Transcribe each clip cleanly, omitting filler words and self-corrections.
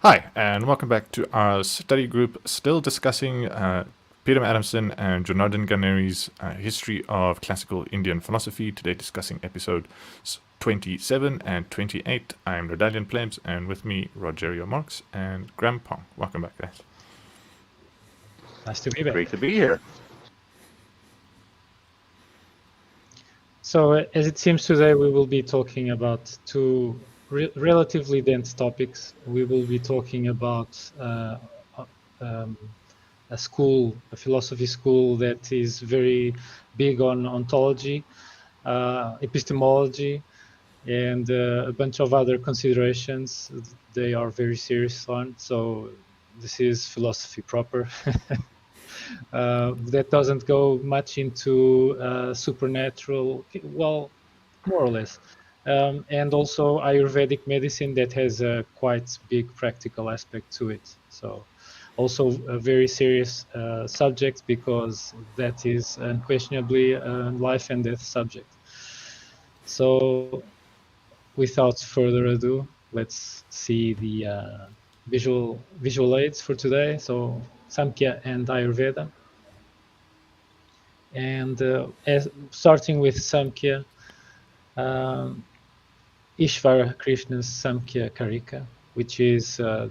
Hi, and welcome back to our study group, still discussing Peter Adamson and Janardhan Ganeri's history of classical Indian philosophy. Today, discussing episodes 27 and 28. I'm Nerdalliun Plebz, and with me, Rogério Marques and Graham Pong. Welcome back, guys. Nice to be back. Great to be here. So, as it seems today, we will be talking about two relatively dense topics. We will be talking about a philosophy school that is very big on ontology, epistemology, and a bunch of other considerations they are very serious on. So this is philosophy proper. That doesn't go much into supernatural, well, more or less. And also Ayurvedic medicine that has a quite big practical aspect to it. So also a very serious subject, because that is unquestionably a life and death subject. So without further ado, let's see the visual aids for today. So Samkhya and Ayurveda. And starting with Samkhya, Ishvara Krishna's Samkhya Karika, which is for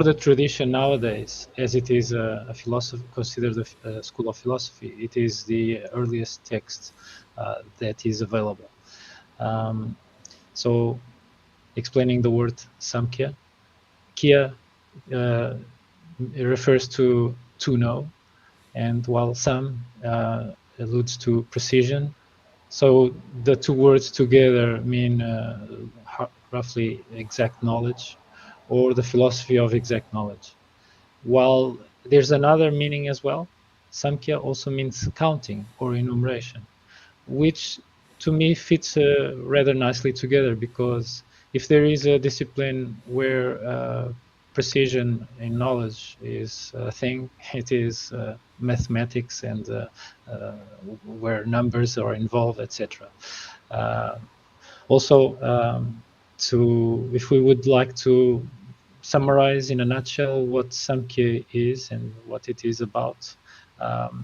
the tradition nowadays, as it is a philosophy, considered a school of philosophy, it is the earliest text that is available. So, explaining the word Samkhya, Kya refers to know, and while Sam alludes to precision. So the two words together mean roughly exact knowledge, or the philosophy of exact knowledge. While there's another meaning as well, Samkhya also means counting or enumeration, which to me fits rather nicely together, because if there is a discipline where precision in knowledge is a thing, it is mathematics, and where numbers are involved, etc. Also, if we would like to summarize in a nutshell what Samkhya is and what it is about,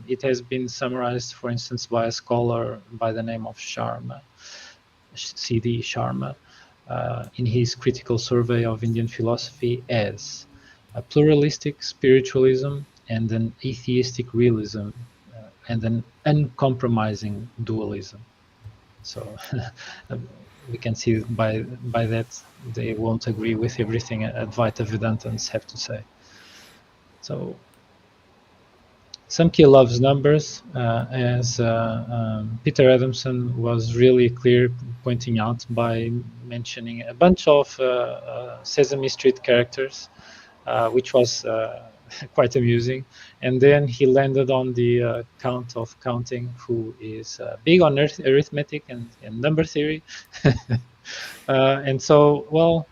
it has been summarized, for instance, by a scholar by the name of Sharma, C.D. Sharma, in his critical survey of Indian philosophy as a pluralistic spiritualism and an atheistic realism, and an uncompromising dualism. So we can see by that they won't agree with everything Advaita Vedantans have to say. So Samkhya loves numbers, as Peter Adamson was really clear, pointing out by mentioning a bunch of Sesame Street characters, which was quite amusing. And then he landed on the Count of Counting, who is big on arithmetic and number theory. And so, well,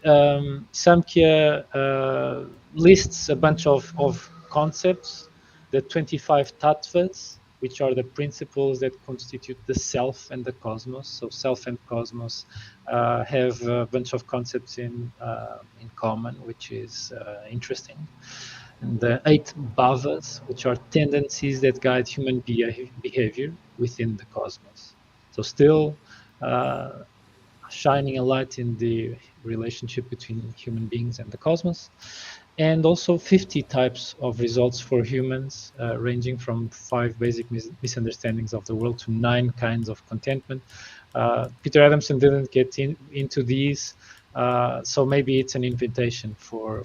Samkhya lists a bunch of concepts, the 25 tattvas, which are the principles that constitute the self and the cosmos. So self and cosmos have a bunch of concepts in common, which is interesting. And the 8 bhavas, which are tendencies that guide human behavior within the cosmos. So still shining a light in the relationship between human beings and the cosmos. And also 50 types of results for humans, ranging from 5 basic misunderstandings of the world to 9 kinds of contentment. Peter Adamson didn't get into these, so maybe it's an invitation for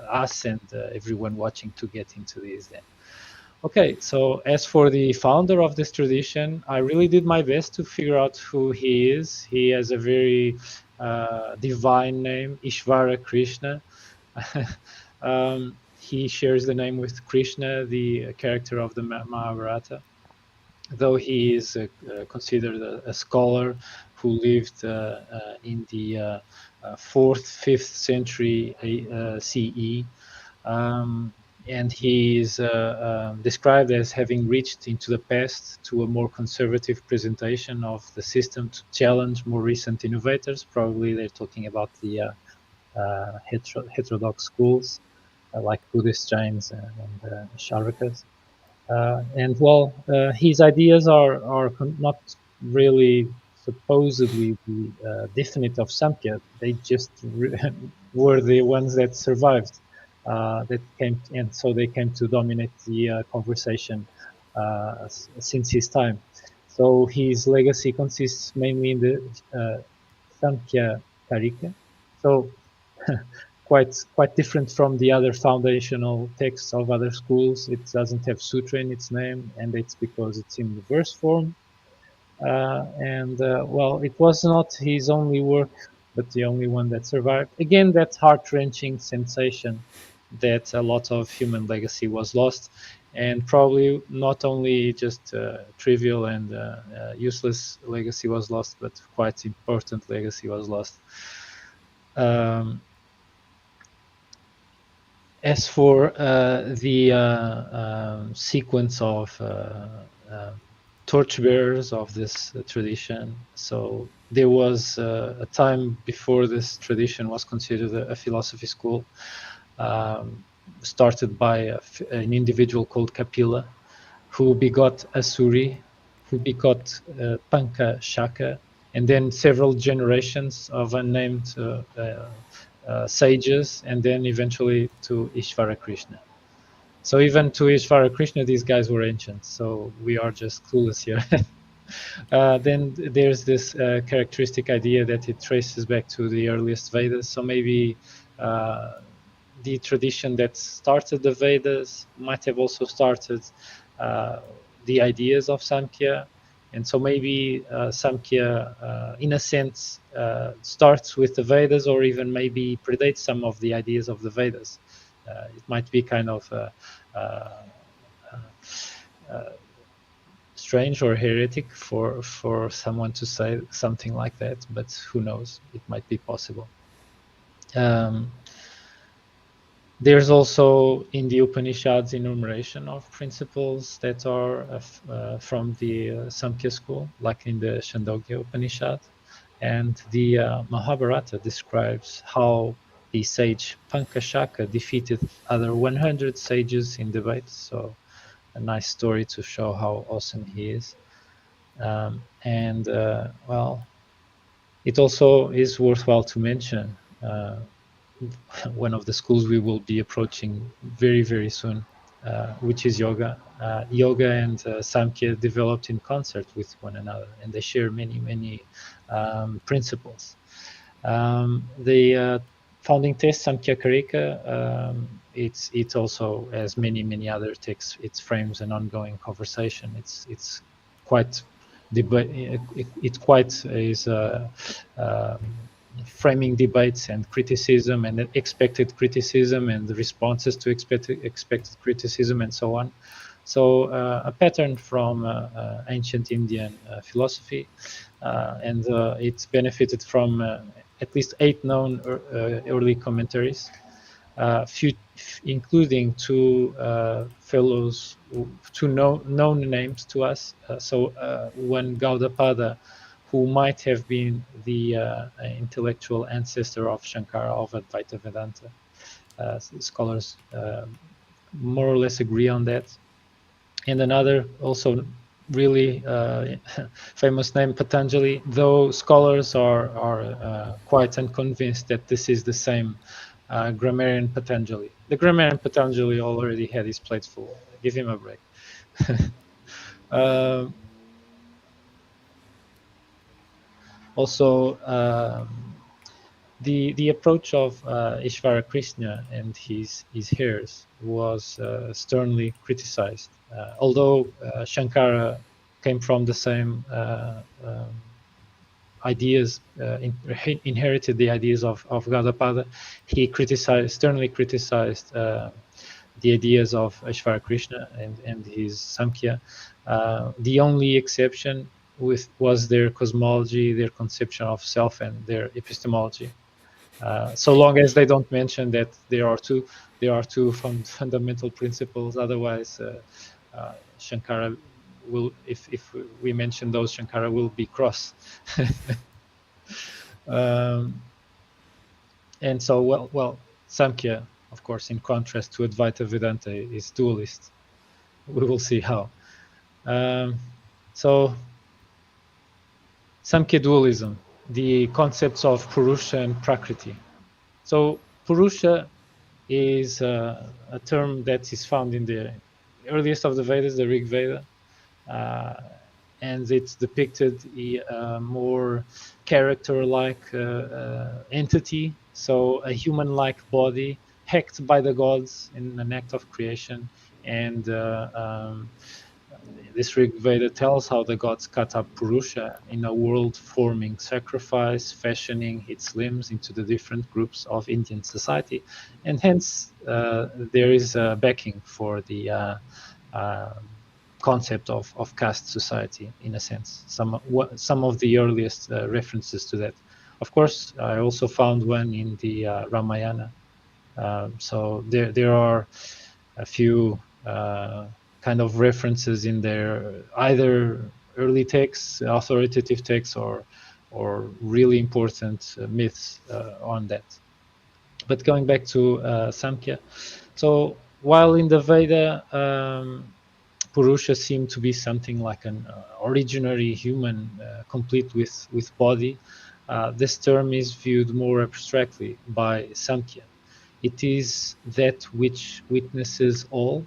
us and everyone watching to get into these then. Okay, so as for the founder of this tradition, I really did my best to figure out who he is. He has a very divine name, Ishvara Krishna. He shares the name with Krishna, the character of the Mahabharata, though he is considered a scholar who lived in the 4th, 5th century CE. And he is described as having reached into the past to a more conservative presentation of the system to challenge more recent innovators. Probably they're talking about the heterodox schools like Buddhist Jains and Charvakas. And well, his ideas are not really supposedly the definite of Samkhya. They just were the ones that survived, that came, and so they came to dominate the conversation since his time. So his legacy consists mainly in the Samkhya Karika. So quite different from the other foundational texts of other schools. It doesn't have sutra in its name, and it's because it's in the verse form. Well, it was not his only work, but the only one that survived. Again, that heart-wrenching sensation that a lot of human legacy was lost, and probably not only just trivial and useless legacy was lost, but quite important legacy was lost. As for the sequence of torchbearers of this tradition, so there was a time before this tradition was considered a philosophy school, started by an individual called Kapila, who begot Asuri, who begot Panka Shaka, and then several generations of unnamed sages, and then eventually to Ishvara Krishna. So even to Ishvara Krishna, these guys were ancient. So we are just clueless here. Then there's this characteristic idea that it traces back to the earliest Vedas. So maybe the tradition that started the Vedas might have also started the ideas of Samkhya. And so maybe Samkhya, in a sense, starts with the Vedas, or even maybe predates some of the ideas of the Vedas. It might be kind of strange or heretic for someone to say something like that, but who knows? It might be possible. There's also in the Upanishads enumeration of principles that are from the Samkhya school, like in the Chandogya Upanishad. And the Mahabharata describes how the sage Pankashaka defeated other 100 sages in debate. So a nice story to show how awesome he is. Well, it also is worthwhile to mention one of the schools we will be approaching very, very soon, which is yoga. Yoga and Samkhya developed in concert with one another, and they share many, many principles. The founding text, Samkhya Karika, it also has many, many other texts. It frames an ongoing conversation. It's quite debate. It quite is framing debates and criticism and expected criticism and the responses to expected criticism and so on. So a pattern from ancient Indian philosophy, and it's benefited from at least 8 known early commentaries, including two fellows, two known names to us. One Gaudapada, who might have been the intellectual ancestor of Shankara of Advaita Vedanta. Scholars more or less agree on that. And another also really famous name, Patanjali, though scholars are quite unconvinced that this is the same grammarian Patanjali. The grammarian Patanjali already had his plate full. Give him a break. Also, the approach of Ishvara Krishna and his heirs was sternly criticized. Although Shankara came from the same ideas, inherited the ideas of Gaudapada, he sternly criticized the ideas of Ishvara Krishna and his Samkhya. The only exception was their cosmology, their conception of self, and their epistemology. So long as they don't mention that there are two fundamental principles. Otherwise, Shankara will, if we mention those, Shankara will be cross. And so, well, Samkhya, of course, in contrast to Advaita Vedanta, is dualist. We will see how. So, Samkhya dualism, the concepts of Purusha and Prakriti. So, Purusha is a term that is found in the earliest of the Vedas, the Rig Veda, and it's depicted a more character-like entity, so a human-like body hacked by the gods in an act of creation. And this Rig Veda tells how the gods cut up Purusha in a world-forming sacrifice, fashioning its limbs into the different groups of Indian society, and hence there is a backing for the concept of caste society, in a sense. Some of the earliest references to that. Of course, I also found one in the Ramayana. So there are a few kind of references in there, either early texts, authoritative texts, or really important myths on that. But going back to Samkhya, so while in the Veda, Purusha seemed to be something like an originary human, complete with body. This term is viewed more abstractly by Samkhya. It is that which witnesses all,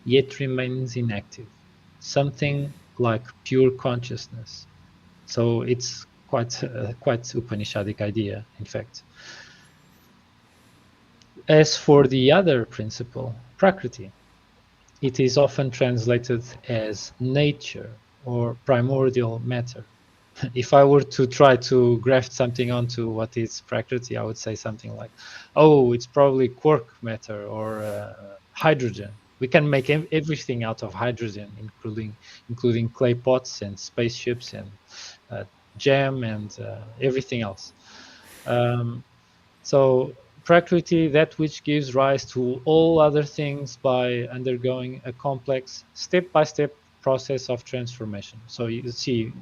yet remains inactive, something like pure consciousness. So it's quite Upanishadic idea, in fact. As for the other principle, Prakriti, it is often translated as nature or primordial matter. If I were to try to graft something onto what is Prakriti, I would say something like, oh, it's probably quark matter or hydrogen. We can make everything out of hydrogen, including clay pots and spaceships and jam and everything else. So Prakriti, that which gives rise to all other things by undergoing a complex step-by-step process of transformation. So you see,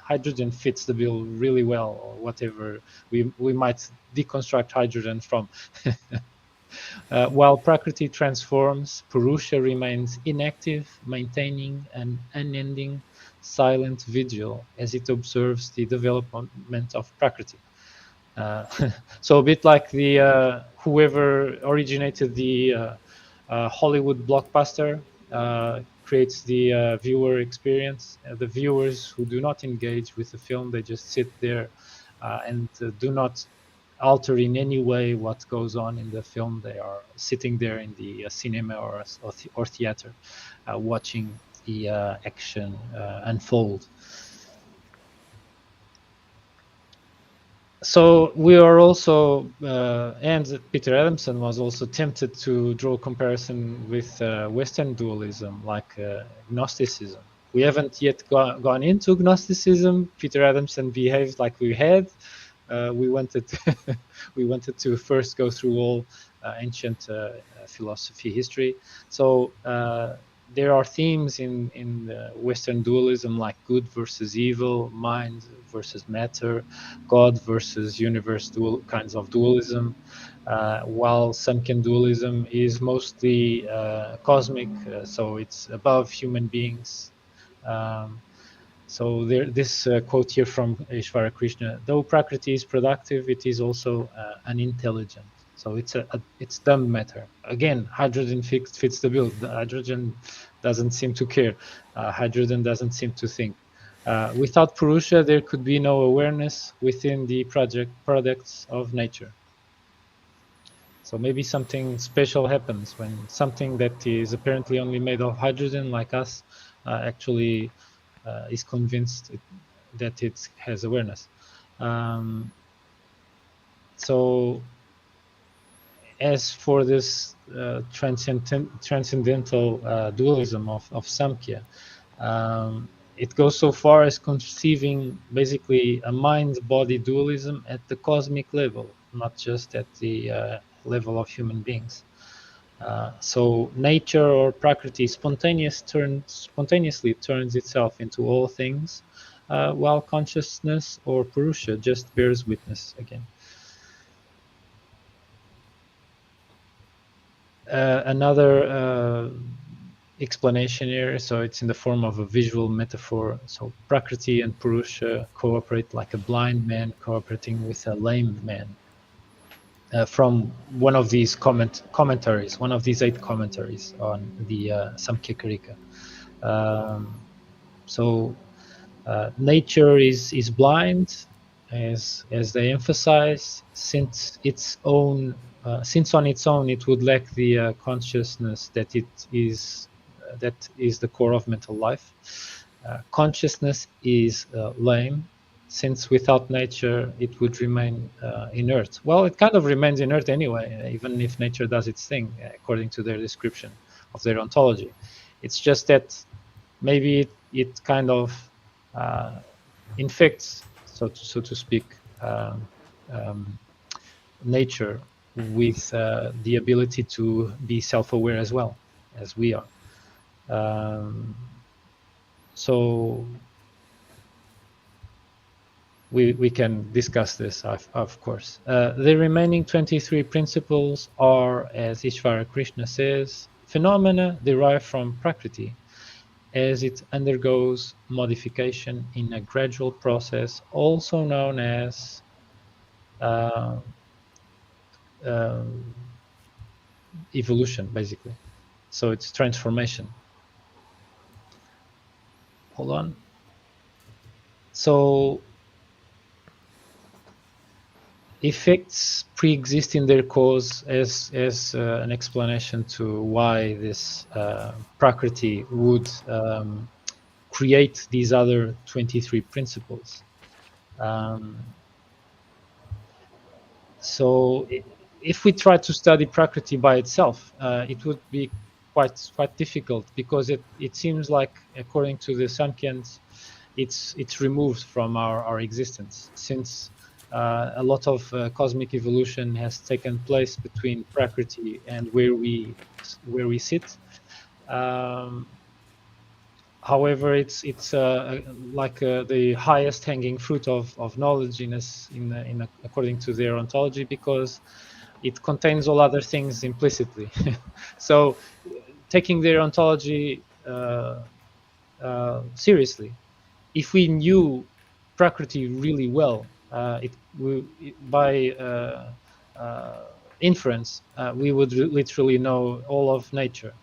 hydrogen fits the bill really well, or whatever we might deconstruct hydrogen from. While Prakriti transforms, Purusha remains inactive, maintaining an unending silent vigil as it observes the development of Prakriti. So a bit like the whoever originated the Hollywood blockbuster creates the viewer experience. The viewers who do not engage with the film, they just sit there and do not alter in any way what goes on in the film. They are sitting there in the cinema or theater, watching the action unfold. So we are also, and Peter Adamson was also tempted to draw comparison with Western dualism, like Gnosticism. We haven't yet gone into Gnosticism. Peter Adamson behaved like we had. We wanted we wanted to first go through all ancient philosophy history. So there are themes in Western dualism, like good versus evil, mind versus matter, God versus universe, kinds of dualism. While Samkhya dualism is mostly cosmic, so it's above human beings. So this quote here from Ishvara Krishna: "Though Prakriti is productive, it is also unintelligent." So it's dumb matter. Again, hydrogen fits the bill. The hydrogen doesn't seem to care. Hydrogen doesn't seem to think. Without Purusha, there could be no awareness within the products of nature. So maybe something special happens when something that is apparently only made of hydrogen, like us, actually is convinced that it has awareness. So as for this transcendental dualism of Samkhya, it goes so far as conceiving basically a mind-body dualism at the cosmic level, not just at the level of human beings. So nature or Prakriti spontaneously turns itself into all things, while consciousness or Purusha just bears witness again. Another explanation here, so it's in the form of a visual metaphor. So Prakriti and Purusha cooperate like a blind man cooperating with a lame man. From one of these commentaries, one of these 8 commentaries on the Samkhya Karika. So nature is blind, as they emphasize, since on its own it would lack the consciousness that is the core of mental life. Consciousness is lame, since without nature it would remain inert. Well, it kind of remains inert anyway, even if nature does its thing, according to their description of their ontology. It's just that maybe it kind of infects, so to speak, nature with the ability to be self-aware as well as we are. So we can discuss this, of course. The remaining 23 principles are, as Ishvara Krishna says, phenomena derived from Prakriti, as it undergoes modification in a gradual process, also known as evolution, basically. So it's transformation. Hold on. So effects pre-exist in their cause as an explanation to why this Prakriti would create these other 23 principles. So if we try to study Prakriti by itself, it would be quite difficult, because it seems like, according to the Samkhyans, it's removed from our existence, since a lot of cosmic evolution has taken place between Prakriti and where we sit. However, it's like the highest hanging fruit of knowledge according to their ontology, because it contains all other things implicitly. So taking their ontology seriously, if we knew Prakriti really well, by inference, we would literally know all of nature.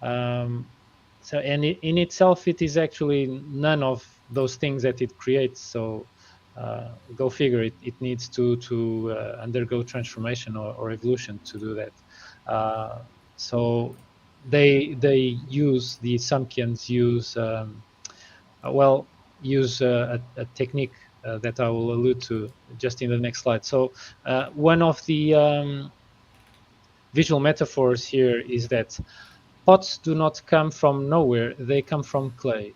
So, and in itself, it is actually none of those things that it creates. So go figure, it needs to undergo transformation or evolution to do that. So the Samkhyans use a technique that I will allude to just in the next slide. So one of the visual metaphors here is that pots do not come from nowhere, they come from clay.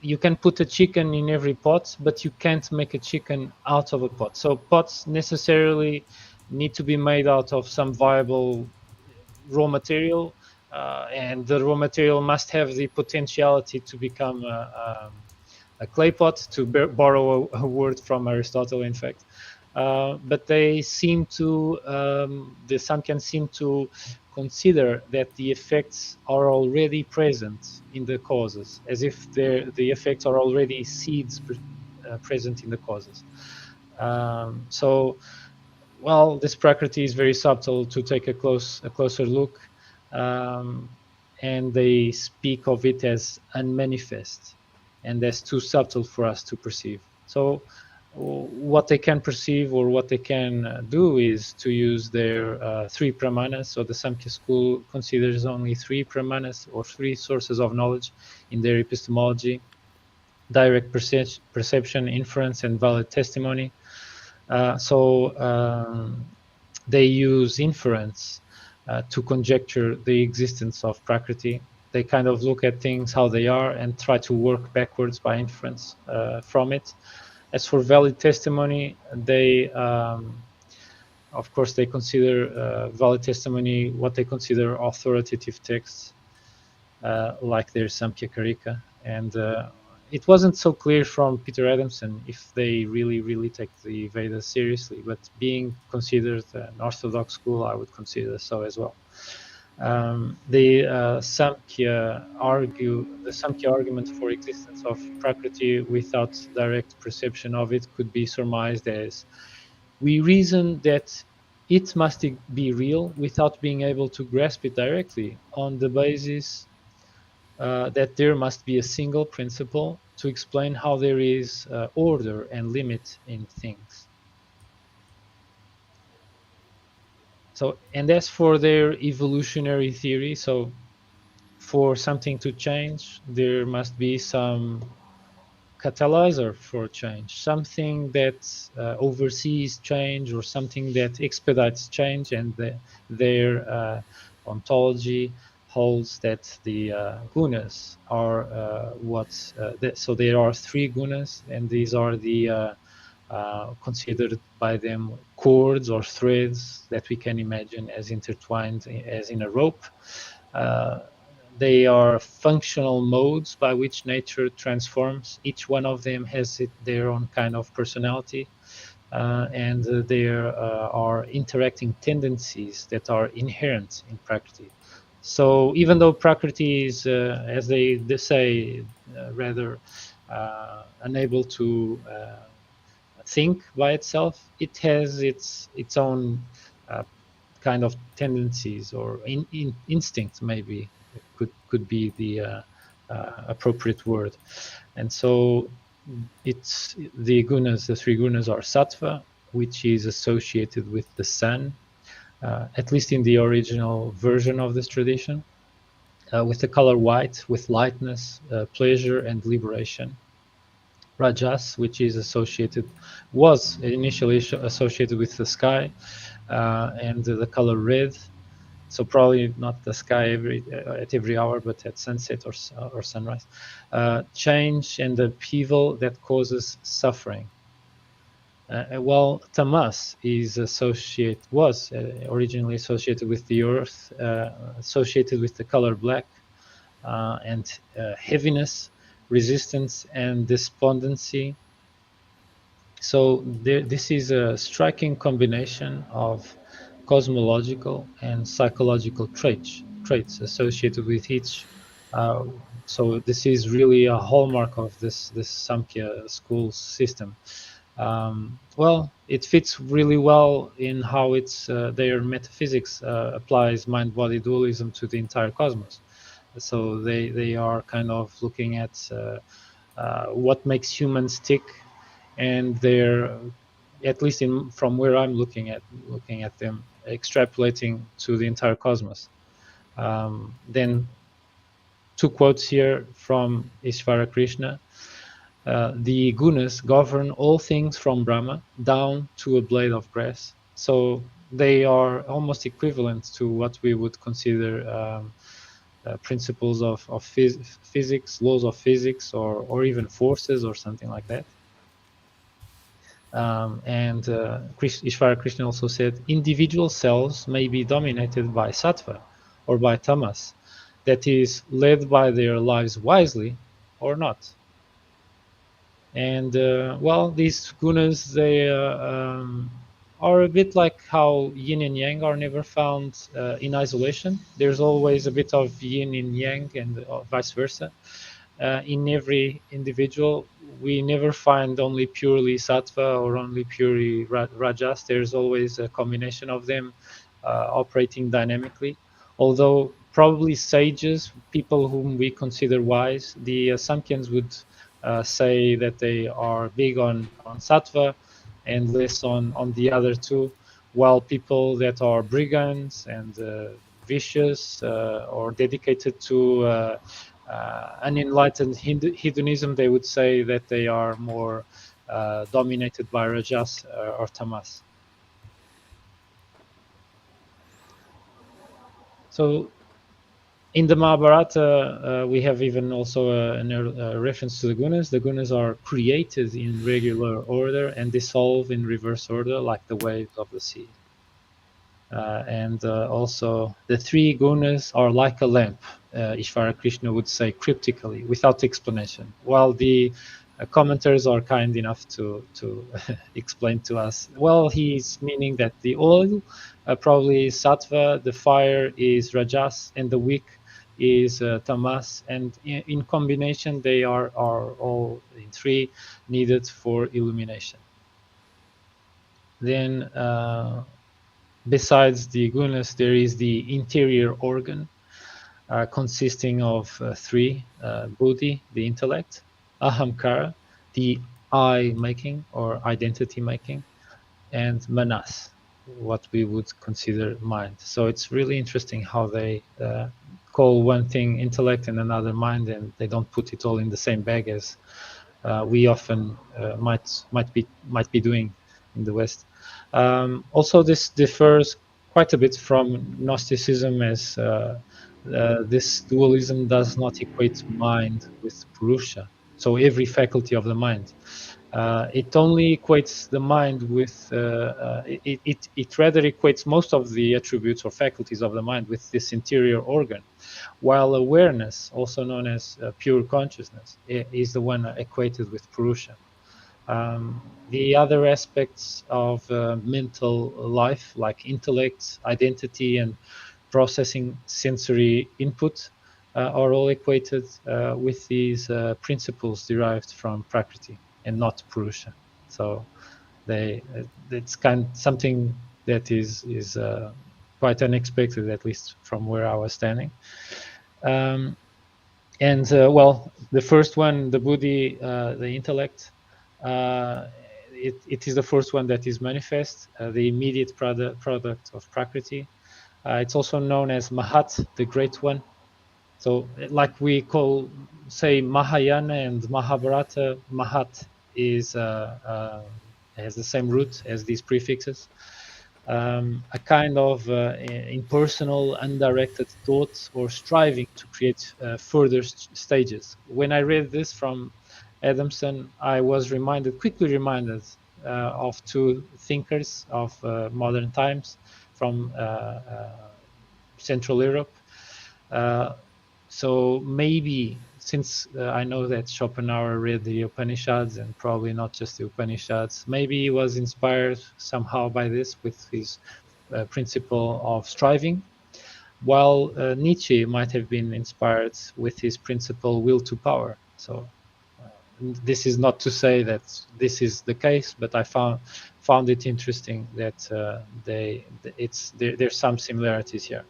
You can put a chicken in every pot, but you can't make a chicken out of a pot. So pots necessarily need to be made out of some viable raw material, and the raw material must have the potentiality to become a clay pot, to borrow a word from Aristotle, in fact. But they seem to, the Samkhyans seem to consider that the effects are already present in the causes, as if the effects are already seeds present in the causes. So, well, this Prakriti is very subtle to take a closer look, and they speak of it as unmanifest, and as too subtle for us to perceive. So what they can perceive, or what they can do, is to use their 3 pramanas. So the Samkhya school considers only 3 pramanas, or 3 sources of knowledge in their epistemology: direct perception, inference, and valid testimony. They use inference to conjecture the existence of Prakriti. They kind of look at things how they are and try to work backwards by inference from it. As for valid testimony, they, of course, they consider valid testimony what they consider authoritative texts, like their Samkhya Karika. And it wasn't so clear from Peter Adamson if they really take the Vedas seriously, but being considered an orthodox school, I would consider so as well. The Samkhya argument for existence of Prakriti without direct perception of it could be surmised as: we reason that it must be real without being able to grasp it directly, on the basis that there must be a single principle to explain how there is order and limit in things. So, and as for their evolutionary theory, so for something to change, there must be some catalyzer for change, something that oversees change or something that expedites change, and their ontology holds that the gunas are so there are three gunas, and these are the considered by them cords or threads that we can imagine as intertwined as in a rope. Uh, they are functional modes by which nature transforms. Each one of them has their own kind of personality, and there are interacting tendencies that are inherent in Prakriti. So even though Prakriti is, as they say, rather unable to think by itself, it has its own kind of tendencies or instinct, maybe could be the appropriate word. And so it's the gunas, the three gunas are sattva, which is associated with the sun, at least in the original version of this tradition, with the color white, with lightness, pleasure, and liberation. Rajas, which is was initially associated with the sky, and the color red. So probably not the sky at every hour, but at sunset or sunrise. Change and upheaval that causes suffering. While tamas was originally associated with the earth, associated with the color black, and heaviness, resistance, and despondency. So this is a striking combination of cosmological and psychological traits associated with each. Uh, so this is really a hallmark of this Samkhya school system. Well, it fits really well in how their metaphysics applies mind-body dualism to the entire cosmos. So they are kind of looking at what makes humans tick, and they're, at least from where I'm looking at them, extrapolating to the entire cosmos. Then two quotes here from Ishvara Krishna. The gunas govern all things from Brahma down to a blade of grass. So they are almost equivalent to what we would consider principles of physics, laws of physics, or even forces or something like that. And Ishvara Krishna also said, individual cells may be dominated by sattva or by tamas, that is, led by their lives wisely or not. And well, these gunas, they are a bit like how yin and yang are never found in isolation. There's always a bit of yin in yang, and vice versa. In every individual, we never find only purely sattva or only purely rajas. There's always a combination of them operating dynamically. Although probably sages, people whom we consider wise, the Samkhyans would say that they are big on sattva and less on the other two, while people that are brigands and vicious or dedicated to unenlightened hedonism, they would say that they are more dominated by rajas or tamas. So in the Mahabharata, we have even also a reference to the gunas. The gunas are created in regular order and dissolve in reverse order, like the waves of the sea. And also, the three gunas are like a lamp. Ishvara Krishna would say cryptically, without explanation, while the commenters are kind enough to explain to us. Well, he's meaning that the oil probably is sattva, the fire is rajas, and the wick is tamas, and in combination they are all in three needed for illumination. Then besides the gunas, there is the interior organ consisting of three: buddhi, the intellect; ahamkara, the I making or identity making; and manas, what we would consider mind. So it's really interesting how they call one thing intellect and another mind, and they don't put it all in the same bag as we often might be doing in the West. Also, this differs quite a bit from Gnosticism, as this dualism does not equate mind with purusha, so every faculty of the mind. It only equates the mind with it rather equates most of the attributes or faculties of the mind with this interior organ, while awareness, also known as pure consciousness, is the one equated with purusha. The other aspects of mental life, like intellect, identity, and processing sensory input, are all equated with these principles derived from Prakriti and not Purusha. So it's something that is quite unexpected, at least from where I was standing. And well, the first one, the buddhi, the intellect, it is the first one that is manifest, the immediate product of Prakriti. It's also known as Mahat, the great one. So, like we call, say, Mahayana and Mahabharata, Mahat is has the same root as these prefixes. A kind of impersonal, undirected thought or striving to create further stages. When I read this from Adamson, I was quickly reminded of two thinkers of modern times from Central Europe. So maybe, since I know that Schopenhauer read the Upanishads, and probably not just the Upanishads, maybe he was inspired somehow by this with his principle of striving, while Nietzsche might have been inspired with his principle will to power. So this is not to say that this is the case, but I found it interesting that there's some similarities here.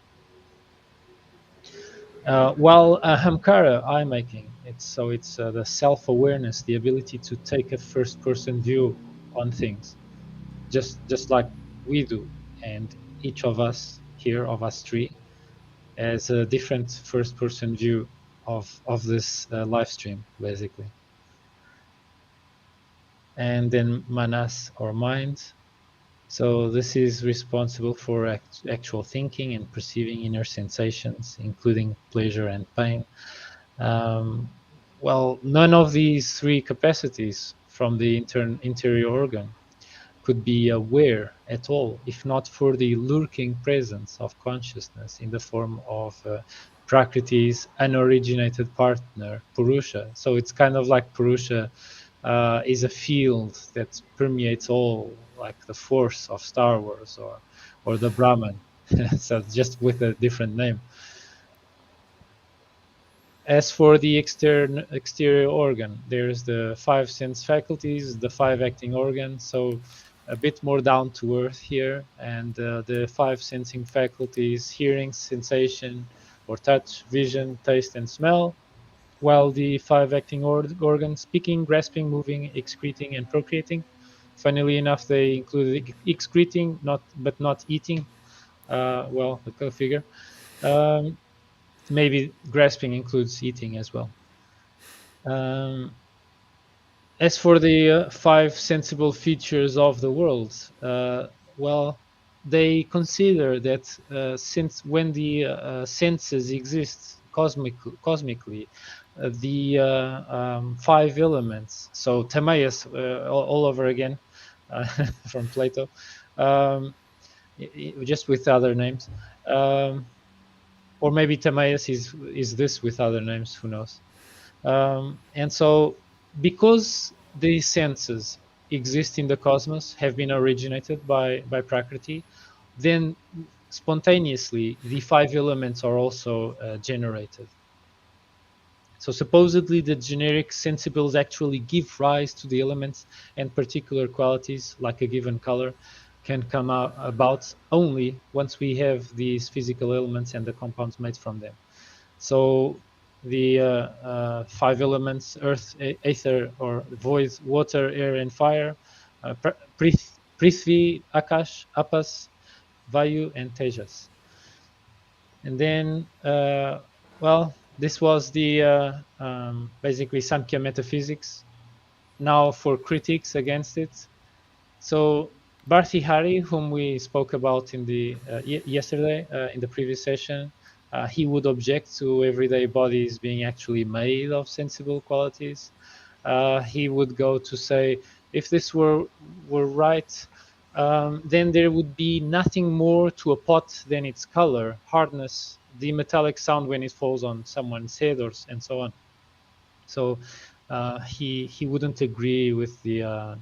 While Ahamkara, eye making, it's the self-awareness, the ability to take a first-person view on things, just like we do, and each of us here, of us three, has a different first-person view of this live stream, basically. And then manas, or mind. So this is responsible for actual thinking and perceiving inner sensations, including pleasure and pain. Well, none of these three capacities from the interior organ could be aware at all if not for the lurking presence of consciousness in the form of Prakriti's unoriginated partner, Purusha. So it's kind of like Purusha is a field that permeates all, like the Force of Star Wars or the Brahman. So just with a different name. As for the exterior organ, there's the five sense faculties, the five acting organs, so a bit more down to earth here, and the five sensing faculties: hearing, sensation, or touch, vision, taste, and smell, while the five acting organs: speaking, grasping, moving, excreting, and procreating. Funnily enough, they include excreting, but not eating. Well, go figure. Um, Maybe grasping includes eating as well. Um, as for the five sensible features of the world, well, they consider that since when the senses exist cosmically, the five elements, so Timaeus all over again from Plato, just with other names. or maybe Timaeus is this with other names, who knows. And so because these senses exist in the cosmos, have been originated by Prakriti, then spontaneously the 5 elements are also generated. So supposedly the generic sensibles actually give rise to the elements, and particular qualities like a given color can come about only once we have these physical elements and the compounds made from them. So the 5 elements, earth, aether or void, water, air and fire, Prithvi, Akash, Apas, Vayu and Tejas. And then, well, this was the basically Samkhya metaphysics. Now for critics against it. So Bhartihari, whom we spoke about in the yesterday in the previous session, he would object to everyday bodies being actually made of sensible qualities. He would go to say, if this were right, then there would be nothing more to a pot than its color, hardness, the metallic sound when it falls on someone's head, or and so on. So he wouldn't agree with the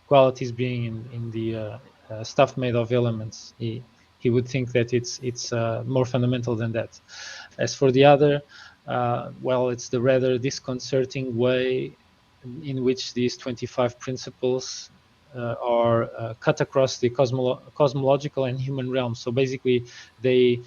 qualities being in the stuff made of elements. He would think that it's more fundamental than that. As for the other, well, it's the rather disconcerting way in which these 25 principles are cut across the cosmological and human realms. So basically, they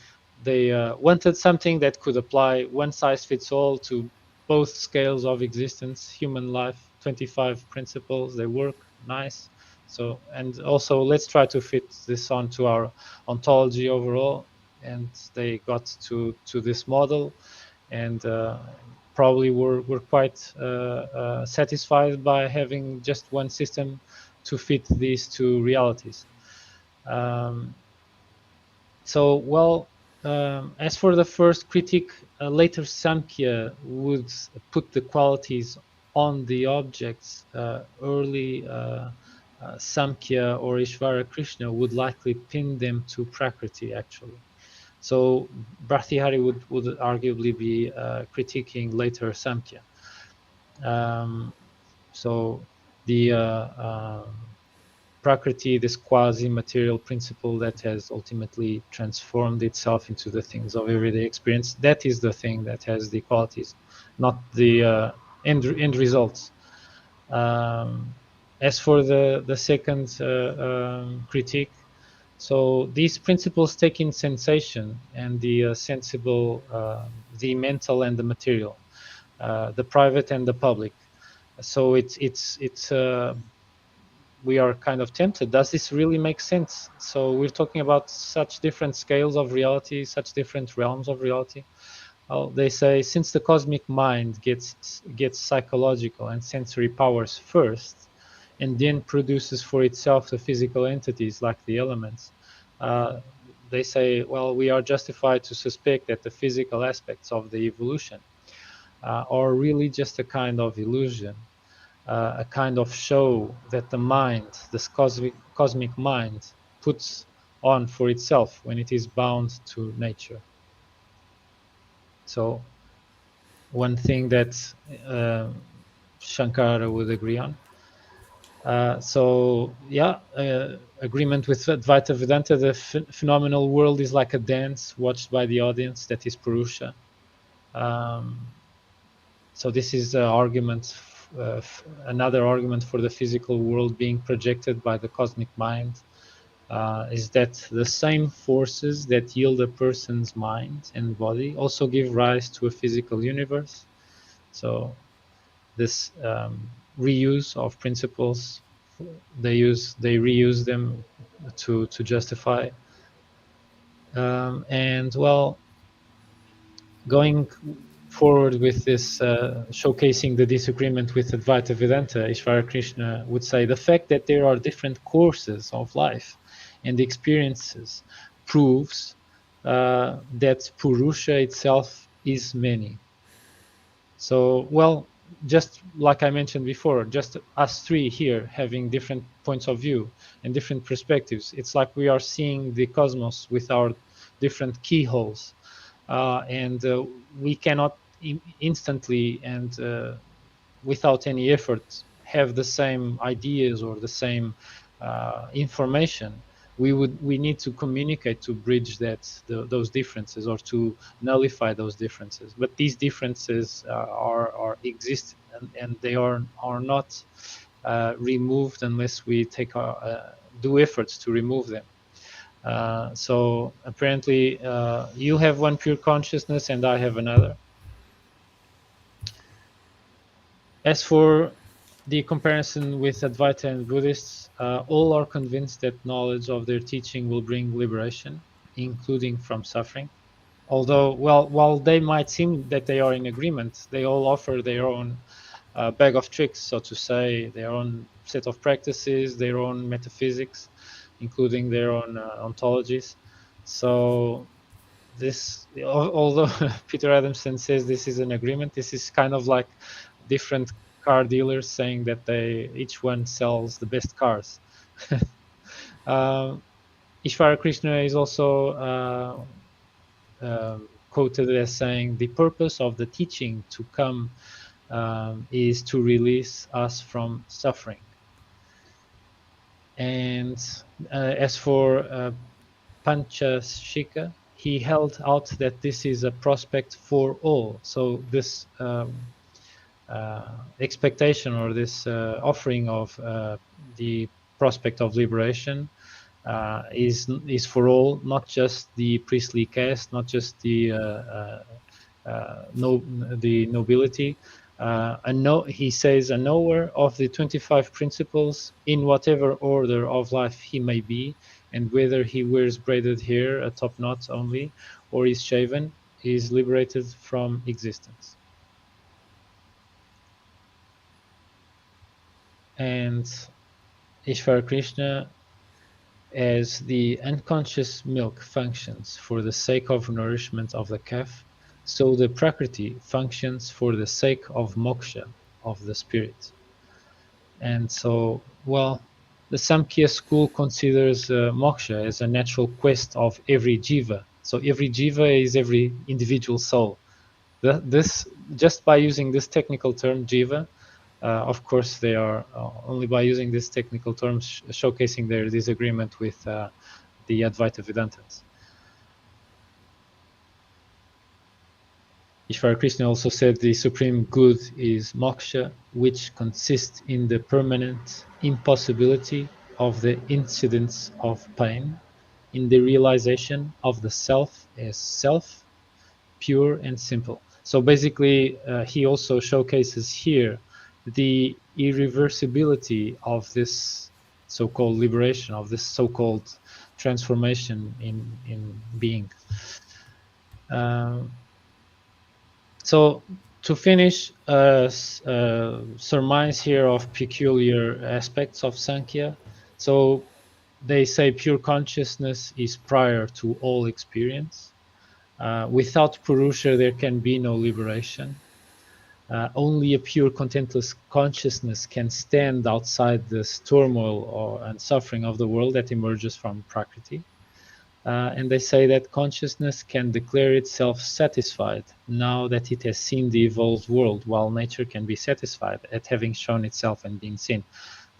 wanted something that could apply one size fits all to both scales of existence, human life. 25 principles, they work nice. So, and also let's try to fit this onto our ontology overall. And they got to this model, and probably were quite satisfied by having just one system to fit these two realities. So, well, as for the first critique, later Samkhya would put the qualities on the objects. Early Samkhya or Ishvara Krishna would likely pin them to Prakriti, actually. So Bhartihari would arguably be critiquing later Samkhya. So the Prakriti, this quasi-material principle that has ultimately transformed itself into the things of everyday experience, that is the thing that has the qualities, not the end results. As for the second critique, so these principles take in sensation and the sensible, the mental and the material, the private and the public. So it's we are kind of tempted. Does this really make sense? So we're talking about such different scales of reality, such different realms of reality. Well, they say since the cosmic mind gets psychological and sensory powers first, and then produces for itself the physical entities like the elements, they say, well, we are justified to suspect that the physical aspects of the evolution are really just a kind of illusion, a kind of show that the mind, this cosmic mind, puts on for itself when it is bound to nature. So one thing that Shankara would agree on. So yeah, agreement with Advaita Vedanta, the phenomenal world is like a dance watched by the audience, that is Purusha. So this is an argument, another argument for the physical world being projected by the cosmic mind, is that the same forces that yield a person's mind and body also give rise to a physical universe. So this reuse of principles, they reuse them to justify. And well, going forward with this, showcasing the disagreement with Advaita Vedanta, Ishvara Krishna would say the fact that there are different courses of life and experiences proves that Purusha itself is many. So, well, just like I mentioned before, just us three here having different points of view and different perspectives, it's like we are seeing the cosmos with our different keyholes. and we cannot instantly and without any effort have the same ideas or the same information. We need to communicate to bridge those differences, or to nullify those differences. But these differences are exist, and they are not removed unless we do efforts to remove them. So apparently, you have one pure consciousness and I have another. As for the comparison with Advaita and Buddhists, all are convinced that knowledge of their teaching will bring liberation, including from suffering. Although, well, while they might seem that they are in agreement, they all offer their own bag of tricks, so to say, their own set of practices, their own metaphysics, including their own ontologies. So this, although Peter Adamson says this is an agreement, this is kind of like different car dealers saying that each one sells the best cars. Ishvara Krishna is also quoted as saying, the purpose of the teaching to come is to release us from suffering. And as for Panchashika, he held out that this is a prospect for all. So this expectation, or this offering of the prospect of liberation is for all, not just the priestly caste, not just the nobility. He says, a knower of the 25 principles in whatever order of life he may be, and whether he wears braided hair, a top knot only, or is shaven, is liberated from existence. And Ishvara Krishna, as the unconscious milk functions for the sake of nourishment of the calf, so the Prakriti functions for the sake of moksha, of the spirit. And so, well, the Samkhya school considers moksha as a natural quest of every jiva. So every jiva is every individual soul. This, just by using this technical term, jiva, of course, they are only by using this technical term showcasing their disagreement with the Advaita Vedantins. Ishvara Krishna also said the supreme good is moksha, which consists in the permanent impossibility of the incidence of pain, in the realization of the self as self, pure and simple. So basically, he also showcases here the irreversibility of this so-called liberation, of this so-called transformation in being. So to finish, surmise here of peculiar aspects of Sankhya. So they say pure consciousness is prior to all experience. Without Purusha, there can be no liberation. Only a pure contentless consciousness can stand outside this turmoil and suffering of the world that emerges from Prakriti. And they say that consciousness can declare itself satisfied now that it has seen the evolved world, while nature can be satisfied at having shown itself and being seen.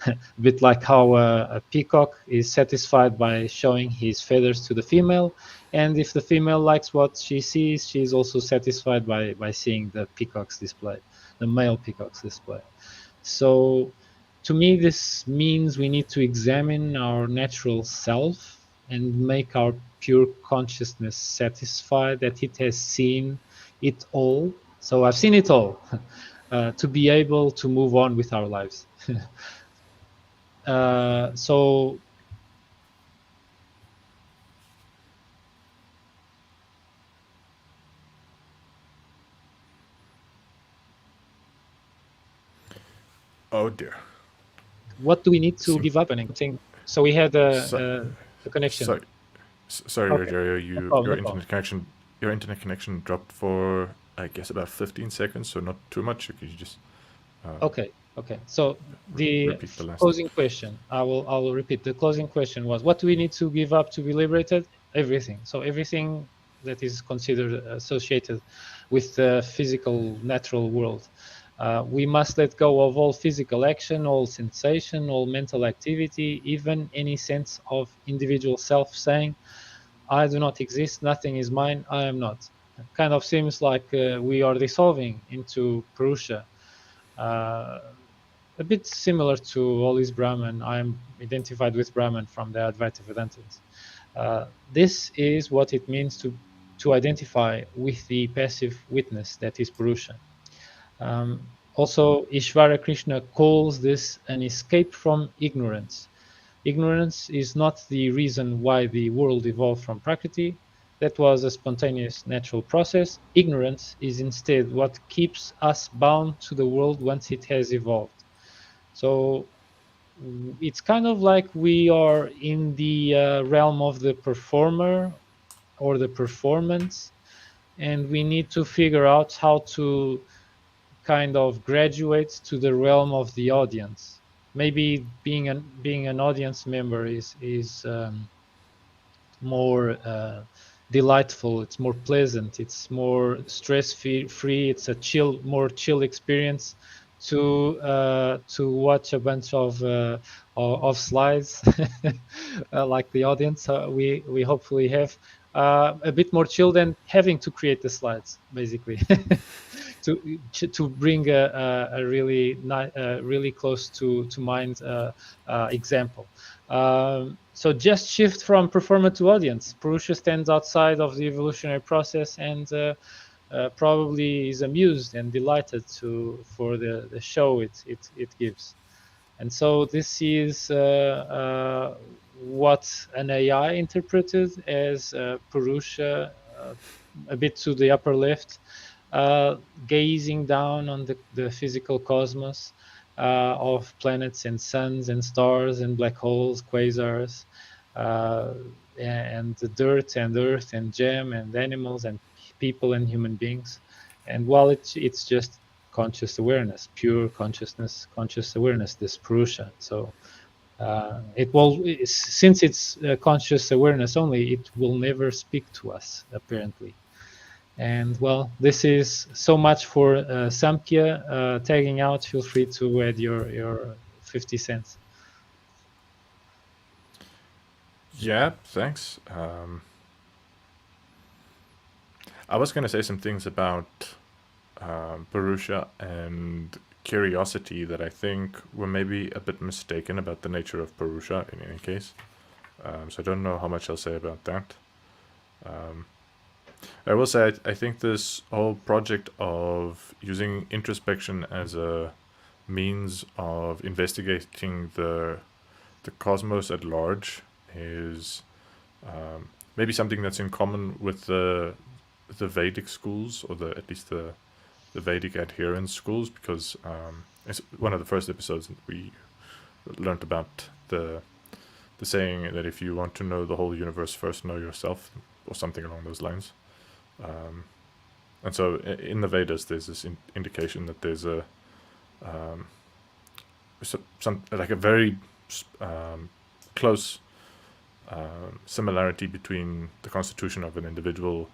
A bit like how a peacock is satisfied by showing his feathers to the female, and if the female likes what she sees, she is also satisfied by seeing the peacock's display, the male peacock's display. So to me, this means we need to examine our natural self and make our pure consciousness satisfied that it has seen it all. So I've seen it all, to be able to move on with our lives. So Oh dear. what do we need to Seem- give up? And I think so. We had So- a connection. Sorry, Okay. Rogério, No problem. your internet connection dropped for, I guess, about 15 seconds, so not too much. Could you just Okay. So the repeat the last? closing question, I will repeat. The closing question was, what do we need to give up to be liberated? Everything. So everything that is considered associated with the physical natural world. We must let go of all physical action, all sensation, all mental activity, even any sense of individual self saying, I do not exist, nothing is mine, I am not. It kind of seems like we are dissolving into Purusha. A bit similar to Ollie's Brahman. I am identified with Brahman from the Advaita Vedantins. This is what it means to identify with the passive witness that is Purusha. Also, Ishvara Krishna calls this an escape from ignorance. Ignorance is not the reason why the world evolved from Prakriti. That was a spontaneous natural process. Ignorance is instead what keeps us bound to the world once it has evolved. So it's kind of like we are in the realm of the performer or the performance, and we need to figure out how to kind of graduate to the realm of the audience. Maybe being an audience member is more delightful. It's more pleasant. It's more stress free. It's a more chill experience to watch a bunch of slides like the audience we hopefully have. A bit more chill than having to create the slides, basically, to bring a really really close to mind example. So just shift from performer to audience. Purusha stands outside of the evolutionary process and probably is amused and delighted for the show it gives. And so this is what an AI interpreted as Purusha, a bit to the upper left, gazing down on the physical cosmos of planets and suns and stars and black holes, quasars, and the dirt and earth and gem and animals and people and human beings. And while it's just conscious awareness, pure consciousness, conscious awareness, this Purusha. So since it's conscious awareness only, it will never speak to us, apparently. And well, this is so much for Samkhya. Tagging out, feel free to add your 50 cents. Yeah, thanks. I was going to say some things about Purusha and curiosity that I think were maybe a bit mistaken about the nature of Purusha in any case. So I don't know how much I'll say about that. I will say I think this whole project of using introspection as a means of investigating the cosmos at large is maybe something that's in common with the Vedic schools, or at least the Vedic adherence schools, because it's one of the first episodes that we learned about the saying that if you want to know the whole universe, first know yourself, or something along those lines. And so in the Vedas, there's this indication that there's a very close similarity between the constitution of an individual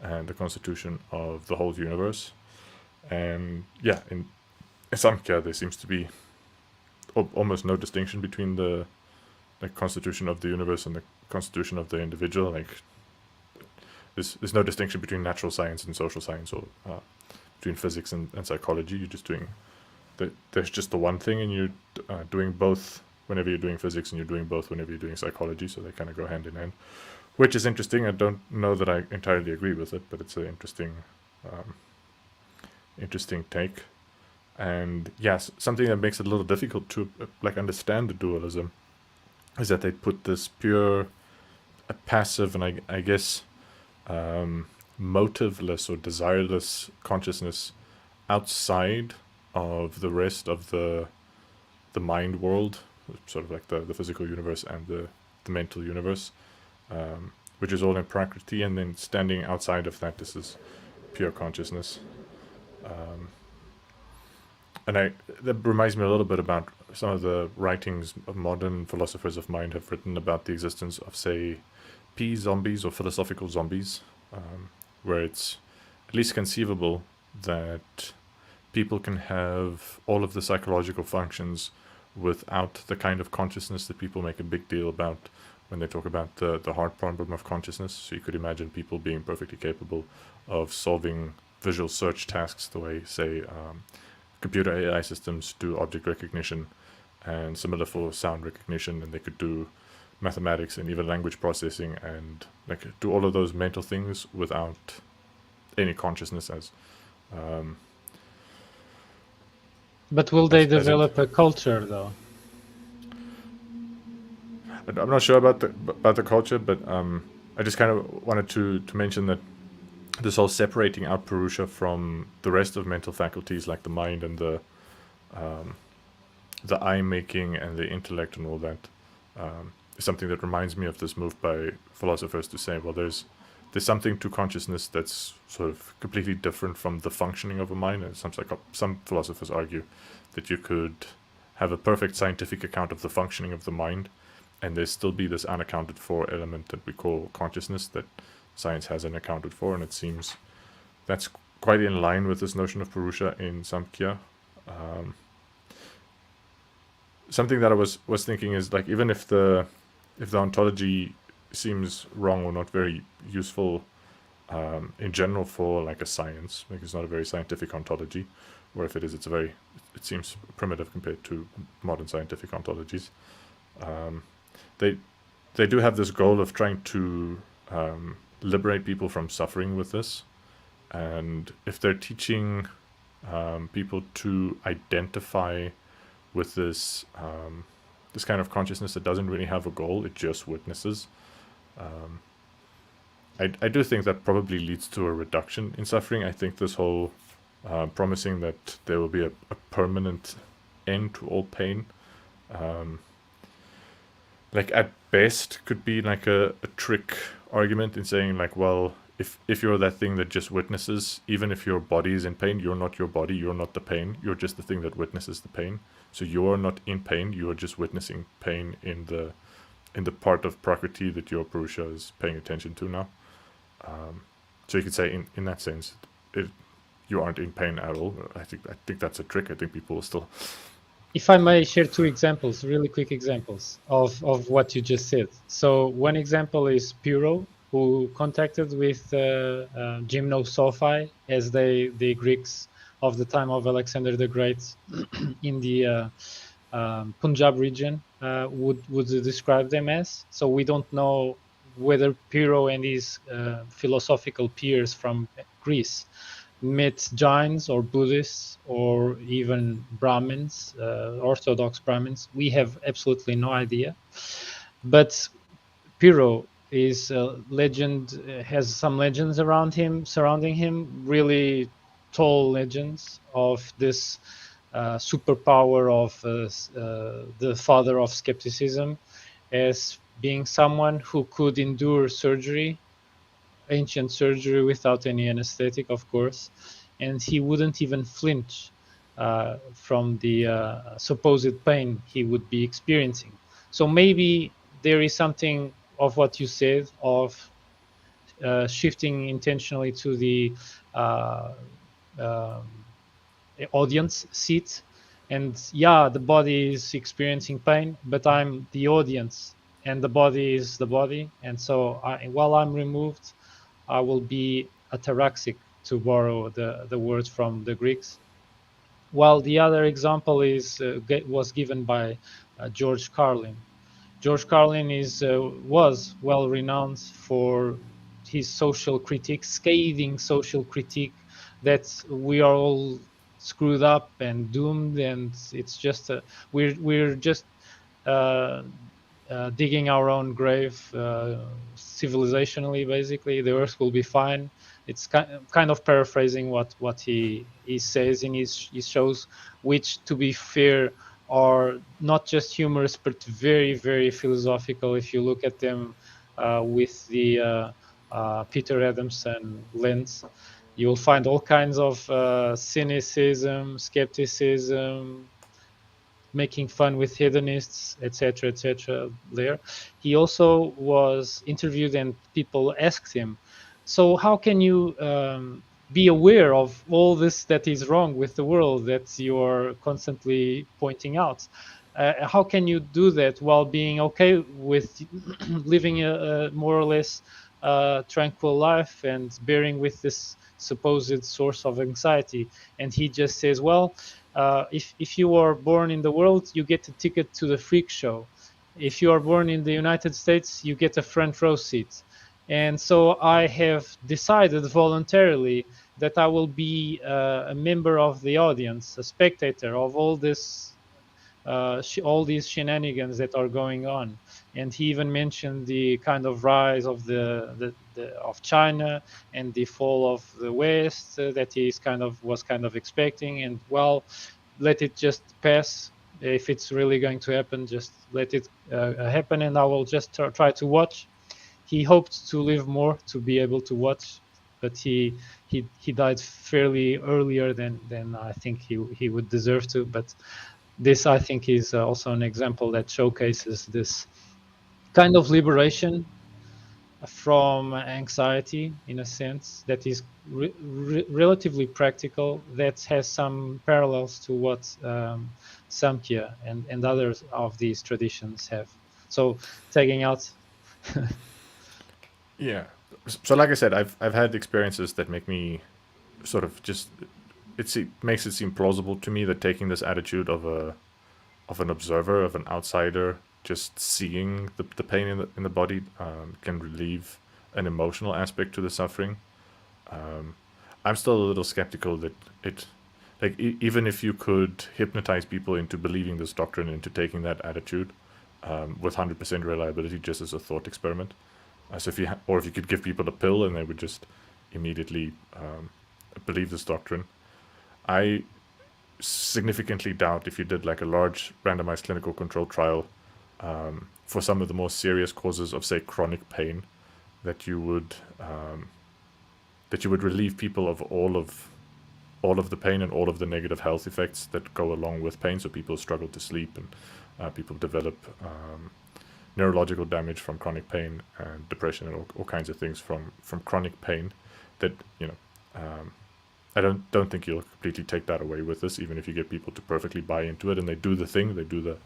and the constitution of the whole universe. And yeah, in Samkhya, there seems to be almost no distinction between the constitution of the universe and the constitution of the individual. Like there's no distinction between natural science and social science, or between physics and psychology. You're just doing there's just the one thing, and you're doing both whenever you're doing physics, and you're doing both whenever you're doing psychology. So they kind of go hand in hand, which is interesting. I don't know that I entirely agree with it, but it's an interesting take. And yes, something that makes it a little difficult to understand the dualism is that they put this pure passive and I guess motiveless or desireless consciousness outside of the rest of the mind world, sort of like the physical universe and the mental universe, which is all in Prakriti, and then standing outside of that, this is pure consciousness. And that reminds me a little bit about some of the writings of modern philosophers of mind have written about the existence of, say, P zombies or philosophical zombies. where it's at least conceivable that people can have all of the psychological functions without the kind of consciousness that people make a big deal about when they talk about the hard problem of consciousness. So you could imagine people being perfectly capable of solving visual search tasks the way, say, computer AI systems do object recognition, and similar for sound recognition, and they could do mathematics and even language processing and like do all of those mental things without any consciousness as But will they as it. develop a culture though? I'm not sure about the culture, but I just kind of wanted to mention that this whole separating out Purusha from the rest of mental faculties like the mind and the eye making and the intellect and all that is something that reminds me of this move by philosophers to say, well, there's something to consciousness that's sort of completely different from the functioning of a mind. And some philosophers argue that you could have a perfect scientific account of the functioning of the mind, and there still be this unaccounted for element that we call consciousness that science hasn't accounted for, and it seems that's quite in line with this notion of Purusha in Samkhya. Something that I was thinking is like, even if the ontology seems wrong or not very useful in general for like a science, like it's not a very scientific ontology, or if it is, it seems primitive compared to modern scientific ontologies. They do have this goal of trying to liberate people from suffering with this, and if they're teaching people to identify with this this kind of consciousness that doesn't really have a goal, it just witnesses. I do think that probably leads to a reduction in suffering. I think this whole promising that there will be a permanent end to all pain, like at best could be like a trick argument in saying like, well, if you're that thing that just witnesses, even if your body is in pain, you're not your body, you're not the pain, you're just the thing that witnesses the pain. So you're not in pain, you are just witnessing pain in the part of Prakriti that your Purusha is paying attention to now. So you could say in that sense, you aren't in pain at all. I think that's a trick. I think people will still. If I may share two examples, really quick examples of what you just said. So one example is Pyrrho, who contacted with gymnosophi, as the Greeks of the time of Alexander the Great in the Punjab region would describe them as. So we don't know whether Pyrrho and his philosophical peers from Greece met Jains or Buddhists or even Brahmins, Orthodox Brahmins. We have absolutely no idea. But Pyrrho is a legend, has some legends around him, surrounding him, really tall legends of this superpower of the father of skepticism, as being someone who could endure surgery, ancient surgery, without any anesthetic, of course, and he wouldn't even flinch from the supposed pain he would be experiencing. So maybe there is something of what you said of shifting intentionally to the audience seat, and yeah, the body is experiencing pain, but I'm the audience and the body is the body, and so while I'm removed, I will be ataraxic, to borrow the word from the Greeks. While the other example was given by George Carlin. George Carlin was well renowned for his social critique, scathing social critique, that we are all screwed up and doomed, and it's just we're just digging our own grave civilizationally. Basically, the Earth will be fine. It's kind of paraphrasing what he says in his shows, which, to be fair, are not just humorous but very, very philosophical if you look at them with the Peter Adamson lens. You'll find all kinds of cynicism, skepticism, making fun with hedonists, etc., there. He also was interviewed, and people asked him, So how can you be aware of all this that is wrong with the world that you're constantly pointing out? How can you do that while being okay with living a more or less tranquil life and bearing with this supposed source of anxiety? And he just says, well, if you are born in the world, you get a ticket to the freak show. If you are born in the United States, you get a front row seat. And so I have decided voluntarily that I will be a member of the audience, a spectator of all this, all these shenanigans that are going on. And he even mentioned the kind of rise of of China and the fall of the West that he was kind of expecting. And well, let it just pass. If it's really going to happen, just let it happen, and I will just try to watch. He hoped to live more to be able to watch, but he died fairly earlier than I think he would deserve to. But this, I think, is also an example that showcases this kind of liberation from anxiety, in a sense that is relatively practical, that has some parallels to what Samkhya and others of these traditions have. So taking out Yeah. So like I said, I've had experiences that make me sort of just makes it seem plausible to me that taking this attitude of an observer, of an outsider, just seeing the pain in the body can relieve an emotional aspect to the suffering. I'm still a little skeptical that it, like, even if you could hypnotize people into believing this doctrine, into taking that attitude with 100% reliability, just as a thought experiment. So or if you could give people a pill and they would just immediately believe this doctrine, I significantly doubt if you did like a large randomized clinical control trial for some of the more serious causes of, say, chronic pain, that you would relieve people of all of the pain and all of the negative health effects that go along with pain. So people struggle to sleep, and people develop neurological damage from chronic pain, and depression, and all kinds of things from chronic pain. That I don't think you'll completely take that away with this, even if you get people to perfectly buy into it and they do the thing, they do the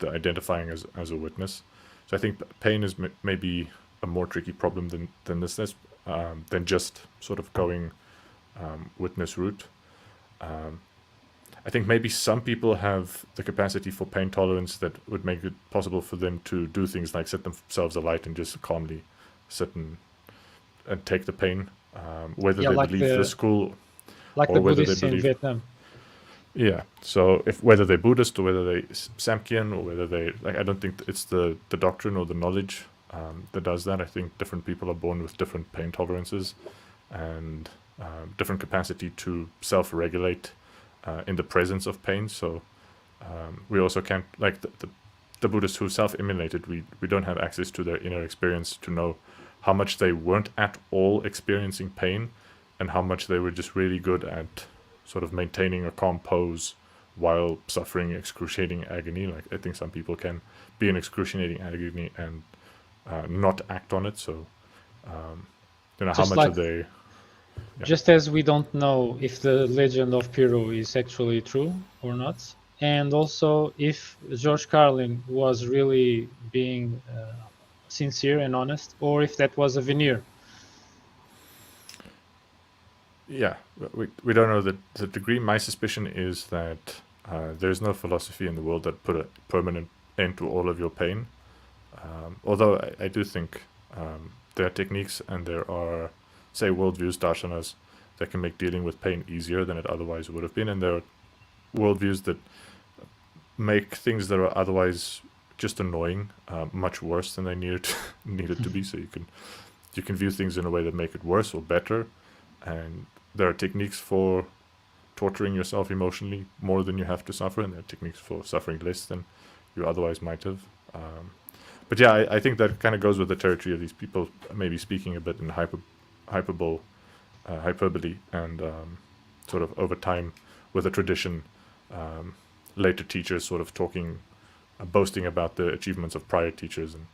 identifying as a witness. So I think pain is maybe a more tricky problem than this is, than just sort of going witness route. I think maybe some people have the capacity for pain tolerance that would make it possible for them to do things like set themselves alight and just calmly sit and take the pain, whether yeah, they believe the school like the or whether they Buddhists in believe. Vietnam. Yeah. So if whether they're Buddhist or whether they Samkhyan or whether they like, I don't think it's the doctrine or the knowledge that does that. I think different people are born with different pain tolerances and different capacity to self-regulate in the presence of pain. So we also can't, like the Buddhists who self-immolated, we don't have access to their inner experience to know how much they weren't at all experiencing pain and how much they were just really good at sort of maintaining a calm pose while suffering excruciating agony. Like, I think some people can be in excruciating agony and not act on it. So how Just much like are they? just as we don't know if the legend of Pyrrho is actually true or not, and also if George Carlin was really being sincere and honest, or if that was a veneer. Yeah, we don't know the degree. My suspicion is that there's no philosophy in the world that put a permanent end to all of your pain. Although I do think there are techniques and there are, say, worldviews, darshanas, that can make dealing with pain easier than it otherwise would have been. And there are worldviews that make things that are otherwise just annoying much worse than they needed to be. So you can view things in a way that make it worse or better. And there are techniques for torturing yourself emotionally more than you have to suffer, and there are techniques for suffering less than you otherwise might have. But yeah, I think that kind of goes with the territory of these people maybe speaking a bit in hyperbole, and sort of over time with a tradition, later teachers sort of talking, boasting about the achievements of prior teachers, and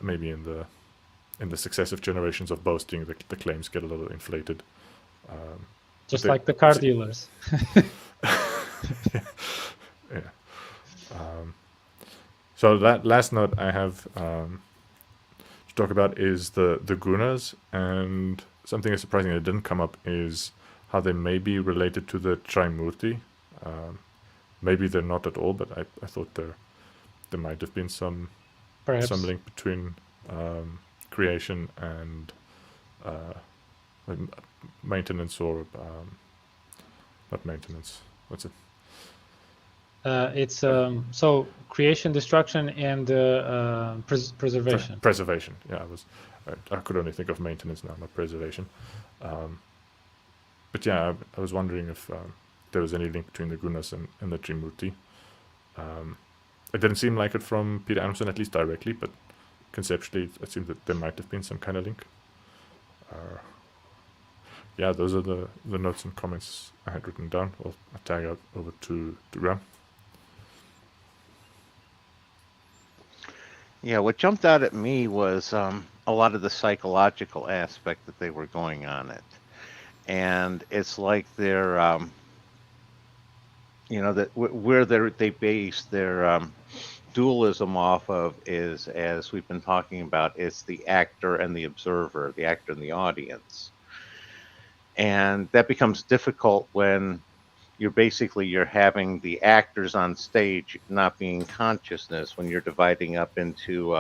maybe in the in the successive generations of boasting, the claims get a little inflated. Just they- like the car dealers. Yeah. So that last note I have to talk about is the gunas, and something that's surprising that didn't come up is how they may be related to the Trimurti. Maybe they're not at all, but I thought there might have been some Perhaps. link between creation and maintenance, or not maintenance. What's it? It's so creation, destruction, and preservation. Preservation. Yeah, I could only think of maintenance now, not preservation. But yeah, I was wondering if there was any link between the gunas and the Trimurti. It didn't seem like it from Peter Adamson, at least directly, but conceptually, it seemed that there might have been some kind of link. Yeah, those are the notes and comments I had written down. I'll tag out over to Ram. Yeah, what jumped out at me was a lot of the psychological aspect that they were going on it. And it's like they're, that where they base their dualism off of is, as we've been talking about, it's the actor and the observer, the actor and the audience. And that becomes difficult when you're having the actors on stage not being consciousness, when you're dividing up into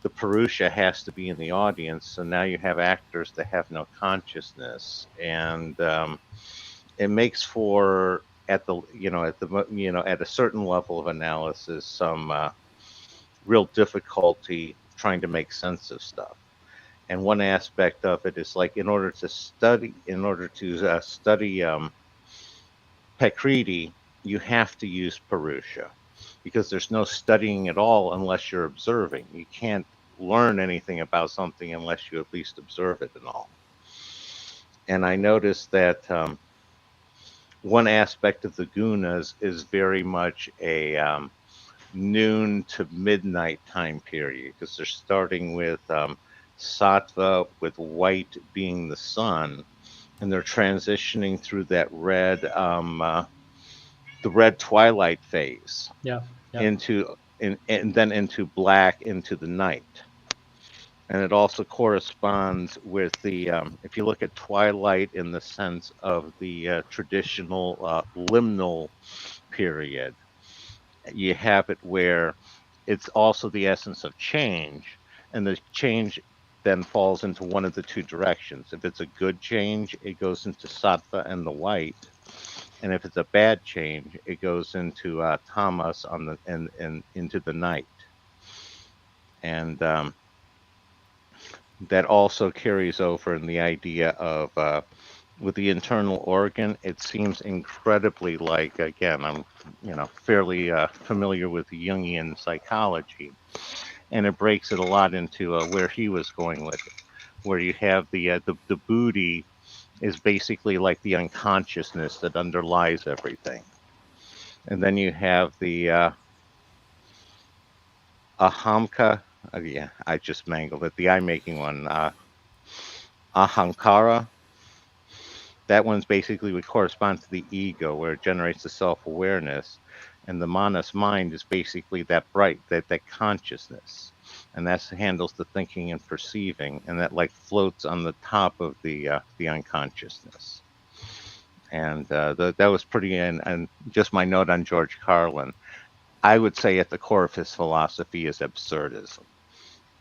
the Purusha has to be in the audience, so now you have actors that have no consciousness, and it makes for at a certain level of analysis some real difficulty trying to make sense of stuff. And one aspect of it is, like, in order to study Prakriti, you have to use Purusha, because there's no studying at all unless you're observing. You can't learn anything about something unless you at least observe it and all. And I noticed that one aspect of the gunas is very much a noon to midnight time period, because they're starting with sattva, with white being the sun, and they're transitioning through that red, the red twilight phase, Yeah. and then into black, into the night. And it also corresponds with the, if you look at twilight in the sense of the traditional liminal period, you have it where it's also the essence of change, and the change then falls into one of the two directions. If it's a good change, it goes into sattva and the white, and if it's a bad change, it goes into tamas and into the night. And that also carries over in the idea of with the internal organ. It seems incredibly like, again, I'm fairly familiar with Jungian psychology, and it breaks it a lot into where he was going with it, where you have the buddhi is basically like the unconsciousness that underlies everything, and then you have the ahamka. Yeah, I just mangled it. The eye making one, ahankara. That one's basically would correspond to the ego, where it generates the self-awareness, and the manas mind is basically that bright, that consciousness, and that handles the thinking and perceiving, and that like floats on the top of the unconsciousness. And that was pretty. And just my note on George Carlin, I would say at the core of his philosophy is absurdism.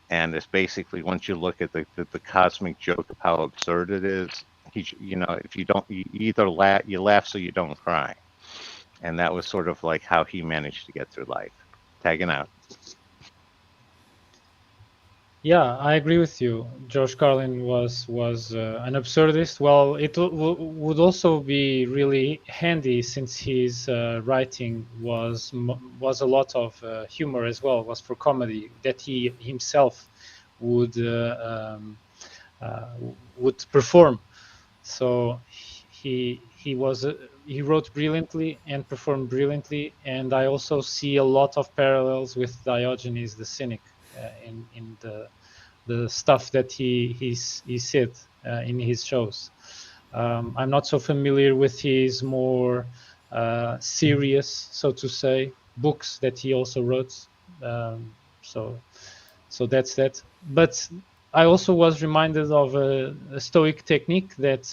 And it's basically, once you look at the cosmic joke of how absurd it is, if you either laugh so you don't cry. And that was sort of like how he managed to get through life. Tagging out. Yeah, I agree with you. George Carlin was an absurdist. Well, it would also be really handy, since his writing was a lot of humor as well. Was for comedy, that he himself would perform. So he wrote brilliantly and performed brilliantly, and I also see a lot of parallels with Diogenes the Cynic in the the stuff that he said in his shows. I'm not so familiar with his more serious, so to say, books that he also wrote. So that's that. But I also was reminded of a Stoic technique that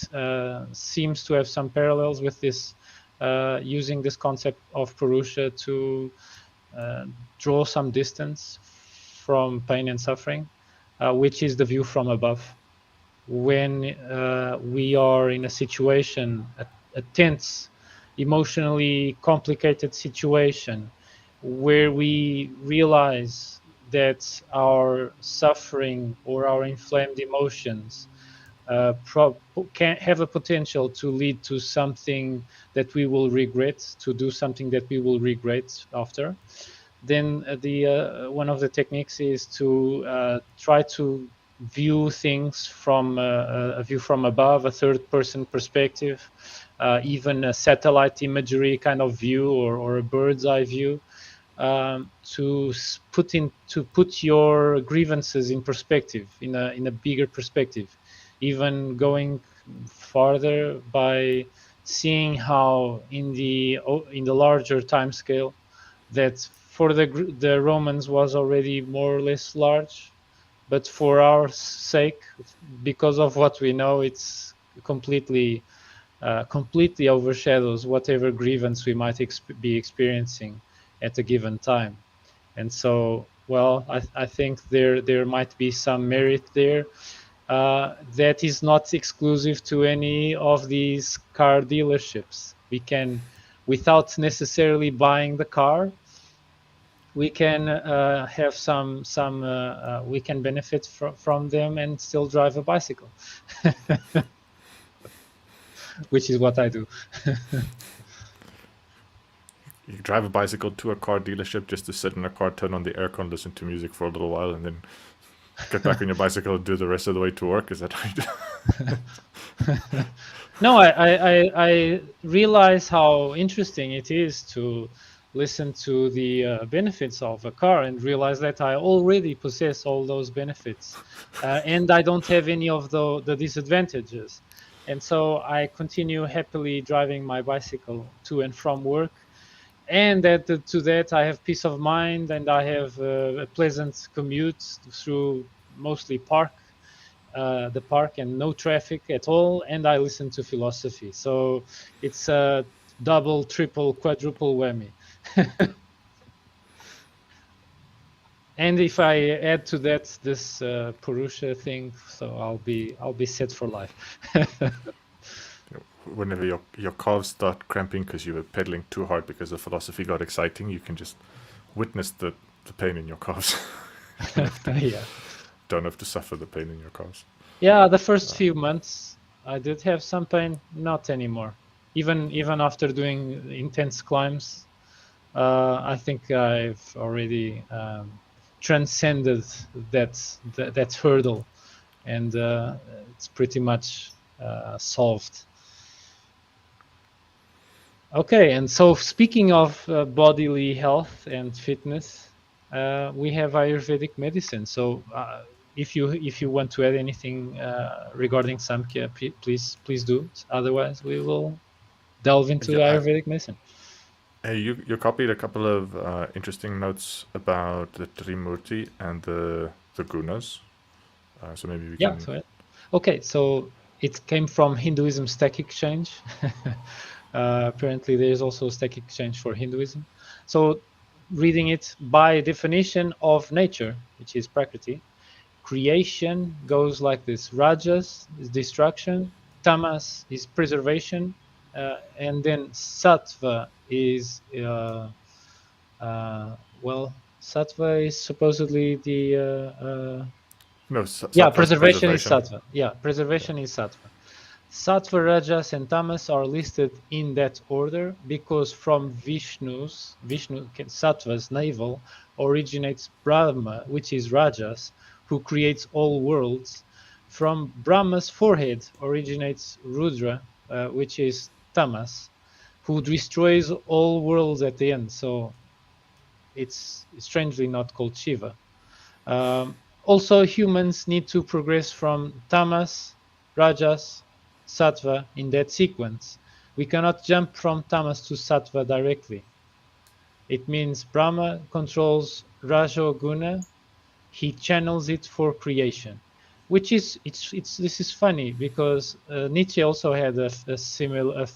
seems to have some parallels with this, using this concept of Purusha to draw some distance from pain and suffering, which is the view from above. When we are in a situation, a tense, emotionally complicated situation, where we realize that our suffering or our inflamed emotions can have a potential to lead to something that we will regret, to do something that we will regret after, then one of the techniques is to try to view things from a view from above, a third-person perspective, even a satellite imagery kind of view, or a bird's eye view, to put your grievances in perspective, in a bigger perspective, even going farther by seeing how in the larger time scale, that for the Romans was already more or less large, but for our sake, because of what we know, it's completely overshadows whatever grievance we might be experiencing at a given time. And so, well, I think there might be some merit there, that is not exclusive to any of these car dealerships. We can, without necessarily buying the car, we can have we can benefit from them and still drive a bicycle, which is what I do. You drive a bicycle to a car dealership just to sit in a car, turn on the aircon, listen to music for a little while, and then get back on your bicycle and do the rest of the way to work. Is that right? No, I realize how interesting it is to listen to the benefits of a car, and realize that I already possess all those benefits, and I don't have any of the disadvantages. And so I continue happily driving my bicycle to and from work, and to that I have peace of mind, and I have a pleasant commute through mostly the park, and no traffic at all, and I listen to philosophy. So it's a double, triple, quadruple whammy. And if I add to that this Purusha thing, so I'll be set for life. Whenever your calves start cramping because you were pedaling too hard because the philosophy got exciting, you can just witness the pain in your calves. Yeah. Don't have to suffer the pain in your calves. Yeah, the first few months I did have some pain, not anymore. Even after doing intense climbs, I think I've already transcended that hurdle, and it's pretty much solved. Okay, and so speaking of bodily health and fitness, we have Ayurvedic medicine. So if you want to add anything regarding Samkhya, please do. Otherwise, we will delve into Ayurvedic medicine. Hey, you copied a couple of interesting notes about the Trimurti and the gunas. So maybe we can. So, okay, so it came from Hinduism Stack Exchange. Apparently, there is also a Stack Exchange for Hinduism. So, reading it by definition of nature, which is Prakriti, creation goes like this: Rajas is destruction, Tamas is preservation, and then Sattva is Sattva is supposedly the preservation is Sattva. Yeah, preservation is Sattva. Sattva, Rajas, and Tamas are listed in that order because from Vishnu, Sattva's navel, originates Brahma, which is Rajas, who creates all worlds. From Brahma's forehead originates Rudra, which is Tamas, who destroys all worlds at the end. So it's strangely not called Shiva. Also, humans need to progress from tamas, rajas, sattva in that sequence. We cannot jump from tamas to sattva directly. It means Brahma controls Rajoguna. He channels it for creation, which is this is funny because Nietzsche also had a similar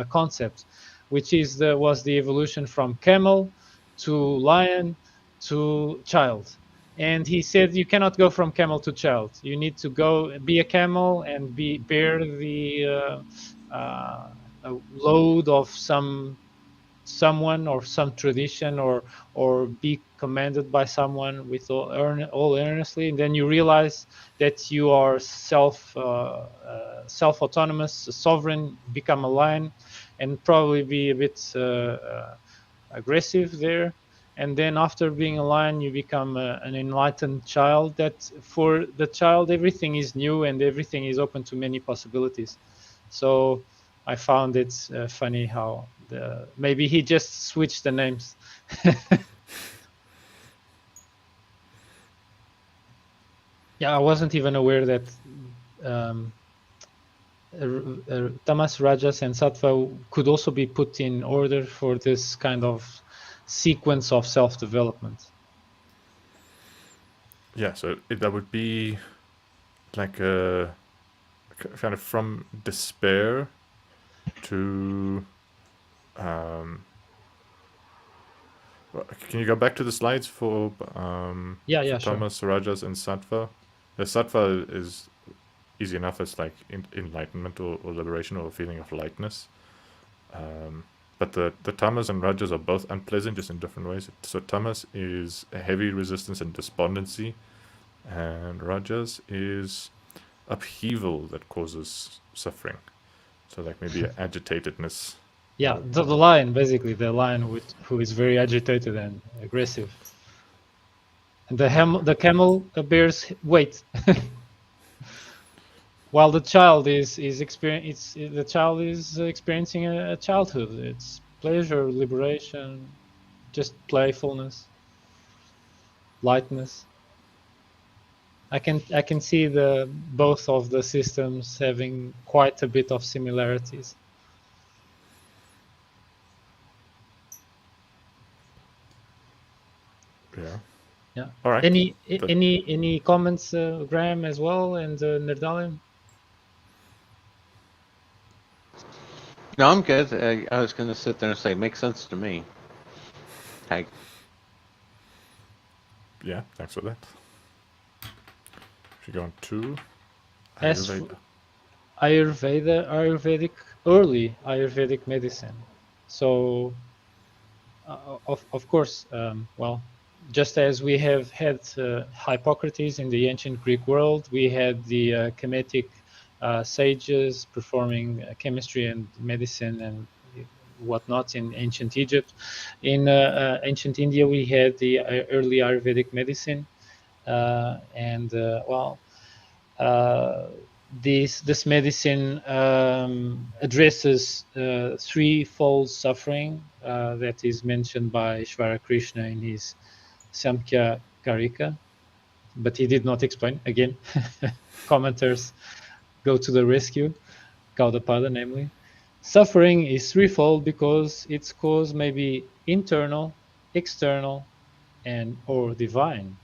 concept, which is was the evolution from camel to lion to child. And he said you cannot go from camel to child. You need to go be a camel and bear the load of someone or some tradition, or be commanded by someone with all earnestly, and then you realize that you are self autonomous, sovereign, become a lion, and probably be a bit aggressive there. And then after being a lion, you become an enlightened child. That for the child, everything is new and everything is open to many possibilities. So I found it funny how maybe he just switched the names. Yeah, I wasn't even aware that tamas, rajas, and sattva could also be put in order for this kind of sequence of self-development. Yeah, so that would be like a kind of from despair to. Can you go back to the slides for Yeah, for sure. Tamas, Rajas, and Sattva? The Sattva is easy enough. It's like enlightenment or liberation or a feeling of lightness. But the Tamas and Rajas are both unpleasant, just in different ways. So Tamas is a heavy resistance and despondency, and Rajas is upheaval that causes suffering. So like maybe agitatedness. Yeah, the lion, basically, the lion who is very agitated and aggressive. And the camel bears weight. While the child is experiencing a childhood. It's pleasure, liberation, just playfulness, lightness. I can see both of the systems having quite a bit of similarities. Yeah. Yeah. All right. Any comments, Graham, as well, and Nerdalliun? No, I'm good. I was going to sit there and say, makes sense to me. Hey. Yeah, thanks for that. If you go on to As Ayurveda. early Ayurvedic medicine. So, of course, well, just as we have had Hippocrates in the ancient Greek world, we had the Kemetic sages performing chemistry and medicine and whatnot in ancient Egypt. In ancient India, we had the early Ayurvedic medicine, and this medicine addresses threefold suffering that is mentioned by Shvara Krishna in his Samkhya Karika, but he did not explain. Again, commenters go to the rescue, Gaudapada namely. Suffering is threefold because its cause may be internal, external, and or divine.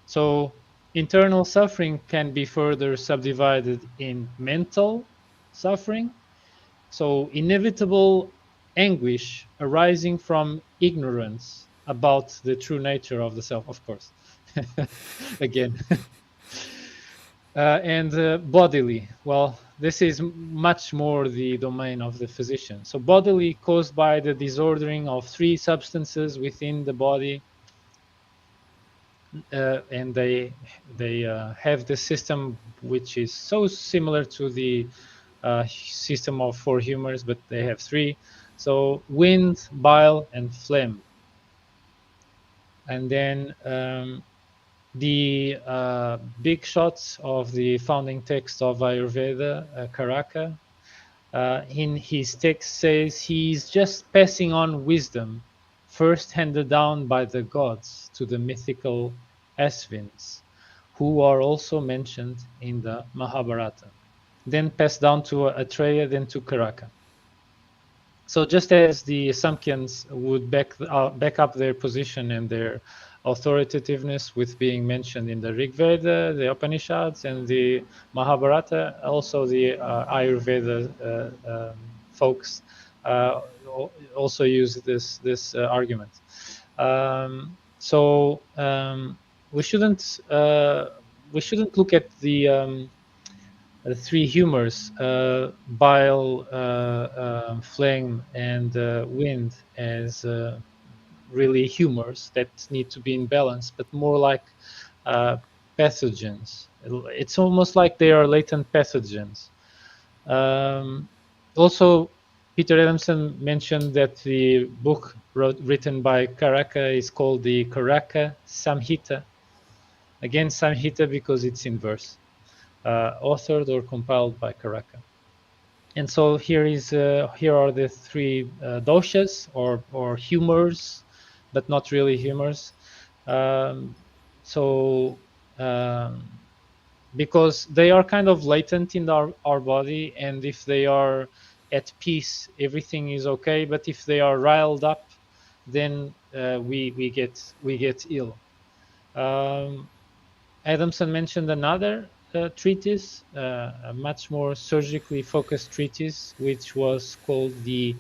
So internal suffering can be further subdivided in mental suffering, so inevitable anguish arising from ignorance about the true nature of the self, of course. Again. And bodily, well, this is much more the domain of the physician. So bodily caused by the disordering of three substances within the body, and they have the system which is so similar to the system of four humors, but they have three. So wind, bile, and phlegm. And then the big shots of the founding text of Ayurveda, Karaka, in his text says he's just passing on wisdom first handed down by the gods to the mythical Asvins, who are also mentioned in the Mahabharata, then passed down to Atreya, then to Karaka. So just as the Samkhyans would back up their position and their authoritativeness with being mentioned in the Rig Veda, the Upanishads, and the Mahabharata, also the Ayurveda folks also use this argument. So we shouldn't look at the three humors, bile, flame, and wind, as really humors that need to be in balance, but more like pathogens. It's almost like they are latent pathogens. Also, Peter Adamson mentioned that the book written by Karaka is called the Karaka Samhita. Again, Samhita because it's in verse. Authored or compiled by Karaka. And so here are the three doshas or humors, but not really humors. Because they are kind of latent in our body, and if they are at peace, everything is okay. But if they are riled up, then we get ill. Adamson mentioned another treatise, a much more surgically focused treatise, which was called the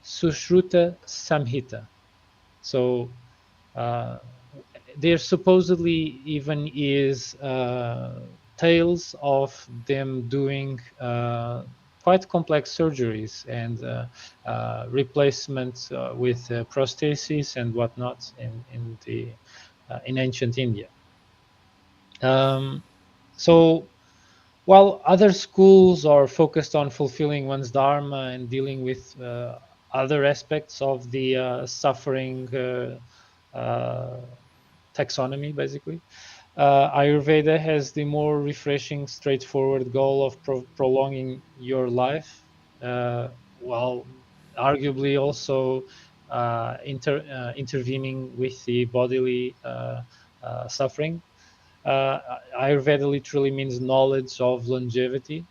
Sushruta Samhita. So there supposedly even is tales of them doing quite complex surgeries and replacements with prostheses and whatnot in ancient India. So while other schools are focused on fulfilling one's dharma and dealing with other aspects of the suffering taxonomy, basically, Ayurveda has the more refreshing, straightforward goal of prolonging your life, while arguably also intervening with the bodily suffering. Ayurveda literally means knowledge of longevity.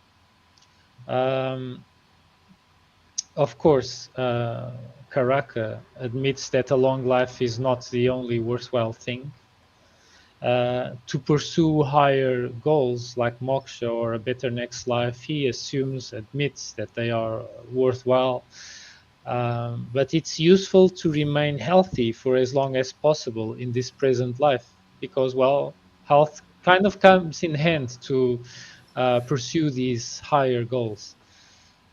Of course, Karaka admits that a long life is not the only worthwhile thing. To pursue higher goals like moksha or a better next life, he admits that they are worthwhile. But it's useful to remain healthy for as long as possible in this present life, because, well, health kind of comes in hand to pursue these higher goals.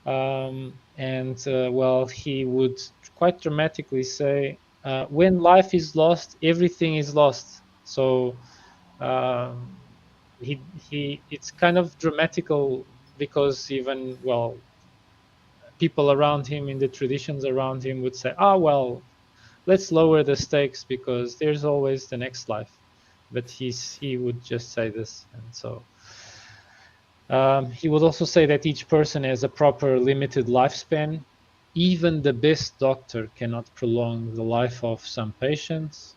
Well, he would quite dramatically say, when life is lost, everything is lost. So it's kind of dramatical, because even, well, people around him in the traditions around him would say, well, let's lower the stakes because there's always the next life. But he would just say this. And so he would also say that each person has a proper limited lifespan. Even the best doctor cannot prolong the life of some patients,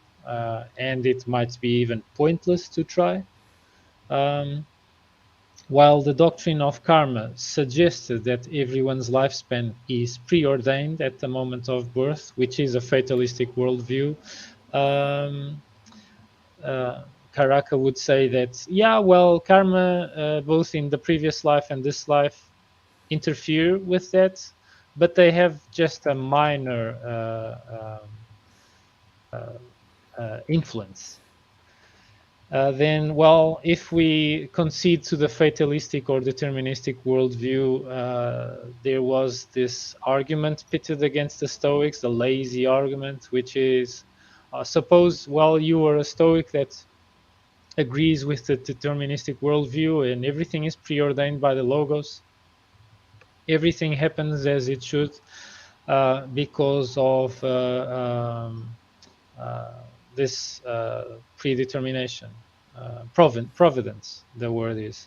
and it might be even pointless to try. While the doctrine of karma suggested that everyone's lifespan is preordained at the moment of birth, which is a fatalistic worldview, Karaka would say that, karma, both in the previous life and this life, interfere with that, but they have just a minor influence. Then, well, if we concede to the fatalistic or deterministic worldview, there was this argument pitted against the Stoics, the lazy argument, which is, suppose, you are a Stoic that agrees with the deterministic worldview and everything is preordained by the Logos. Everything happens as it should because of this predetermination. Providence, the word is.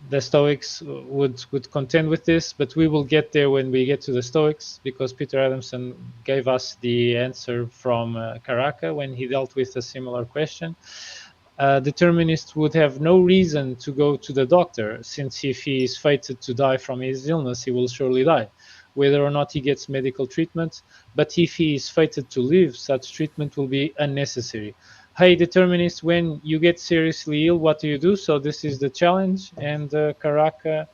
the Stoics would contend with this, but we will get there when we get to the Stoics, because Peter Adamson gave us the answer from Caraca when he dealt with a similar question. Determinist would have no reason to go to the doctor, since if he is fated to die from his illness, he will surely die, whether or not he gets medical treatment. But if he is fated to live, such treatment will be unnecessary. Hey, determinist, when you get seriously ill, what do you do? So this is the challenge. And Caraca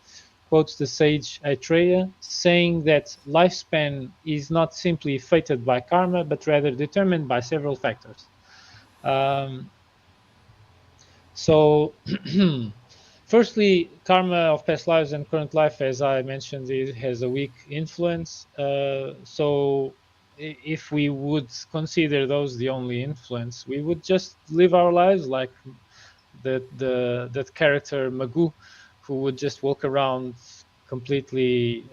quotes the sage Aitreya, saying that lifespan is not simply fated by karma, but rather determined by several factors. So firstly, karma of past lives and current life, as I mentioned, it has a weak influence. So if we would consider those the only influence, we would just live our lives like that character Magoo, who would just walk around completely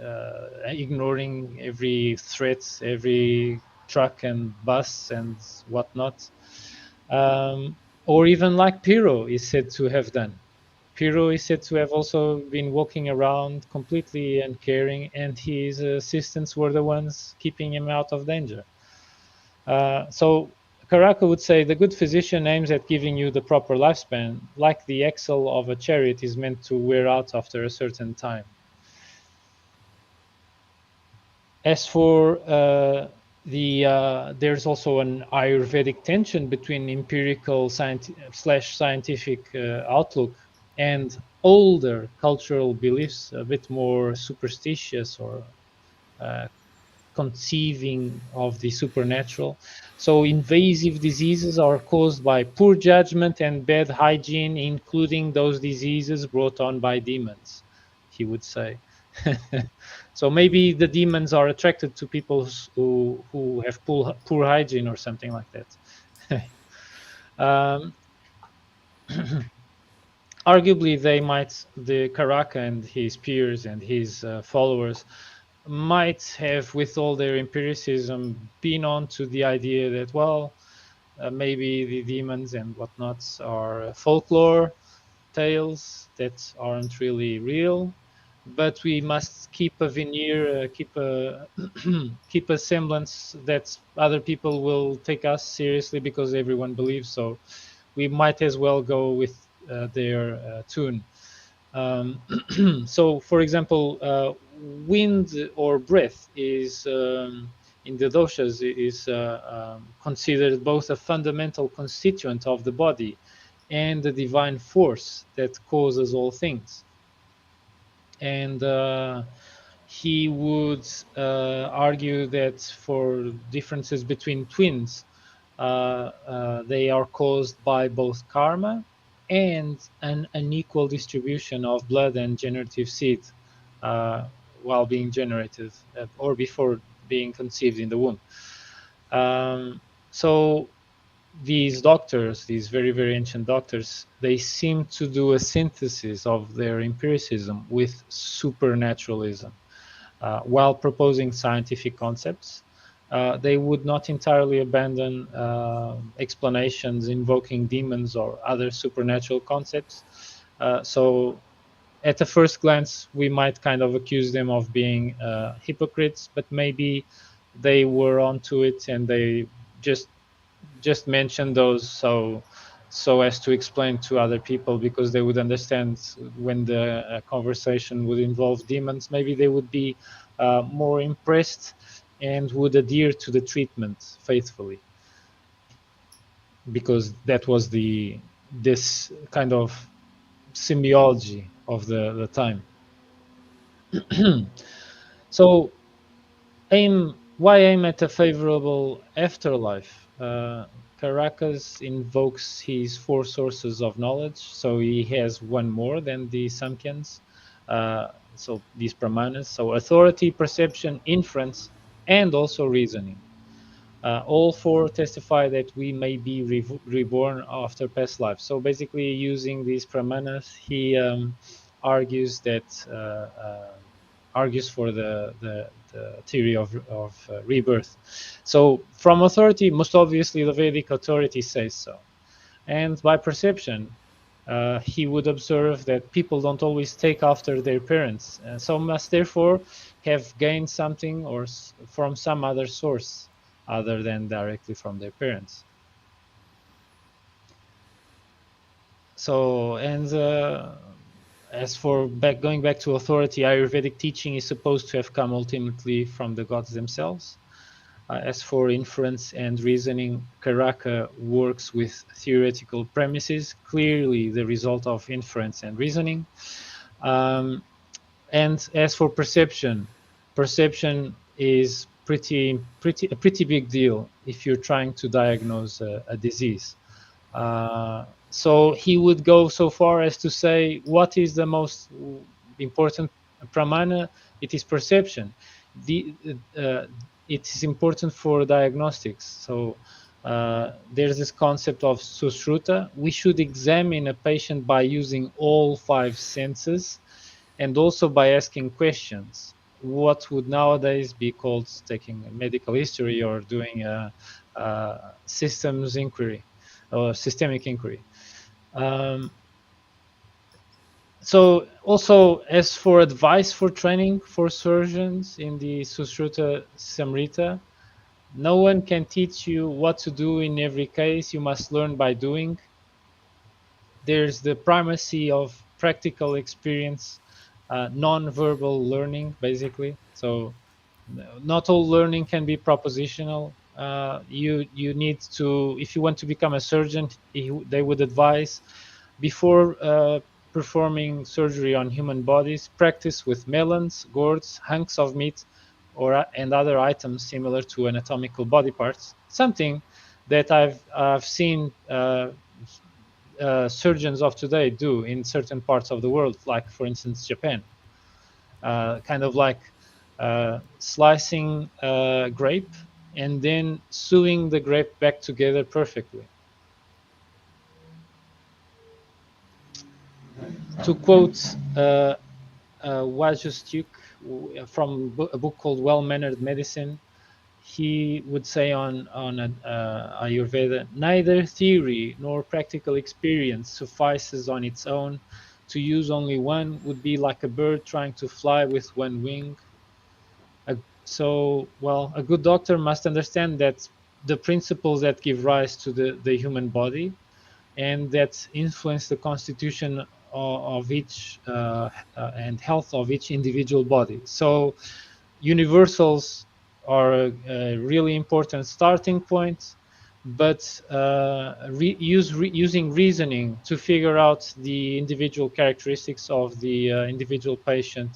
ignoring every threat, every truck and bus and whatnot. Or even like Pyrrho is said to have done. Pyrrho is said to have also been walking around completely uncaring, and his assistants were the ones keeping him out of danger. So Caraca would say the good physician aims at giving you the proper lifespan, like the axle of a chariot is meant to wear out after a certain time. As for there's also an Ayurvedic tension between empirical scientific outlook and older cultural beliefs, a bit more superstitious or conceiving of the supernatural. So invasive diseases are caused by poor judgment and bad hygiene, including those diseases brought on by demons, he would say. So maybe the demons are attracted to people who have poor hygiene or something like that. Arguably, the Caraca and his peers and his followers might have, with all their empiricism, been on to the idea that, well, maybe the demons and whatnots are folklore tales that aren't really real, but we must keep a veneer, keep a keep a semblance that other people will take us seriously because everyone believes so. We might as well go with their tune. So, for example, wind or breath is in the doshas is considered both a fundamental constituent of the body and the divine force that causes all things. And he would argue that for differences between twins, they are caused by both karma and an unequal distribution of blood and generative seed while being generated or before being conceived in the womb. So these doctors, these very, very ancient doctors, they seem to do a synthesis of their empiricism with supernaturalism. While proposing scientific concepts, they would not entirely abandon explanations invoking demons or other supernatural concepts. So at the first glance, we might kind of accuse them of being hypocrites, but maybe they were onto it and they just mentioned those so as to explain to other people, because they would understand when the conversation would involve demons, maybe they would be more impressed and would adhere to the treatment faithfully, because that was this kind of semiology of the time. So why aim at a favorable afterlife? Caracas invokes his four sources of knowledge, so he has one more than the Samkhyans, so these pramanas, so authority, perception, inference, and also reasoning. All four testify that we may be reborn after past lives. So basically, using these pramanas, he argues for the theory of rebirth. So from authority, most obviously the Vedic authority says so. And by perception, he would observe that people don't always take after their parents, so must therefore have gained something or from some other source other than directly from their parents. So, and as for going back to authority, Ayurvedic teaching is supposed to have come ultimately from the gods themselves. As for inference and reasoning, Karaka works with theoretical premises, clearly the result of inference and reasoning. And as for perception, perception is a pretty big deal if you're trying to diagnose a disease. So he would go so far as to say, what is the most important pramana? It is perception. It is important for diagnostics. So there's this concept of sushruta. We should examine a patient by using all 5 senses and also by asking questions. What would nowadays be called taking a medical history or doing a systems inquiry or systemic inquiry. So also, as for advice for training for surgeons in the Sushruta Samrita, no one can teach you what to do in every case. You must learn by doing. There's the primacy of practical experience, non-verbal learning, basically. So not all learning can be propositional. You need to, if you want to become a surgeon, they would advise before performing surgery on human bodies, practice with melons, gourds, hunks of meat, and other items similar to anatomical body parts. Something that I've seen surgeons of today do in certain parts of the world, like for instance Japan. Kind of like slicing a grape and then sewing the grape back together perfectly. To quote Wajustuk from a book called Well-Mannered Medicine, he would say on Ayurveda, neither theory nor practical experience suffices on its own. To use only one would be like a bird trying to fly with one wing. So, well, a good doctor must understand that the principles that give rise to the human body and that influence the constitution of each and health of each individual body. So universals are a really important starting point, but using reasoning to figure out the individual characteristics of the individual patient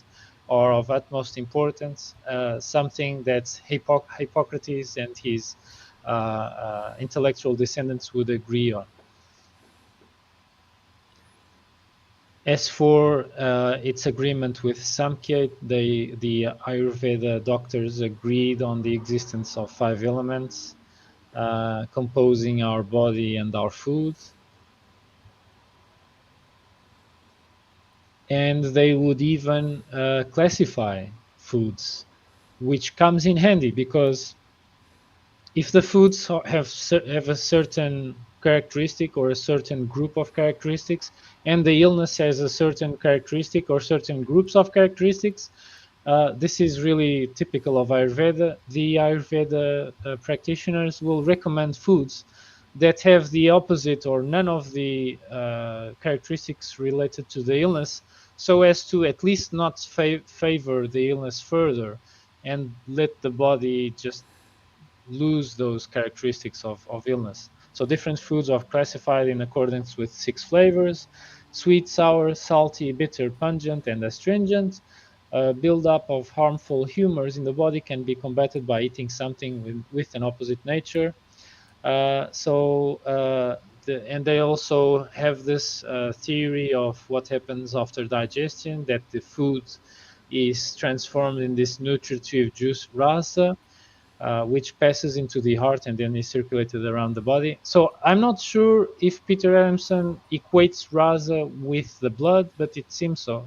are of utmost importance, something that Hippocrates and his intellectual descendants would agree on. As for its agreement with Samkhya, the Ayurveda doctors agreed on the existence of 5 elements composing our body and our food. And they would even classify foods, which comes in handy because if the foods have a certain characteristic or a certain group of characteristics, and the illness has a certain characteristic or certain groups of characteristics, this is really typical of Ayurveda. The Ayurveda practitioners will recommend foods that have the opposite or none of the characteristics related to the illness, so as to at least not favor the illness further and let the body just lose those characteristics of illness. So different foods are classified in accordance with 6 flavors: sweet, sour, salty, bitter, pungent, and astringent. Build-up of harmful humors in the body can be combated by eating something with an opposite nature. And they also have this theory of what happens after digestion, that the food is transformed in this nutritive juice rasa, which passes into the heart and then is circulated around the body. So I'm not sure if Peter Adamson equates rasa with the blood, but it seems so.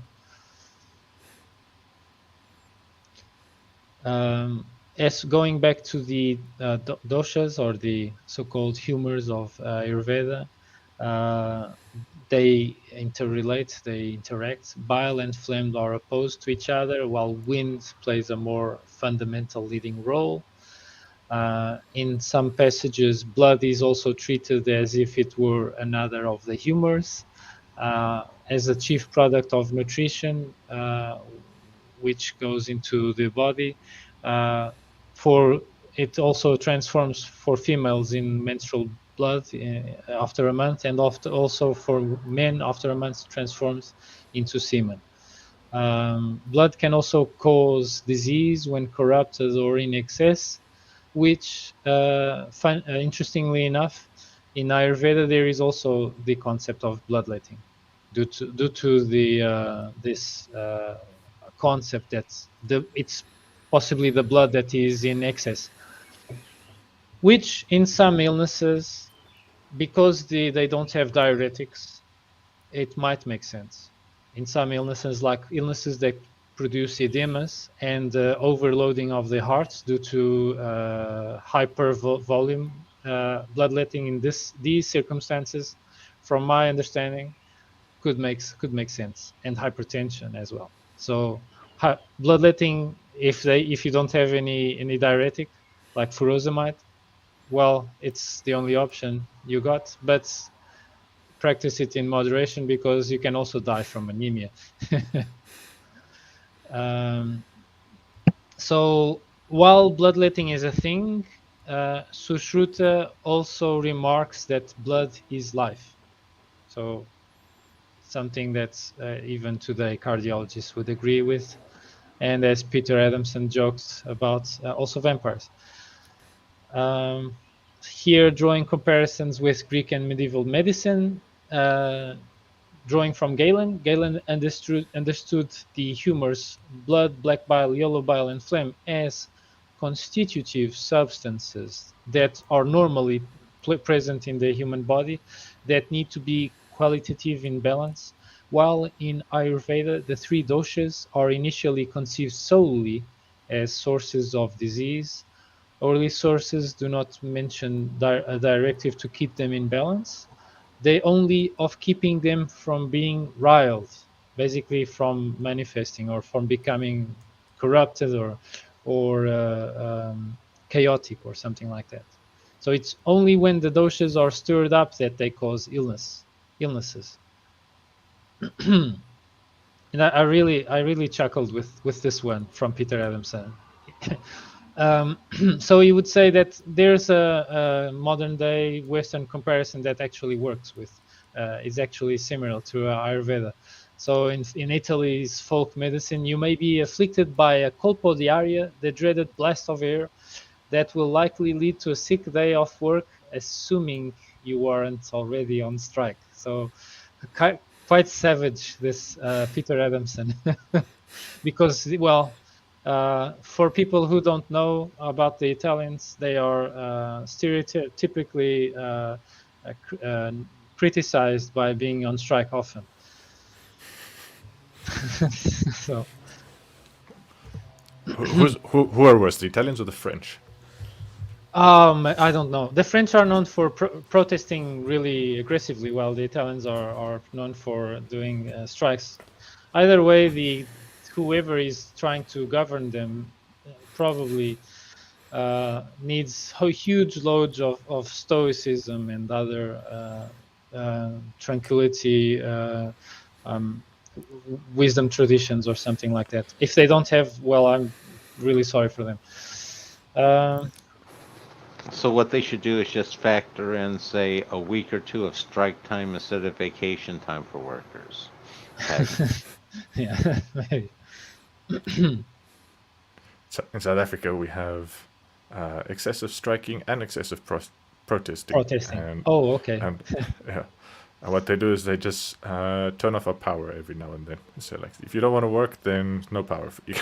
As going back to the doshas or the so-called humors of Ayurveda, they interrelate, they interact. Bile and phlegm are opposed to each other, while wind plays a more fundamental leading role. In some passages, blood is also treated as if it were another of the humors, as a chief product of nutrition, which goes into the body. For it also transforms for females in menstrual blood after a month, and also for men after a month transforms into semen. Blood can also cause disease when corrupted or in excess, which, interestingly enough, in Ayurveda there is also the concept of bloodletting, due to the this concept that it's possibly the blood that is in excess, which in some illnesses, because they don't have diuretics, it might make sense. In some illnesses, like illnesses that produce edemas and overloading of the hearts due to hyper volume bloodletting in these circumstances, from my understanding, could make sense, and hypertension as well. So bloodletting, if you don't have any diuretic like furosemide, well, it's the only option you got, but practice it in moderation, because you can also die from anemia. So while bloodletting is a thing, Sushruta also remarks that blood is life. So something that even today cardiologists would agree with, and as Peter Adamson joked about, also vampires. Here, drawing comparisons with Greek and medieval medicine, drawing from Galen. Galen understood the humors blood, black bile, yellow bile, and phlegm as constitutive substances that are normally present in the human body, that need to be qualitative in balance, while in Ayurveda the three doshas are initially conceived solely as sources of disease. Early sources do not mention a directive to keep them in balance. They only of keeping them from being riled, basically from manifesting or from becoming corrupted or chaotic or something like that. So it's only when the doshas are stirred up that they cause illnesses. And I really chuckled with this one from Peter Adamson. So you would say that there's a modern day Western comparison that actually works with, is actually similar to Ayurveda. So in Italy's folk medicine, you may be afflicted by a colpo diaria, the dreaded blast of air that will likely lead to a sick day off work, assuming you aren't already on strike. So quite savage, this Peter Adamson. Because, well, for people who don't know about the Italians, they are stereotypically criticized by being on strike often. So who are worse, the Italians or the French? I don't know. The French are known for protesting really aggressively, while the Italians are known for doing strikes. Either way, whoever is trying to govern them probably needs huge loads of stoicism and other tranquility, wisdom traditions or something like that. If they don't have, well, I'm really sorry for them. So what they should do is just factor in, say, a week or two of strike time instead of vacation time for workers. Yeah, maybe. So in South Africa, we have excessive striking and excessive protesting. Protesting. Oh, okay. Yeah. And what they do is they just turn off our power every now and then. So, like, if you don't want to work, then no power for you.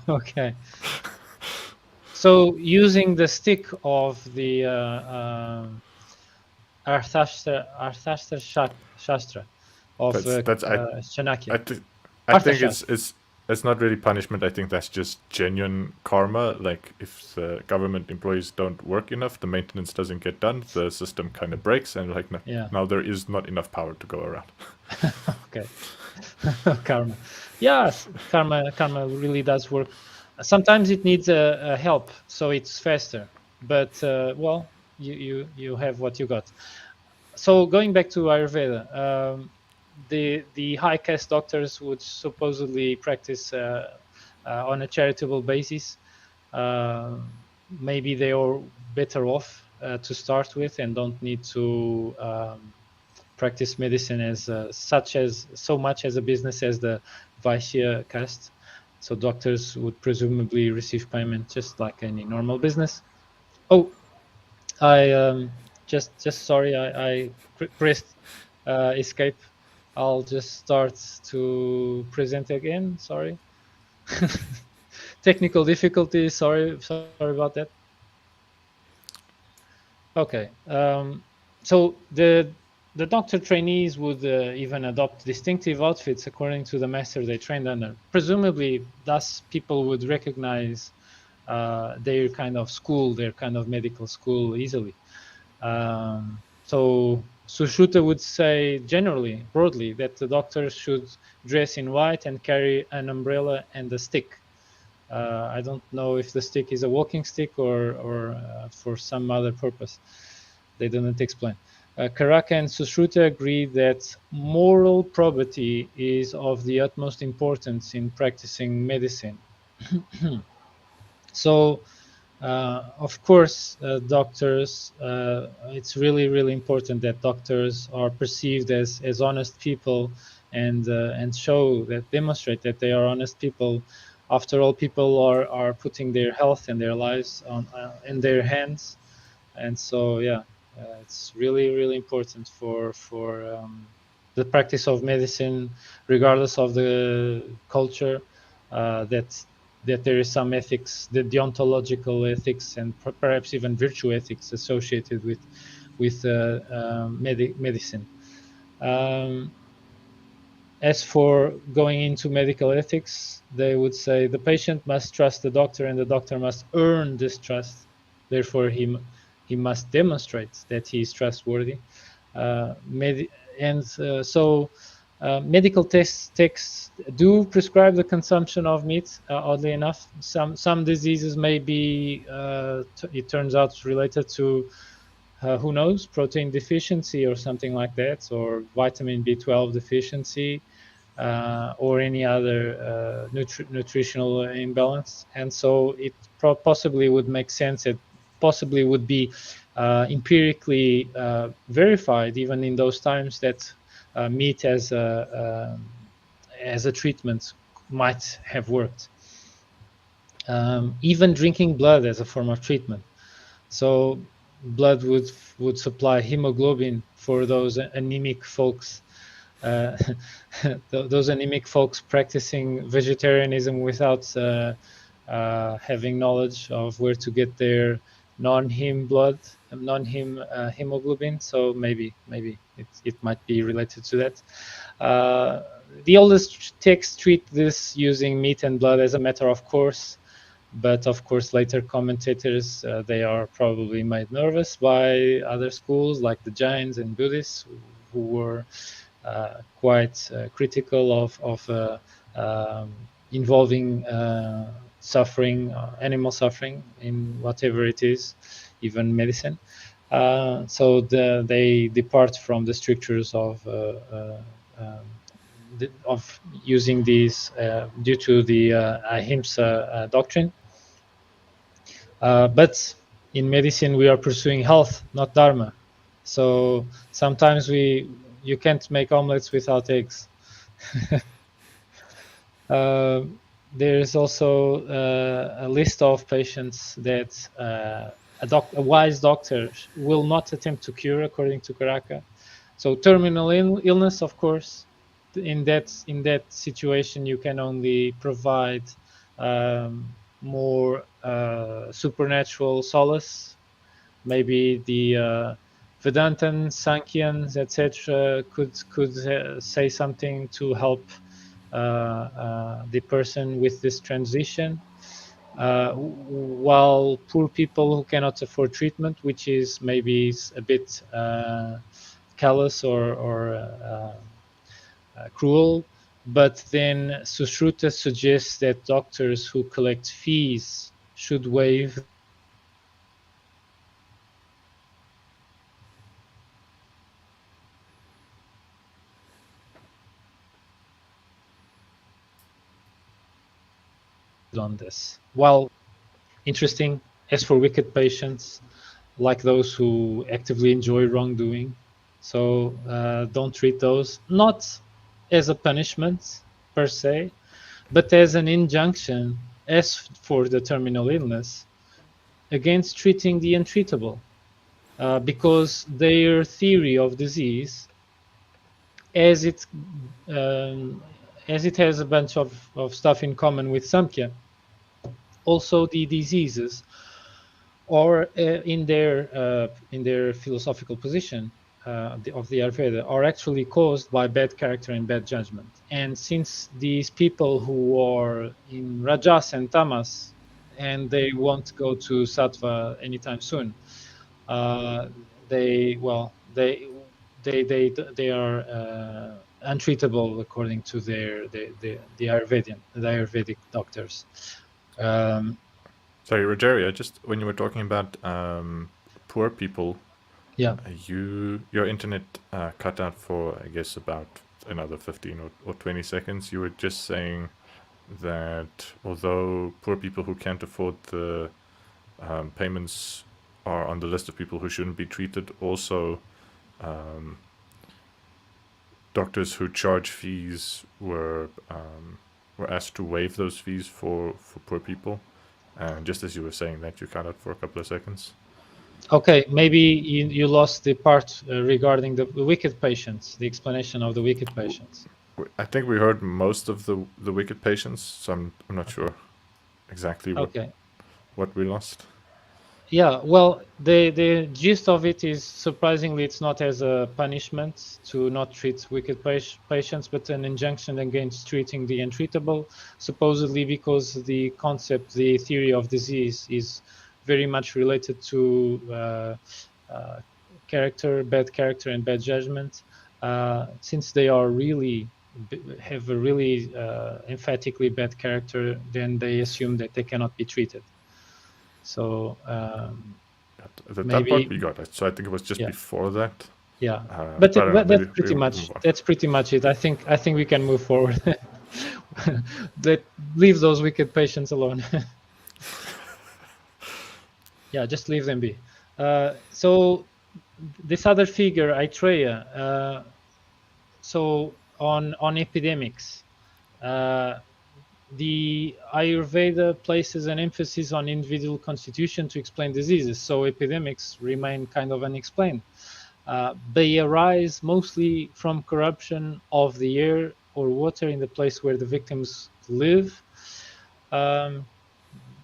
Okay. So using the stick of the Arthashtra Shastra of That's Chanakya. I think it's That's not really punishment. I think that's just genuine karma. Like if the government employees don't work enough, the maintenance doesn't get done, the system kind of breaks, and like Yeah. now there is not enough power to go around. Okay. Karma. Yes, karma really does work. Sometimes it needs a help, so it's faster. But well, you have what you got. So going back to Ayurveda, the high caste doctors would supposedly practice on a charitable basis. Maybe they are better off to start with and don't need to practice medicine as so much as a business as the Vaishya caste. So doctors would presumably receive payment just like any normal business. Oh, I just sorry, I pressed escape. I'll just start to present again. Sorry, technical difficulties. Sorry about that. Okay. So the doctor trainees would even adopt distinctive outfits according to the master they trained under. Presumably, thus people would recognize their kind of school, their kind of medical school easily. So Sushruta would say generally, broadly, that the doctor should dress in white and carry an umbrella and a stick. I don't know if the stick is a walking stick or for some other purpose. They didn't explain. Karaka and Sushruta agree that moral probity is of the utmost importance in practicing medicine. So, of course, doctors, it's really important that doctors are perceived as honest people and demonstrate that they are honest people. After all, people are putting their health and their lives in their hands, and so yeah, it's really important for the practice of medicine, regardless of the culture, that there is some ethics, the deontological ethics, and perhaps even virtue ethics associated with medicine. As for going into medical ethics, they would say the patient must trust the doctor and the doctor must earn this trust. Therefore, he must demonstrate that he is trustworthy. Medical texts do prescribe the consumption of meat. Oddly enough, some diseases may be, it turns out, related to who knows, protein deficiency or something like that, or vitamin B12 deficiency, or any other nutritional imbalance. And so it possibly would make sense. It possibly would be empirically verified, even in those times, that meat as a treatment might have worked. Even drinking blood as a form of treatment. So blood would supply hemoglobin for those anemic folks. Those anemic folks practicing vegetarianism without having knowledge of where to get their non-heme blood, non-heme hemoglobin. So maybe it might be related to that. The oldest texts treat this using meat and blood as a matter of course. But of course, later commentators, they are probably made nervous by other schools like the Jains and Buddhists, who were quite critical of involving suffering, animal suffering in whatever it is, even medicine. So they depart from the strictures of using these due to the ahimsa doctrine. But in medicine, we are pursuing health, not dharma. So sometimes you can't make omelets without eggs. There is also a list of patients that a wise doctor will not attempt to cure, according to Karaka. So terminal illness, of course, in that situation, you can only provide more supernatural solace. Maybe the Vedantans, Sankhyans, etc., could say something to help the person with this transition, while poor people who cannot afford treatment, which is maybe a bit callous or cruel. But then Sushruta suggests that doctors who collect fees should waive on this. While interesting, as for wicked patients, like those who actively enjoy wrongdoing, so don't treat those not as a punishment per se, but as an injunction, as for the terminal illness, against treating the untreatable, because their theory of disease, as it has a bunch of stuff in common with Samkhya, also the diseases, or in their philosophical position of the Ayurveda, are actually caused by bad character and bad judgment. And since these people who are in Rajas and Tamas, and they won't go to Sattva anytime soon, they are untreatable according to the Ayurvedic doctors. Sorry, Rogerio, just when you were talking about poor people, Yeah. your internet cut out for, I guess, about another 15 or 20 seconds. You were just saying that although poor people who can't afford the payments are on the list of people who shouldn't be treated, also doctors who charge fees were asked to waive those fees for poor people. And just as you were saying that, you cut out for a couple of seconds. Okay, maybe you lost the part regarding the wicked patients, the explanation of the wicked patients. I think we heard most of the wicked patients, so I'm not sure exactly what we lost. Yeah, well, the gist of it is, surprisingly, it's not as a punishment to not treat wicked patients, but an injunction against treating the untreatable, supposedly because the concept, the theory of disease, is very much related to bad character and bad judgment. Since they are really have a really emphatically bad character, then they assume that they cannot be treated. So that part we got. So I think it was just before that. Yeah, but that's pretty much it. I think we can move forward. Leave those wicked patients alone. Yeah, just leave them be. So this other figure, Aitreya. So on epidemics, the Ayurveda places an emphasis on individual constitution to explain diseases. So epidemics remain kind of unexplained. They arise mostly from corruption of the air or water in the place where the victims live.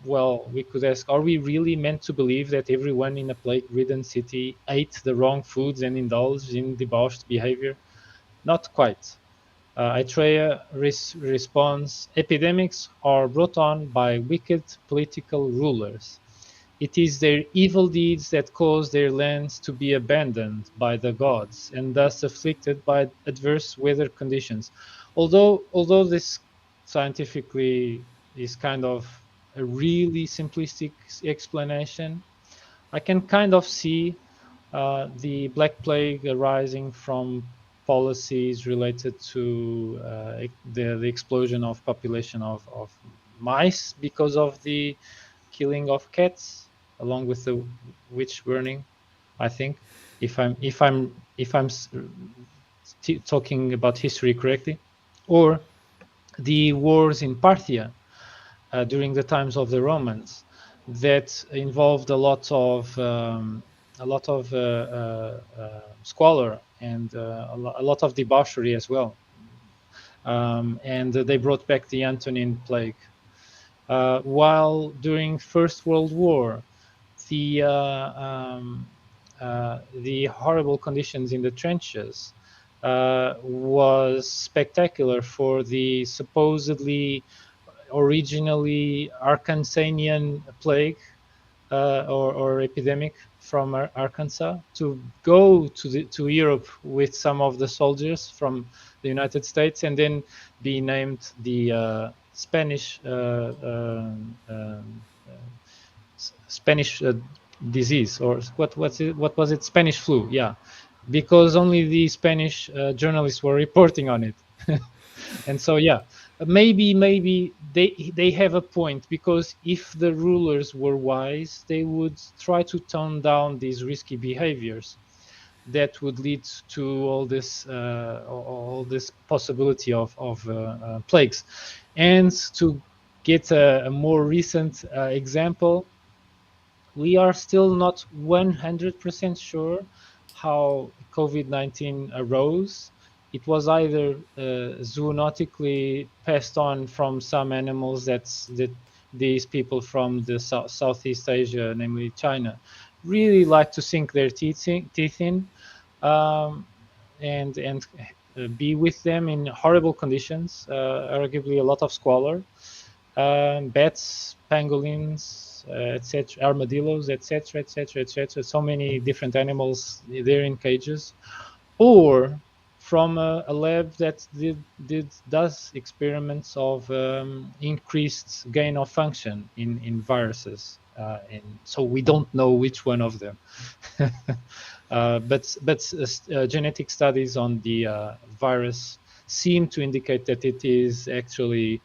Well, we could ask, are we really meant to believe that everyone in a plague-ridden city ate the wrong foods and indulged in debauched behavior? Not quite. Aitreya responds, epidemics are brought on by wicked political rulers. It is their evil deeds that cause their lands to be abandoned by the gods and thus afflicted by adverse weather conditions. Although this scientifically is kind of a really simplistic explanation, I can kind of see the Black Plague arising from policies related to the explosion of population of mice because of the killing of cats, along with the witch burning. I think, if I'm talking about history correctly, or the wars in Parthia during the times of the Romans, that involved a lot of squalor and a lot of debauchery as well. And they brought back the Antonine Plague. While during First World War, the horrible conditions in the trenches was spectacular for the supposedly originally Arkansanian plague or epidemic from Arkansas to go to Europe with some of the soldiers from the United States and then be named the Spanish Spanish disease, or what was it? Spanish flu, yeah, because only the Spanish journalists were reporting on it. And so yeah, maybe they have a point, because if the rulers were wise, they would try to tone down these risky behaviors that would lead to all this possibility of plagues. And to get a more recent example, we are still not 100% sure how COVID-19 arose. It was either zoonotically passed on from some animals that these people from the Southeast Asia, namely China, really like to sink their teeth in, um, and be with them in horrible conditions, arguably a lot of squalor. Bats, pangolins, etc., armadillos, etc., etc., etc. So many different animals there in cages, or from a lab that does experiments of increased gain of function in viruses, and so we don't know which one of them. But genetic studies on the virus seem to indicate that it is actually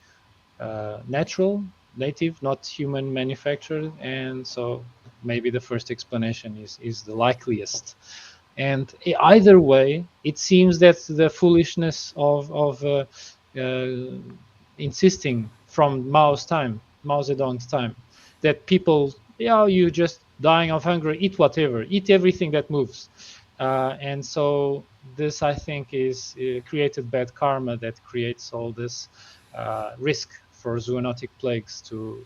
natural, native, not human manufactured, and so maybe the first explanation is the likeliest. And either way, it seems that the foolishness of insisting from Mao Zedong's time, that people, yeah, you just dying of hunger, eat whatever, eat everything that moves. And so this, I think, is created bad karma that creates all this risk for zoonotic plagues to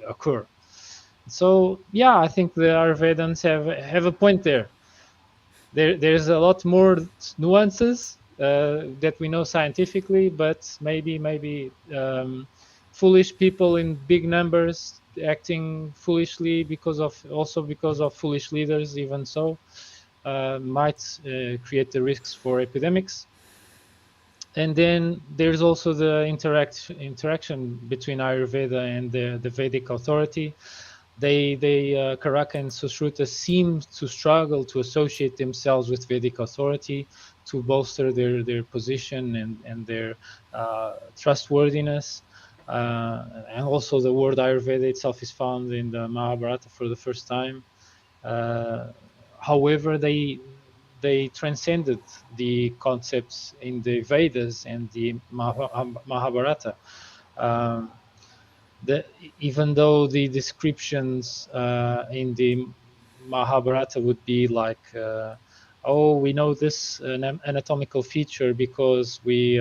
occur. So yeah, I think the Ayurvedans have a point there. There's a lot more nuances that we know scientifically, but maybe foolish people in big numbers acting foolishly because of foolish leaders, even so, might create the risks for epidemics. And then there's also the interaction between Ayurveda and the Vedic authority. Karaka and Sushruta seem to struggle to associate themselves with Vedic authority to bolster their position and their trustworthiness. And also the word Ayurveda itself is found in the Mahabharata for the first time. However, they transcended the concepts in the Vedas and the Mahabharata. Even though the descriptions in the Mahabharata would be like, oh, we know this anatomical feature because we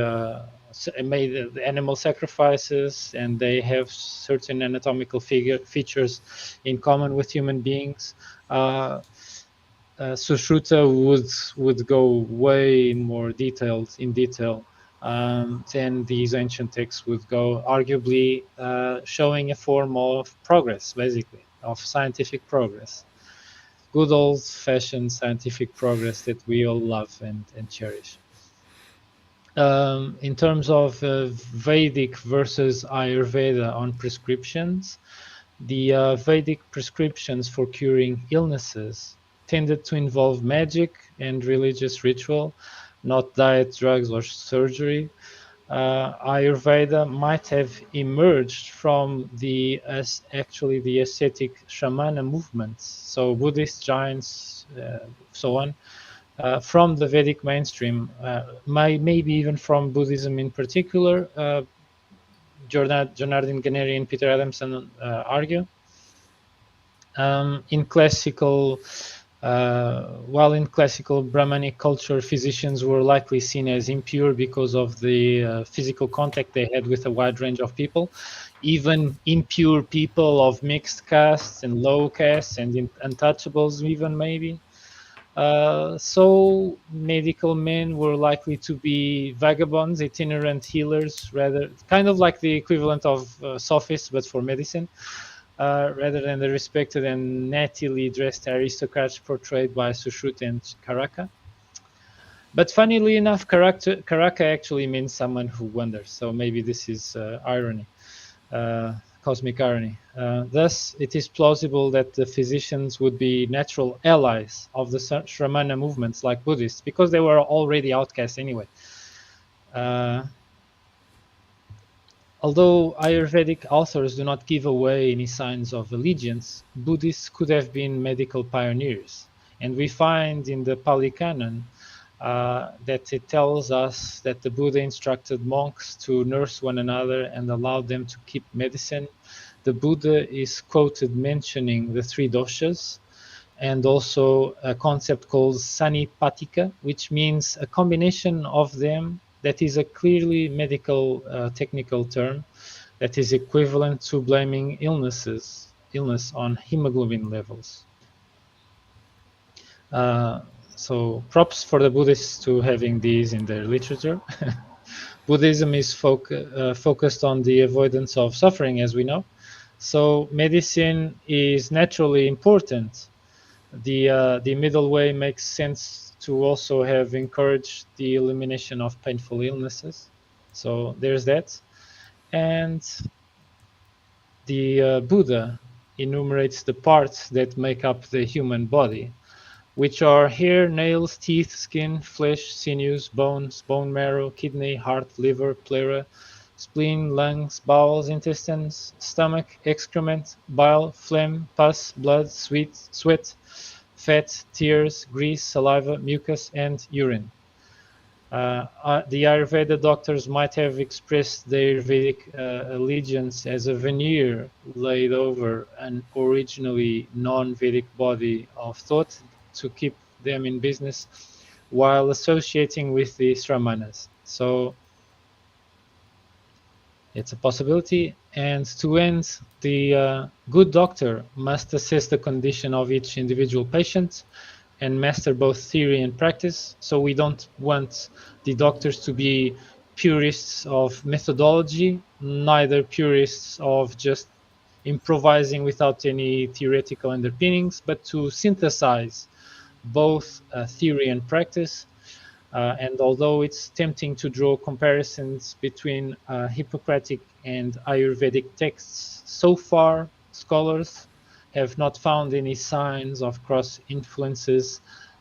made the animal sacrifices and they have certain anatomical features in common with human beings. Sushruta would go way more in detail than these ancient texts would go, arguably showing a form of progress, basically, of scientific progress. Good old-fashioned scientific progress that we all love and cherish. In terms of Vedic versus Ayurveda on prescriptions, the Vedic prescriptions for curing illnesses tended to involve magic and religious ritual, not diet, drugs, or surgery. Ayurveda might have emerged from the ascetic shamana movements, so Buddhist giants, so on, from the Vedic mainstream, maybe even from Buddhism in particular. Jonardin Ganeri and Peter Adamson argue. In classical Brahmanic culture, physicians were likely seen as impure because of the physical contact they had with a wide range of people, even impure people of mixed castes and low castes and untouchables even maybe. So medical men were likely to be vagabonds, itinerant healers, rather kind of like the equivalent of sophists, but for medicine, rather than the respected and nattily dressed aristocrats portrayed by Sushruta and Karaka. But funnily enough, Karaka actually means someone who wanders. So maybe this is irony, cosmic irony. Thus, it is plausible that the physicians would be natural allies of the Shramana movements like Buddhists, because they were already outcasts anyway. Although Ayurvedic authors do not give away any signs of allegiance, Buddhists could have been medical pioneers. And we find in the Pali Canon that it tells us that the Buddha instructed monks to nurse one another and allowed them to keep medicine. The Buddha is quoted mentioning the three doshas and also a concept called Sanipatika, which means a combination of them that is a clearly medical technical term that is equivalent to blaming illness on hemoglobin levels. So props for the Buddhists to having these in their literature. Buddhism is focused on the avoidance of suffering, as we know. So medicine is naturally important. The middle way makes sense to also have encouraged the elimination of painful illnesses. So there's that. And the Buddha enumerates the parts that make up the human body, which are hair, nails, teeth, skin, flesh, sinews, bones, bone marrow, kidney, heart, liver, pleura, spleen, lungs, bowels, intestines, stomach, excrement, bile, phlegm, pus, blood, sweat, fat, tears, grease, saliva, mucus, and urine. The Ayurveda doctors might have expressed their Vedic allegiance as a veneer laid over an originally non-Vedic body of thought to keep them in business while associating with the Sramanas. So it's a possibility. And to end, the good doctor must assess the condition of each individual patient and master both theory and practice. So we don't want the doctors to be purists of methodology, neither purists of just improvising without any theoretical underpinnings, but to synthesize both theory and practice. And although it's tempting to draw comparisons between Hippocratic and Ayurvedic texts, so far scholars have not found any signs of cross influences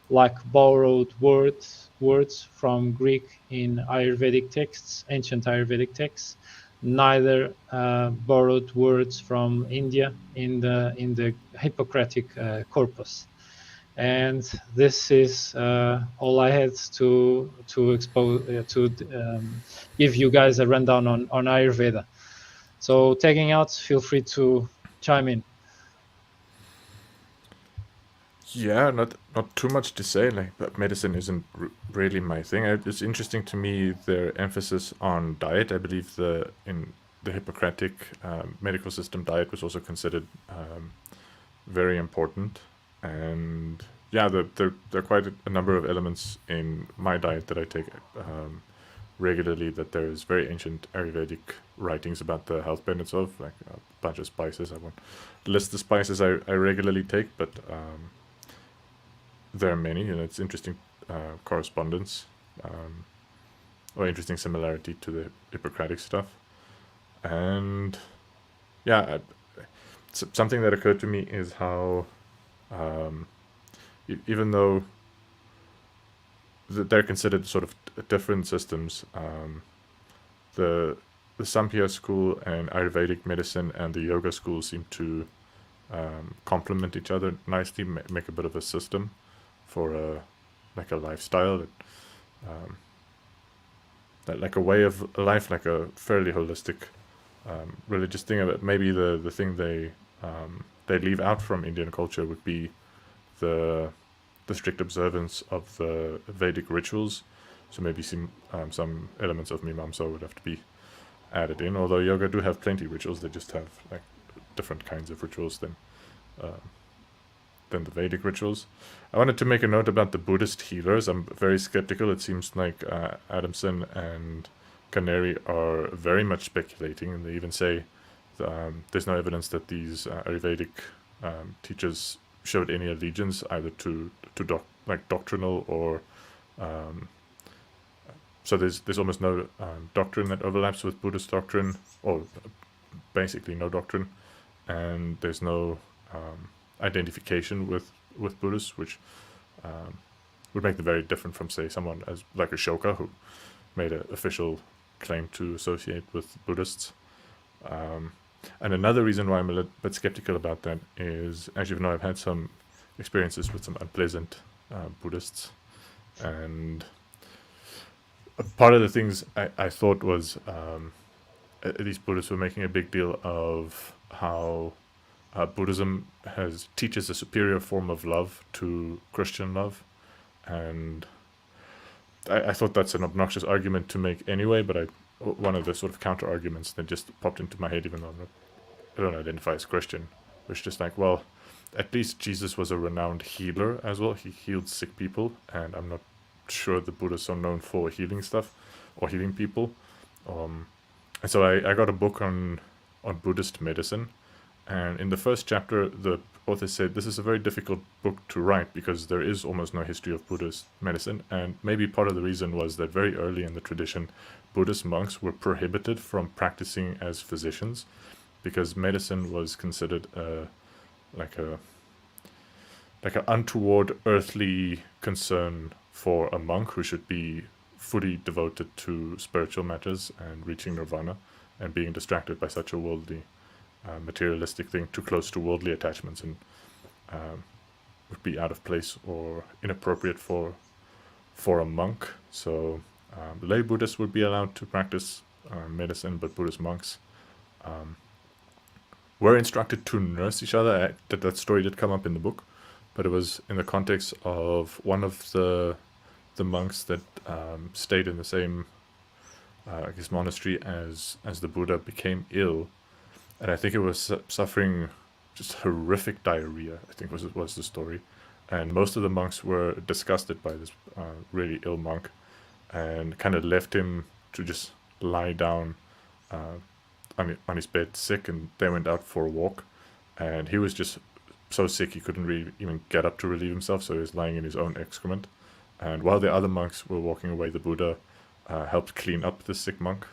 like borrowed words from Greek in Ayurvedic texts, ancient Ayurvedic texts, neither borrowed words from India in the Hippocratic corpus. And this is all I had to expose give you guys a rundown on Ayurveda. So tagging out, feel free to chime in. Yeah, not too much to say. Like, but medicine isn't really my thing. It's interesting to me their emphasis on diet. I believe in the Hippocratic medical system, diet was also considered very important. And yeah, there are quite a number of elements in my diet that I take regularly. That there is very ancient Ayurvedic writings about the health benefits of, like a bunch of spices. I won't list the spices I regularly take, but there are many, and it's interesting correspondence or interesting similarity to the Hippocratic stuff. And yeah, something that occurred to me is how even though they're considered sort of different systems, the Samkhya school and Ayurvedic medicine and the yoga school seem to complement each other nicely, make a bit of a system for a lifestyle that like a way of life, like a fairly holistic religious thing of it. Maybe the thing they leave out from Indian culture would be the strict observance of the Vedic rituals. So maybe some elements of Mimamsa would have to be added in. Although yoga do have plenty rituals, they just have like different kinds of rituals than than the Vedic rituals. I wanted to make a note about the Buddhist healers. I'm very skeptical. It seems like Adamson and Canary are very much speculating, and they even say there's no evidence that these Ayurvedic teachers showed any allegiance either to doctrinal or so there's almost no doctrine that overlaps with Buddhist doctrine, or basically no doctrine, and there's no identification with Buddhists, which would make them very different from, say, someone as like Ashoka, who made an official claim to associate with Buddhists. And another reason why I'm a little bit skeptical about that is, as you know, I've had some experiences with some unpleasant Buddhists, and part of the things I thought was these Buddhists were making a big deal of how Buddhism teaches a superior form of love to Christian love, and I thought that's an obnoxious argument to make anyway, but one of the sort of counter arguments that just popped into my head, even though I don't identify as Christian, was just like, well, at least Jesus was a renowned healer as well. He healed sick people, and I'm not sure the Buddhists are known for healing stuff or healing people. And so I got a book on Buddhist medicine, and in the first chapter, the author said this is a very difficult book to write because there is almost no history of Buddhist medicine, and maybe part of the reason was that very early in the tradition, Buddhist monks were prohibited from practicing as physicians because medicine was considered like an untoward earthly concern for a monk who should be fully devoted to spiritual matters and reaching nirvana, and being distracted by such a worldly, materialistic thing, too close to worldly attachments, and would be out of place or inappropriate for a monk. So lay Buddhists would be allowed to practice medicine, but Buddhist monks were instructed to nurse each other. That story did come up in the book, but it was in the context of one of the monks that stayed in the same monastery as the Buddha became ill, and I think it was suffering just horrific diarrhea, I think was the story, and most of the monks were disgusted by this really ill monk, and kind of left him to just lie down on his bed sick, and they went out for a walk, and he was just so sick he couldn't really even get up to relieve himself, so he was lying in his own excrement. And while the other monks were walking away, the Buddha helped clean up the sick monk,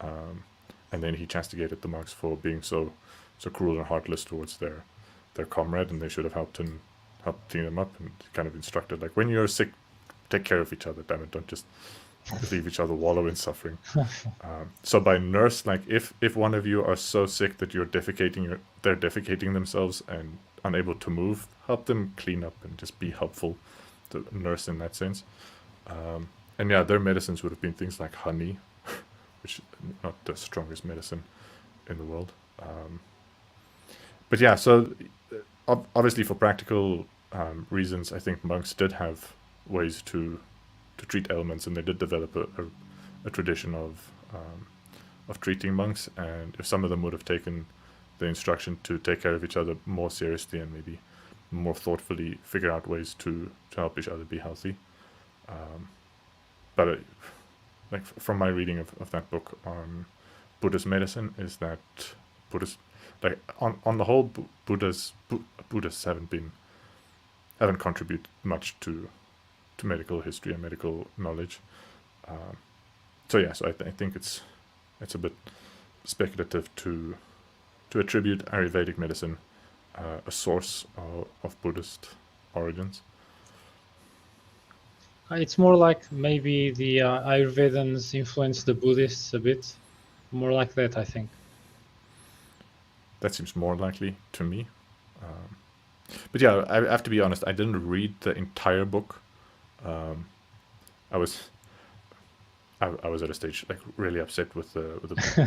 and then he castigated the monks for being so cruel and heartless towards their comrade, and they should have helped clean them up, and kind of instructed, like, when you're sick, take care of each other, damn it, don't just leave each other wallow in suffering. So by nurse, like, if one of you are so sick that they're defecating themselves and unable to move, help them clean up and just be helpful to nurse in that sense. And yeah, their medicines would have been things like honey, which is not the strongest medicine in the world. But yeah, so obviously for practical reasons, I think monks did have ways to treat ailments, and they did develop a tradition of treating monks. And if some of them would have taken the instruction to take care of each other more seriously and maybe more thoughtfully figure out ways to help each other be healthy. But like from my reading of that book on Buddhist medicine, is that Buddhist, like on the whole, Buddhists haven't contributed much to medical history and medical knowledge. So I think it's a bit speculative to attribute Ayurvedic medicine a source of Buddhist origins. It's more like maybe the Ayurvedans influenced the Buddhists a bit. More like that, I think. That seems more likely to me. But yeah, I have to be honest, I didn't read the entire book. I was at a stage like really upset with the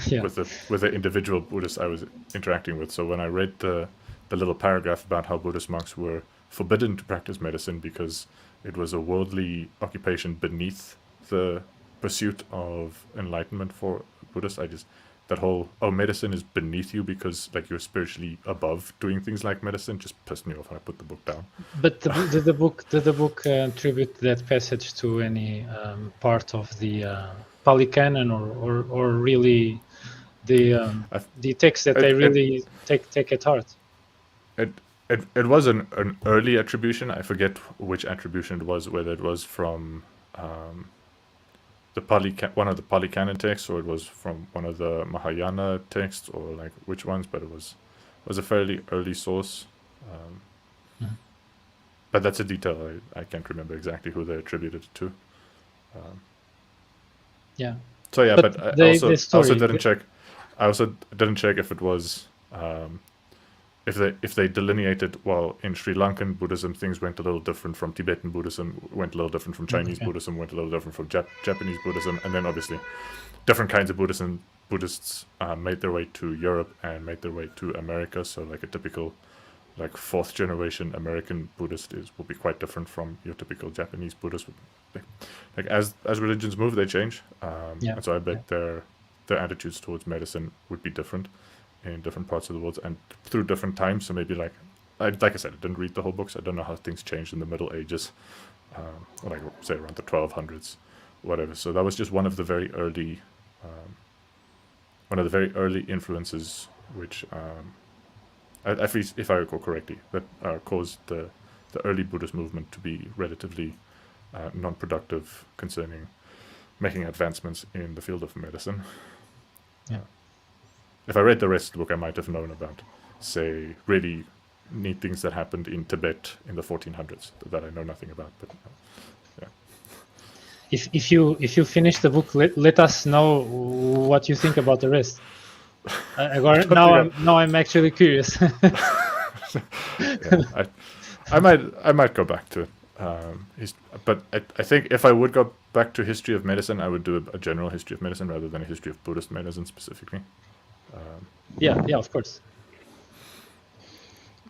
Yeah. with the individual Buddhists I was interacting with. So when I read the little paragraph about how Buddhist monks were forbidden to practice medicine because it was a worldly occupation beneath the pursuit of enlightenment for Buddhists, I just that whole medicine is beneath you because like you're spiritually above doing things like medicine just pissed me off when I put the book down. But did the book attribute that passage to any part of the Pali Canon, or really the text that they really take at heart? It was an early attribution. I forget which attribution it was, whether it was from one of the Pali Canon texts, or it was from one of the Mahayana texts, or like which ones. But it was a fairly early source. But that's a detail I can't remember exactly who they attributed it to. Yeah. So yeah, but I also didn't check. I also didn't check if it was if they delineated, well, in Sri Lankan Buddhism things went a little different from Tibetan Buddhism, went a little different from Chinese Buddhism, went a little different from Japanese Buddhism, and then obviously different kinds of Buddhists made their way to Europe and made their way to America. So like a typical like fourth generation American Buddhist will be quite different from your typical Japanese Buddhist. Like as religions move, they change. And so I bet their attitudes towards medicine would be different in different parts of the world and through different times. So maybe like I said, I didn't read the whole book, so I don't know how things changed in the Middle Ages, or like say around the 1200s, whatever. So that was just one of the very early influences, which if I recall correctly, that caused the early Buddhist movement to be relatively non-productive concerning making advancements in the field of medicine. Yeah. If I read the rest of the book, I might have known about, say, really neat things that happened in Tibet in the 1400s that I know nothing about. But yeah. If you finish the book, let us know what you think about the rest. Now I'm actually curious. Yeah, I might go back to it. But I think if I would go back to history of medicine, I would do a general history of medicine rather than a history of Buddhist medicine specifically. Yeah, of course.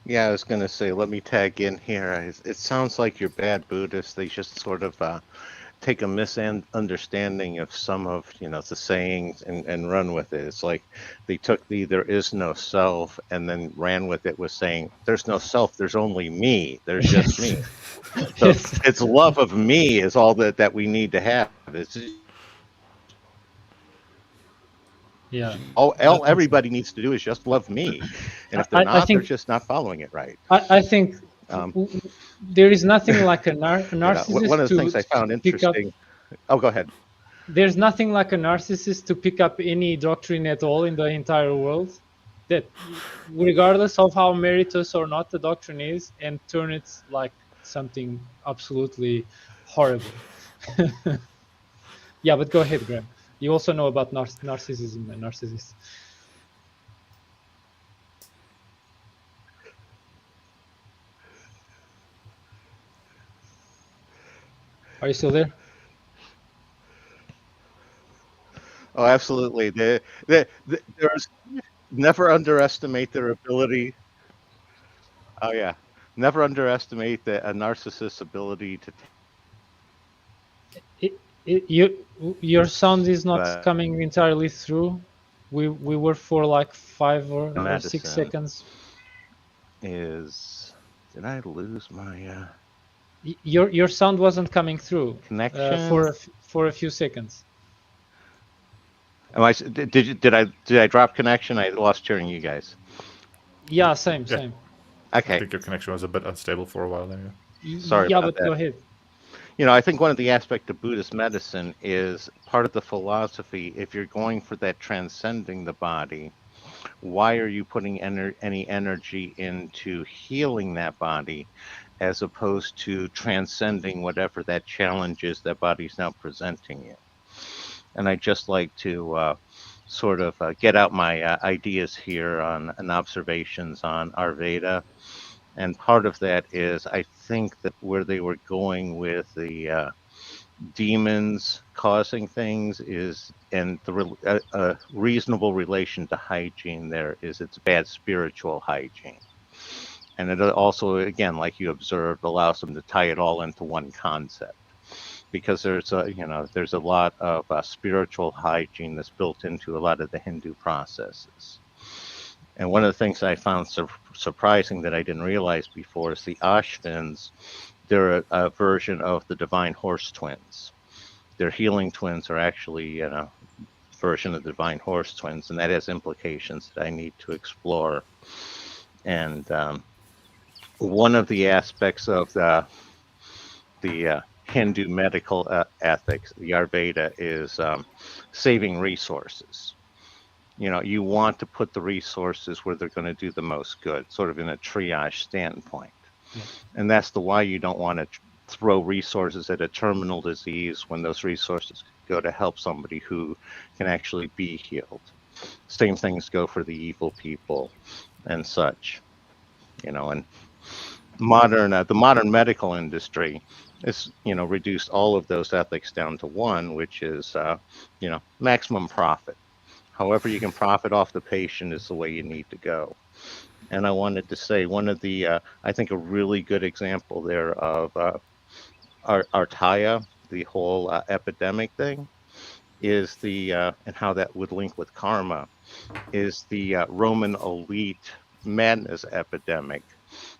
Yeah, I was going to say, let me tag in here. It sounds like you're bad Buddhists. They just sort of take a misunderstanding of some of the sayings and run with it. It's like they took the "there is no self" and then ran with it with saying "there's no self, there's only me, there's just me." So it's love of me is all that we need to have. It's all everybody needs to do is just love me, and if they're not, they're just not following it right. I think there is nothing like a narcissist. One of the things I found interesting. Oh, go ahead. There's nothing like a narcissist to pick up any doctrine at all in the entire world, that regardless of how meritorious or not the doctrine is, and turn it like something absolutely horrible. Yeah, but go ahead, Graham. You also know about narcissism and narcissists. Are you still there? Oh, absolutely. There's never underestimate their ability. Oh yeah, never underestimate a narcissist's ability to. Your sound is not coming entirely through. We were for like 5 or 6 seconds. Did I lose my? Your sound wasn't coming through. Connection for a few seconds. Did I drop connection? I lost hearing you guys. Yeah, same. Okay. I think your connection was a bit unstable for a while there. Sorry about that. Go ahead. I think one of the aspects of Buddhist medicine is part of the philosophy. If you're going for that transcending the body, why are you putting any energy into healing that body, as opposed to transcending whatever that challenge is that body's now presenting you? And I'd just like to sort of get out my ideas here and observations on Ayurveda. And part of that is, I think that where they were going with the demons causing things is, and the reasonable relation to hygiene there is, it's bad spiritual hygiene. And it also, again, like you observed, allows them to tie it all into one concept. because there's a lot of spiritual hygiene that's built into a lot of the Hindu processes. And one of the things I found surprising that I didn't realize before is the Ashvins. They're a version of the divine horse twins. Their healing twins are actually a version of the divine horse twins, and that has implications that I need to explore. And one of the aspects of the Hindu medical ethics, the Ayurveda, is saving resources. You want to put the resources where they're going to do the most good, sort of in a triage standpoint. Yeah. And that's why you don't want to throw resources at a terminal disease when those resources go to help somebody who can actually be healed. Same things go for the evil people and such. And the modern medical industry is reduced all of those ethics down to one, which is maximum profit. However you can profit off the patient is the way you need to go. And I wanted to say one of the I think a really good example there of Artaya, the whole epidemic thing, is and how that would link with karma, is the Roman elite madness epidemic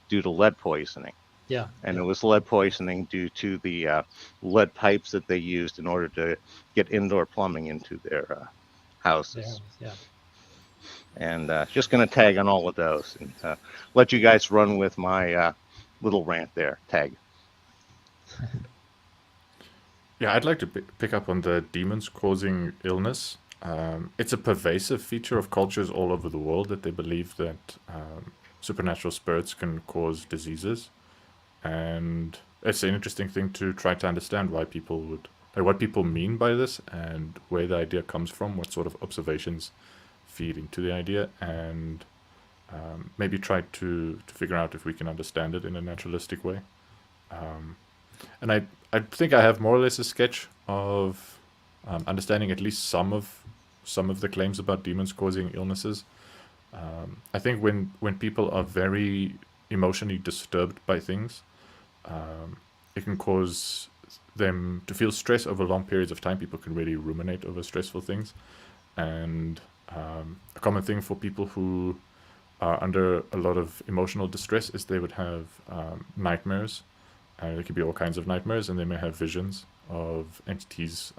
due to lead poisoning. Yeah. And it was lead poisoning due to the lead pipes that they used in order to get indoor plumbing into their houses. Yeah. And just going to tag on all of those and let you guys run with my little rant there. Tag. Yeah, I'd like to pick up on the demons causing illness. It's a pervasive feature of cultures all over the world that they believe that supernatural spirits can cause diseases. And it's an interesting thing to try to understand why people would, what people mean by this and where the idea comes from, what sort of observations feed into the idea, and maybe try to figure out if we can understand it in a naturalistic way. And I think I have more or less a sketch of understanding at least some of the claims about demons causing illnesses. I think when people are very emotionally disturbed by things, it can cause them to feel stress over long periods of time. People can really ruminate over stressful things. And a common thing for people who are under a lot of emotional distress is they would have nightmares. There could be all kinds of nightmares, and they may have visions of entities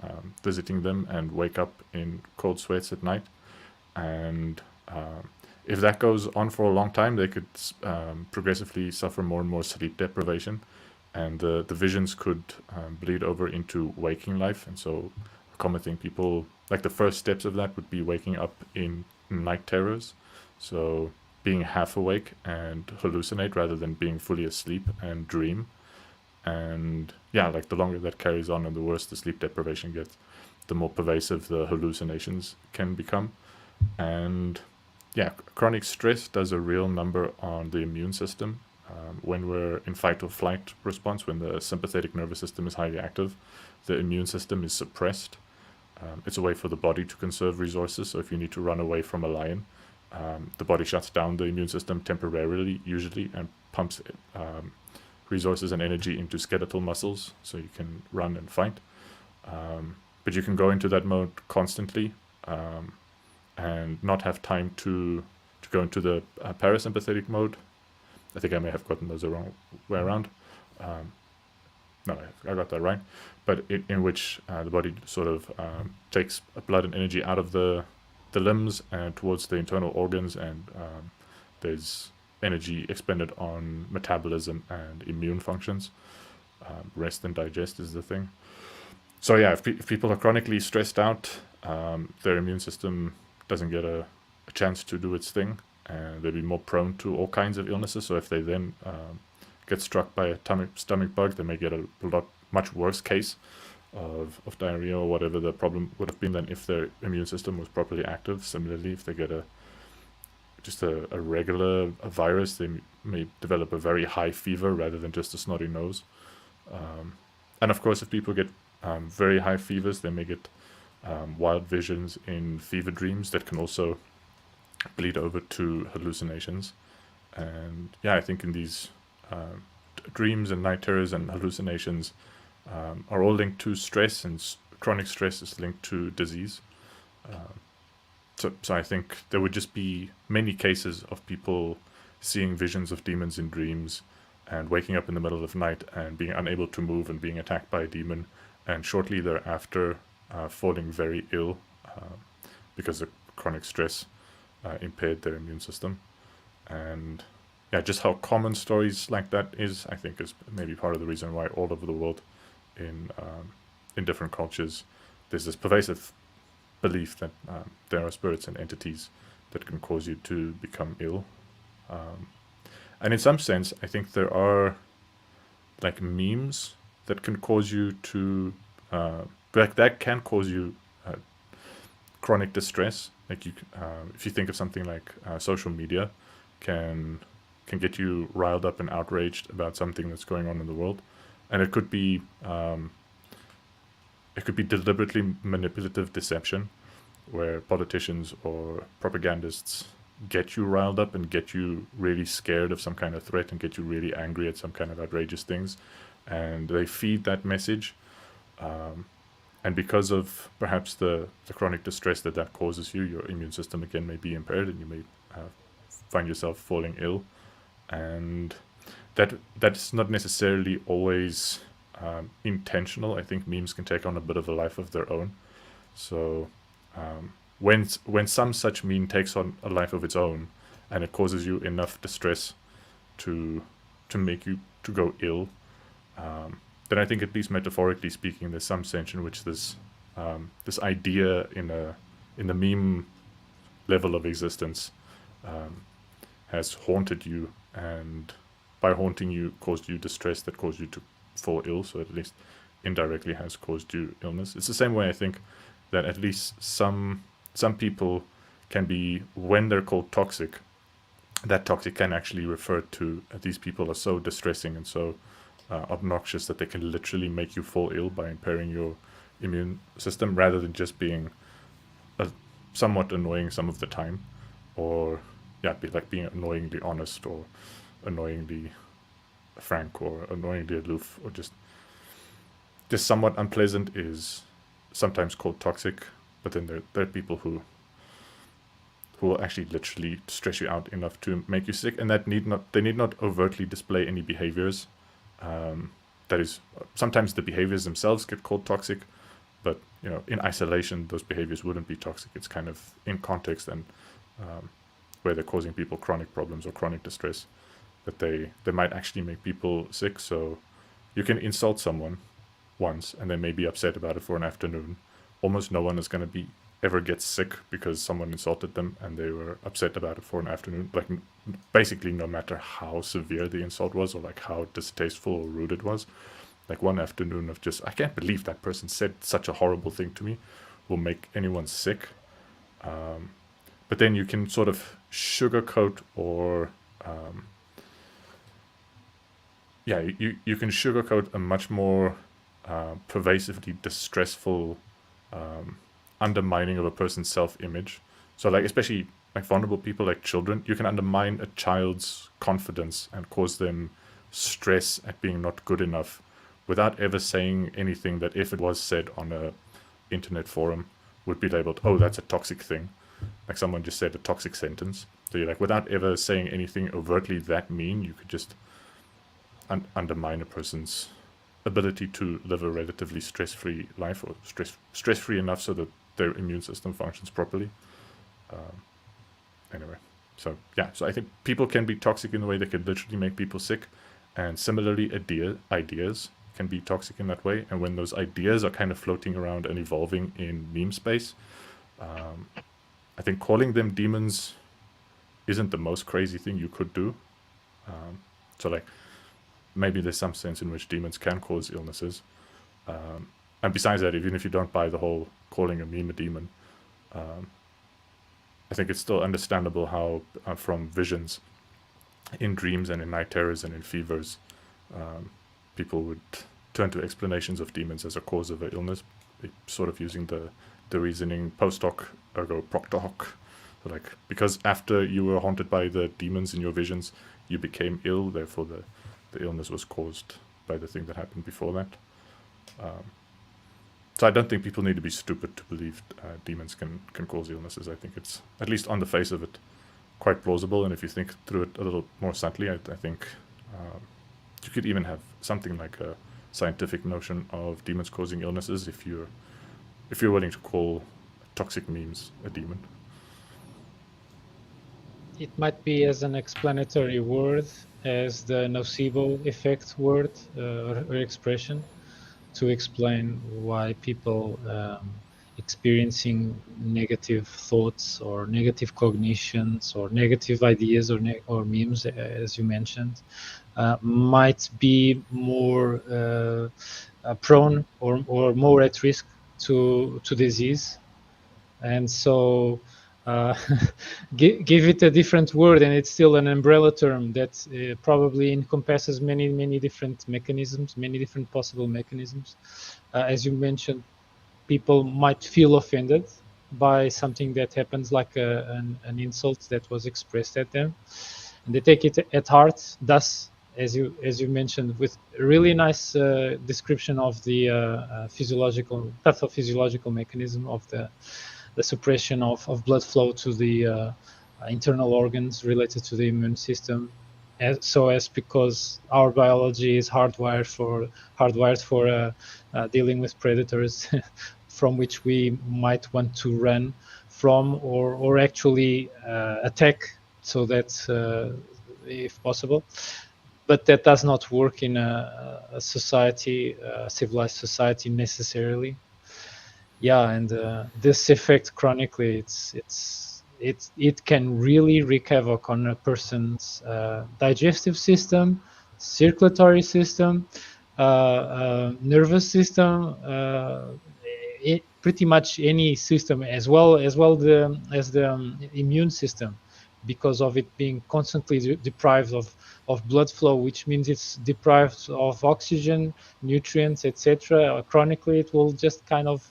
visiting them and wake up in cold sweats at night. And if that goes on for a long time, they could progressively suffer more and more sleep deprivation. And the visions could bleed over into waking life. And so a common thing, people, like the first steps of that would be waking up in night terrors. So being half awake and hallucinate rather than being fully asleep and dream. And yeah, like the longer that carries on and the worse the sleep deprivation gets, the more pervasive the hallucinations can become. And yeah, chronic stress does a real number on the immune system. When we're in fight or flight response, when the sympathetic nervous system is highly active, the immune system is suppressed. It's a way for the body to conserve resources. So if you need to run away from a lion, the body shuts down the immune system temporarily, usually, and pumps resources and energy into skeletal muscles so you can run and fight. But you can go into that mode constantly and not have time to go into the parasympathetic mode. I think I may have gotten those the wrong way around. No, I got that right. But in which the body sort of takes blood and energy out of the limbs and towards the internal organs, and there's energy expended on metabolism and immune functions. Rest and digest is the thing. So yeah, if people are chronically stressed out, their immune system doesn't get a chance to do its thing, and they'll be more prone to all kinds of illnesses. So if they then get struck by a stomach bug, they may get a much worse case of diarrhea or whatever the problem would have been than if their immune system was properly active. Similarly, if they get just a regular virus, they may develop a very high fever rather than just a snotty nose. And of course, if people get very high fevers, they may get wild visions in fever dreams that can also bleed over to hallucinations. And yeah, I think in these dreams and night terrors and hallucinations, are all linked to stress, and chronic stress is linked to disease. So I think there would just be many cases of people seeing visions of demons in dreams and waking up in the middle of the night and being unable to move and being attacked by a demon, and shortly thereafter falling very ill because the chronic stress impaired their immune system. And yeah, just how common stories like that is, I think, is maybe part of the reason why all over the world, in different cultures, there's this pervasive belief that there are spirits and entities that can cause you to become ill. And in some sense, I think there are like memes that can cause you to that can cause you chronic distress. Like if you think of something like social media, can get you riled up and outraged about something that's going on in the world, and it could be deliberately manipulative deception, where politicians or propagandists get you riled up and get you really scared of some kind of threat and get you really angry at some kind of outrageous things, and they feed that message. And because of perhaps the chronic distress that causes you, your immune system again may be impaired, and you may find yourself falling ill. And that's not necessarily always intentional. I think memes can take on a bit of a life of their own. So when some such meme takes on a life of its own, and it causes you enough distress to make you to go ill, then I think, at least metaphorically speaking, there's some sense in which this idea in the meme level of existence has haunted you, and by haunting you caused you distress that caused you to fall ill, so at least indirectly has caused you illness. It's the same way I think that at least some people can be, when they're called toxic, that toxic can actually refer to these people are so distressing and so obnoxious that they can literally make you fall ill by impairing your immune system, rather than just being somewhat annoying some of the time, or being annoyingly honest, or annoyingly frank, or annoyingly aloof, or just somewhat unpleasant is sometimes called toxic. But then there are people who will actually literally stress you out enough to make you sick, and they need not overtly display any behaviors. That is, sometimes the behaviors themselves get called toxic, but in isolation those behaviors wouldn't be toxic. It's kind of in context, and where they're causing people chronic problems or chronic distress, that they might actually make people sick. So you can insult someone once and they may be upset about it for an afternoon. Almost no one is going to ever get sick because someone insulted them and they were upset about it for an afternoon. Like, basically, no matter how severe the insult was, or like how distasteful or rude it was, like one afternoon of just, I can't believe that person said such a horrible thing to me, will make anyone sick. But then you can sort of sugarcoat, or you can sugarcoat a much more pervasively distressful undermining of a person's self-image. So like, especially like vulnerable people like children, you can undermine a child's confidence and cause them stress at being not good enough without ever saying anything that, if it was said on a internet forum, would be labeled, oh, that's a toxic thing. Like someone just said a toxic sentence. So you're like, without ever saying anything overtly that mean, you could just undermine a person's ability to live a relatively stress-free life, or stress-free enough so that their immune system functions properly. Anyway, so I think people can be toxic in the way they can literally make people sick, and similarly ideas can be toxic in that way. And when those ideas are kind of floating around and evolving in meme space, I think calling them demons isn't the most crazy thing you could do. So like, maybe there's some sense in which demons can cause illnesses. And besides that, even if you don't buy the whole calling a meme a demon, I think it's still understandable how from visions in dreams and in night terrors and in fevers, people would turn to explanations of demons as a cause of an illness, sort of using the reasoning post hoc ergo propter hoc. So like, because after you were haunted by the demons in your visions, you became ill, therefore the illness was caused by the thing that happened before that. So I don't think people need to be stupid to believe demons can cause illnesses. I think it's, at least on the face of it, quite plausible. And if you think through it a little more subtly, I think you could even have something like a scientific notion of demons causing illnesses if you're willing to call toxic memes a demon. It might be as an explanatory word as the nocebo effect word or expression to explain why people experiencing negative thoughts or negative cognitions or negative ideas or memes, as you mentioned, might be more prone or more at risk to disease. And so give it a different word, and it's still an umbrella term that probably encompasses many different mechanisms, many different possible mechanisms. As you mentioned, people might feel offended by something that happens, like an insult that was expressed at them, and they take it at heart. Thus, as you mentioned, with a really nice description of the pathophysiological mechanism of the suppression of blood flow to the internal organs related to the immune system, as because our biology is hardwired for dealing with predators from which we might want to run from or actually attack, so that if possible. But that does not work in a society, a civilized society, necessarily. Yeah, and this effect chronically, it can really wreak havoc on a person's digestive system, circulatory system, nervous system, pretty much any system, as well as the immune system, because of it being constantly deprived of blood flow, which means it's deprived of oxygen, nutrients, etc. Chronically, it will just kind of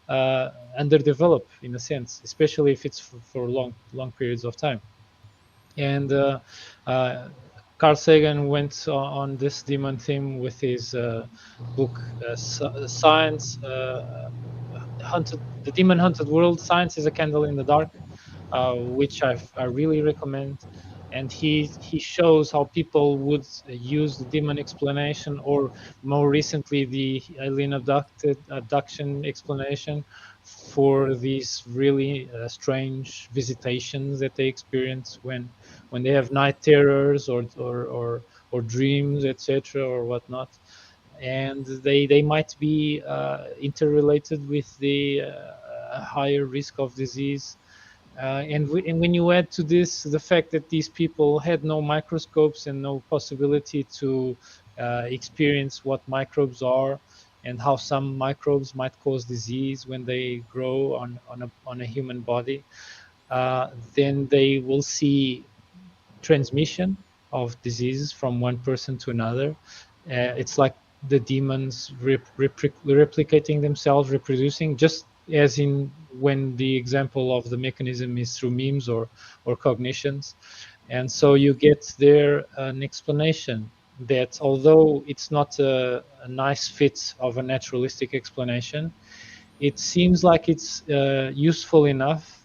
underdevelop, in a sense, especially if it's for long periods of time. And Carl Sagan went on this demon theme with his book Science, the Demon Hunted World. Science is a Candle in the Dark, which I really recommend. And he shows how people would use the demon explanation, or more recently the alien abduction explanation, for these really strange visitations that they experience when they have night terrors or dreams, etc., or whatnot. And they might be interrelated with the higher risk of disease. And when you add to this the fact that these people had no microscopes and no possibility to experience what microbes are, and how some microbes might cause disease when they grow on a human body, then they will see transmission of diseases from one person to another. It's like the demons replicating themselves, reproducing, just as in when the example of the mechanism is through memes or cognitions. And so you get there an explanation that, although it's not a nice fit of a naturalistic explanation, it seems like it's useful enough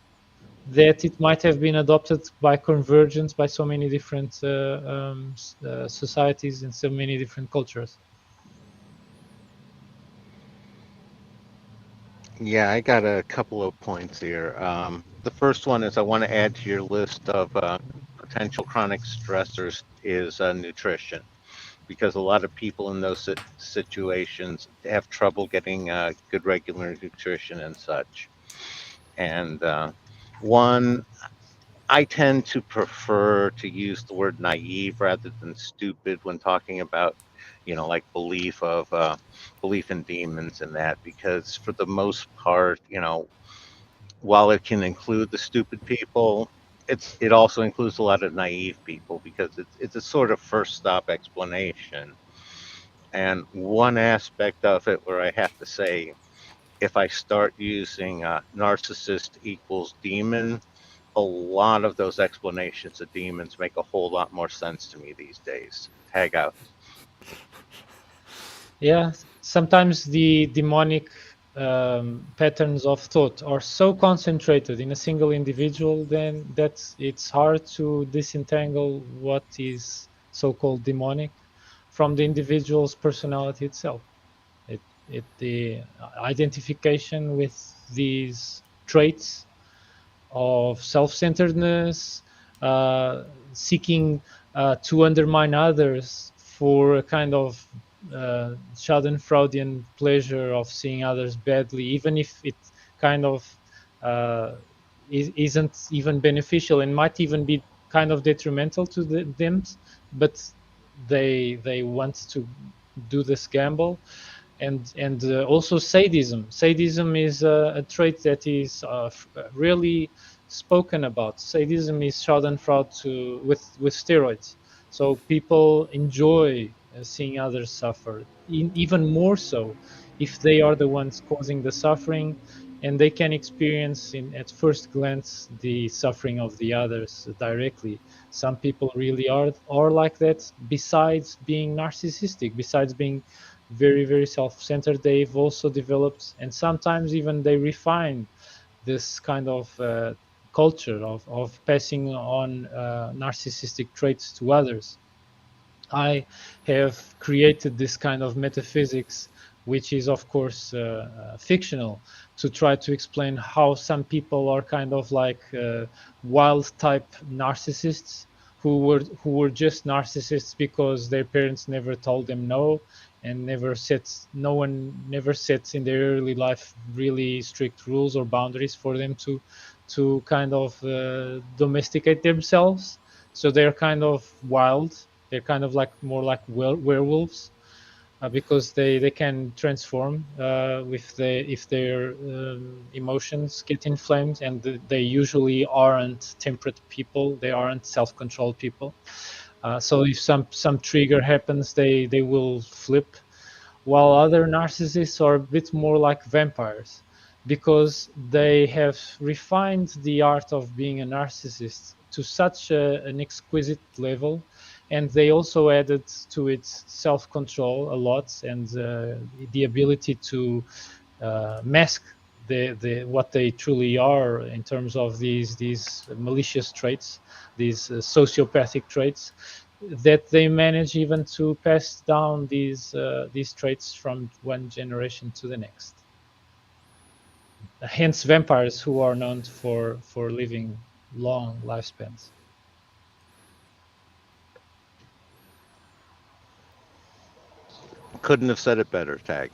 that it might have been adopted by convergence by so many different societies and so many different cultures. Yeah, I got a couple of points here. The first one is I want to add to your list of potential chronic stressors is nutrition, because a lot of people in those situations have trouble getting good regular nutrition and such. And one, I tend to prefer to use the word naive rather than stupid when talking about, like belief in demons and that, because for the most part, while it can include the stupid people, it also includes a lot of naive people, because it's a sort of first stop explanation. And one aspect of it where I have to say, if I start using narcissist equals demon, a lot of those explanations of demons make a whole lot more sense to me these days. Tag out. Yeah, sometimes the demonic patterns of thought are so concentrated in a single individual then that it's hard to disentangle what is so-called demonic from the individual's personality itself. The identification with these traits of self-centeredness, seeking to undermine others for a kind of Schadenfreudian pleasure of seeing others badly, even if it kind of isn't even beneficial and might even be kind of detrimental to them, but they want to do this gamble. And also sadism. Sadism is a trait that is really spoken about. Sadism is Schadenfreude with steroids. So people enjoy seeing others suffer, even more so if they are the ones causing the suffering, and they can experience at first glance the suffering of the others directly. Some people really are like that. Besides being narcissistic, besides being very, very self-centered, they've also developed, and sometimes even they refine this kind of culture of passing on narcissistic traits to others. I have created this kind of metaphysics, which is of course fictional, to try to explain how some people are kind of like wild type narcissists who were just narcissists because their parents never told them no, and no one never sets in their early life really strict rules or boundaries for them to kind of domesticate themselves. So they're kind of wild. They're kind of like more like werewolves, because they can transform if their emotions get inflamed, and they usually aren't temperate people. They aren't self-controlled people. So if some trigger happens, they will flip, while other narcissists are a bit more like vampires, because they have refined the art of being a narcissist to such an exquisite level, and they also added to it self-control a lot, and the ability to mask what they truly are in terms of these malicious traits, these sociopathic traits, that they manage even to pass down these traits from one generation to the next. Hence, vampires who are known for living long lifespans. Couldn't have said it better, Tag.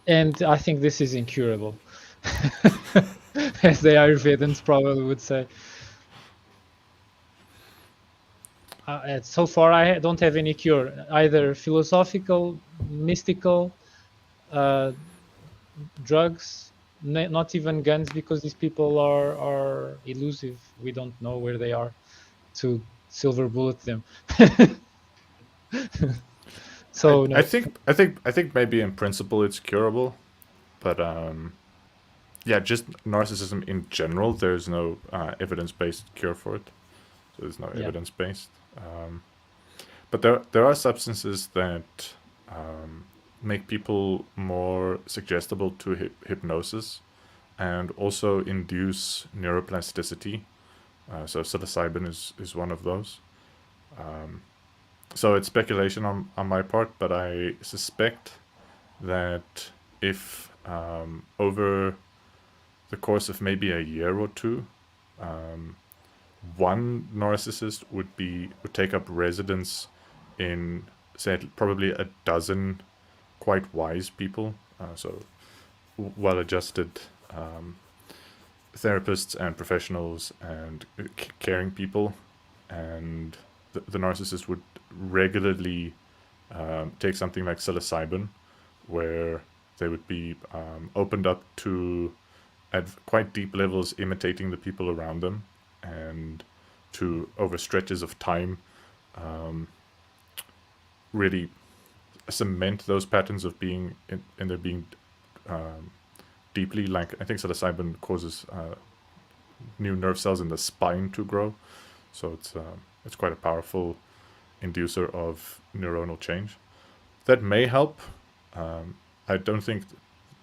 And I think this is incurable, as the Ayurvedans probably would say. So far, I don't have any cure, either philosophical, mystical, drugs, not even guns, because these people are elusive. We don't know where they are to silver bullet them. So no. I think maybe in principle it's curable, but yeah, just narcissism in general. There's no evidence-based cure for it. So there's no Yeah. evidence-based. But there are substances that make people more suggestible to hypnosis, and also induce neuroplasticity. So psilocybin is one of those. So it's speculation on my part, but I suspect that if over the course of maybe a year or two, one narcissist would take up residence in, say, probably a dozen quite wise people, so well-adjusted therapists and professionals and caring people, and the narcissist would regularly take something like psilocybin, where they would be opened up to, at quite deep levels, imitating the people around them, and to, over stretches of time, really cement those patterns of being in their being deeply. Like, I think psilocybin causes new nerve cells in the spine to grow, so it's quite a powerful inducer of neuronal change. That may help. I don't think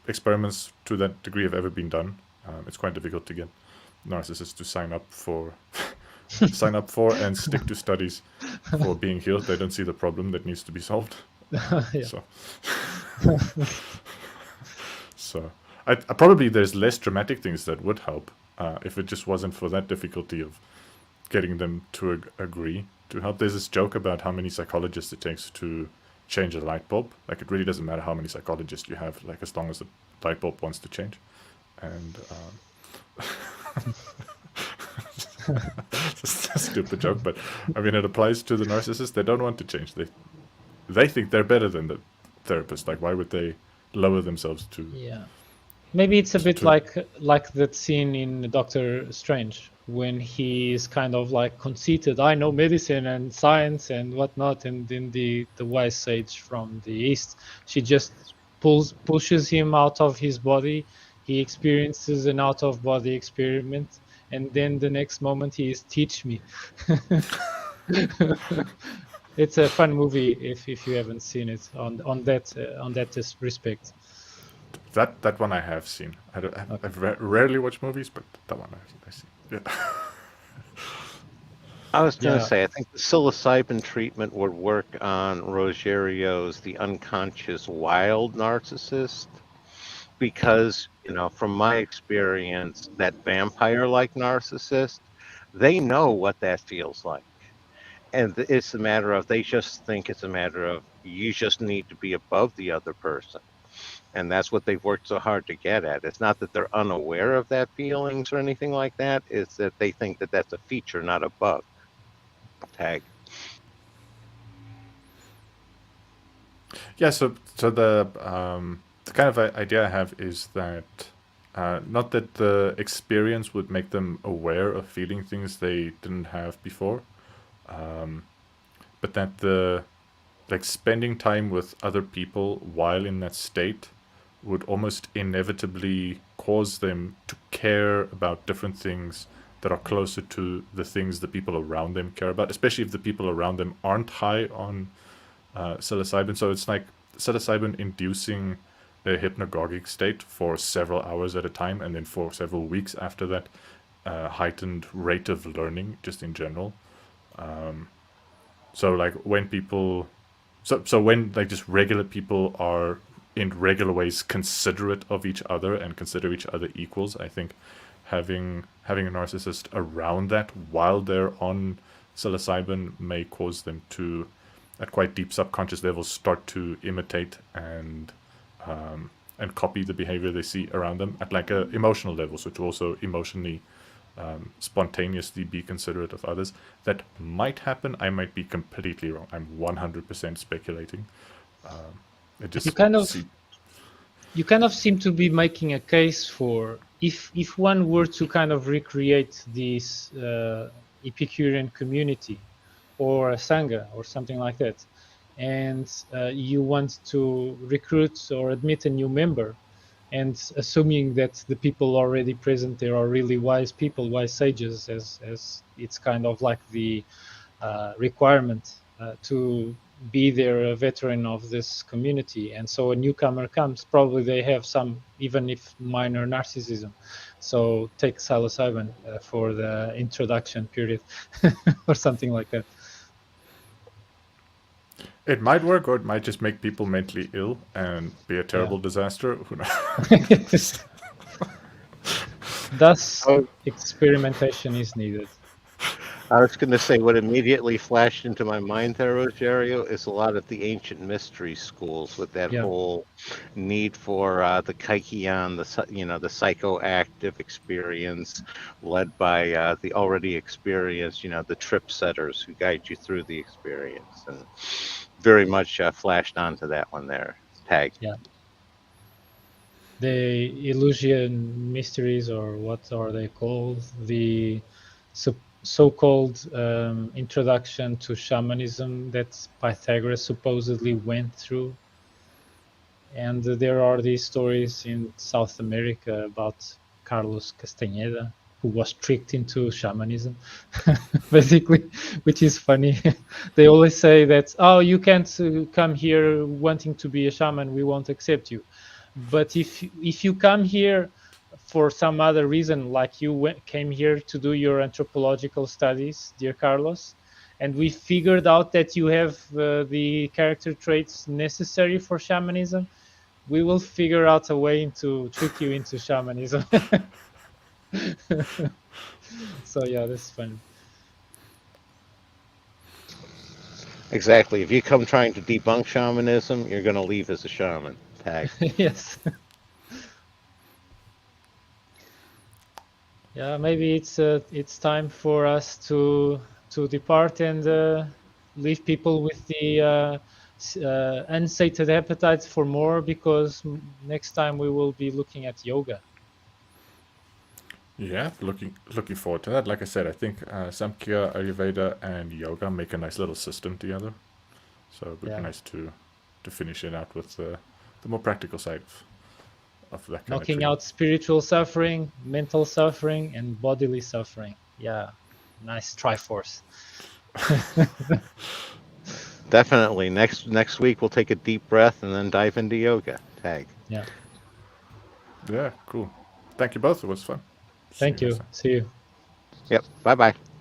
experiments to that degree have ever been done. It's quite difficult to get narcissists to sign up for and stick to studies for being healed. They don't see the problem that needs to be solved. Yeah. So I probably there's less dramatic things that would help if it just wasn't for that difficulty of getting them to agree to help. There's this joke about how many psychologists it takes to change a light bulb. Like, it really doesn't matter how many psychologists you have, like, as long as the light bulb wants to change. And it's a stupid joke, but I mean, it applies to the narcissist. They don't want to change. They think they're better than the therapist. Like, why would they lower themselves to? Yeah, maybe it's a bit like that scene in Doctor Strange when he is kind of like conceited. I know medicine and science and whatnot, and then the wise sage from the east, she just pushes him out of his body. He experiences an out of body experiment, and then the next moment he is teach me. It's a fun movie if you haven't seen it on that respect. That one I have seen. I've rarely watched movies, but that one I've seen. Yeah. I was going to say, I think the psilocybin treatment would work on Rogerio's the unconscious wild narcissist, because, from my experience, that vampire-like narcissist, they know what that feels like. And it's a matter of, they just think it's a matter of, you just need to be above the other person. And that's what they've worked so hard to get at. It's not that they're unaware of that feelings or anything like that. It's that they think that that's a feature, not a bug. Tag. Yeah. So the kind of idea I have is that not that the experience would make them aware of feeling things they didn't have before, but that spending time with other people while in that state would almost inevitably cause them to care about different things that are closer to the things the people around them care about, especially if the people around them aren't high on psilocybin. So it's like psilocybin inducing a hypnagogic state for several hours at a time, and then for several weeks after that, heightened rate of learning just in general. So like when people, so when like just regular people are in regular ways considerate of each other and consider each other equals, I think having a narcissist around that while they're on psilocybin may cause them to, at quite deep subconscious levels, start to imitate and copy the behavior they see around them at like a emotional level, so to also emotionally spontaneously be considerate of others. That might happen. I might be completely wrong. I'm 100% speculating. It just you kind of seem to be making a case for if one were to kind of recreate this Epicurean community or a Sangha or something like that, and you want to recruit or admit a new member, and assuming that the people already present there are really wise people, wise sages, as it's kind of like the requirement to be there, a veteran of this community, and so a newcomer comes, probably they have some, even if minor, narcissism, so take psilocybin for the introduction period or something like that. It might work, or it might just make people mentally ill and be a terrible disaster. Who knows? Thus, experimentation is needed. I was going to say, what immediately flashed into my mind there, Rogério, is a lot of the ancient mystery schools with that whole need for the Kaikian, the psychoactive experience led by the already experienced, the trip setters who guide you through the experience. And very much flashed onto that one there. Tag. Yeah. The Eleusinian mysteries, or what are they called? The so-called introduction to shamanism that Pythagoras supposedly went through. And there are these stories in South America about Carlos Castaneda, who was tricked into shamanism, basically, which is funny. They always say that, oh, you can't come here wanting to be a shaman, we won't accept you. But if you come here for some other reason, like you came here to do your anthropological studies, dear Carlos, and we figured out that you have the character traits necessary for shamanism, we will figure out a way to trick you into shamanism. So yeah, that's fun. Exactly. If you come trying to debunk shamanism, you're going to leave as a shaman. Tag. Yes. Yeah, maybe it's time for us to depart and leave people with the unsated appetites for more, because next time we will be looking at yoga. Yeah, looking forward to that. Like I said, I think Samkhya, Ayurveda, and yoga make a nice little system together. So it would be Yeah, nice to finish it out with the more practical side of that kind of knocking tree. out spiritual suffering, mental suffering, and bodily suffering. Yeah, nice Triforce. Definitely. Next week we'll take a deep breath and then dive into yoga. Tag. Yeah. Yeah, cool. Thank you both. It was fun. See you Thank next you. time. See you. Yep. Bye bye.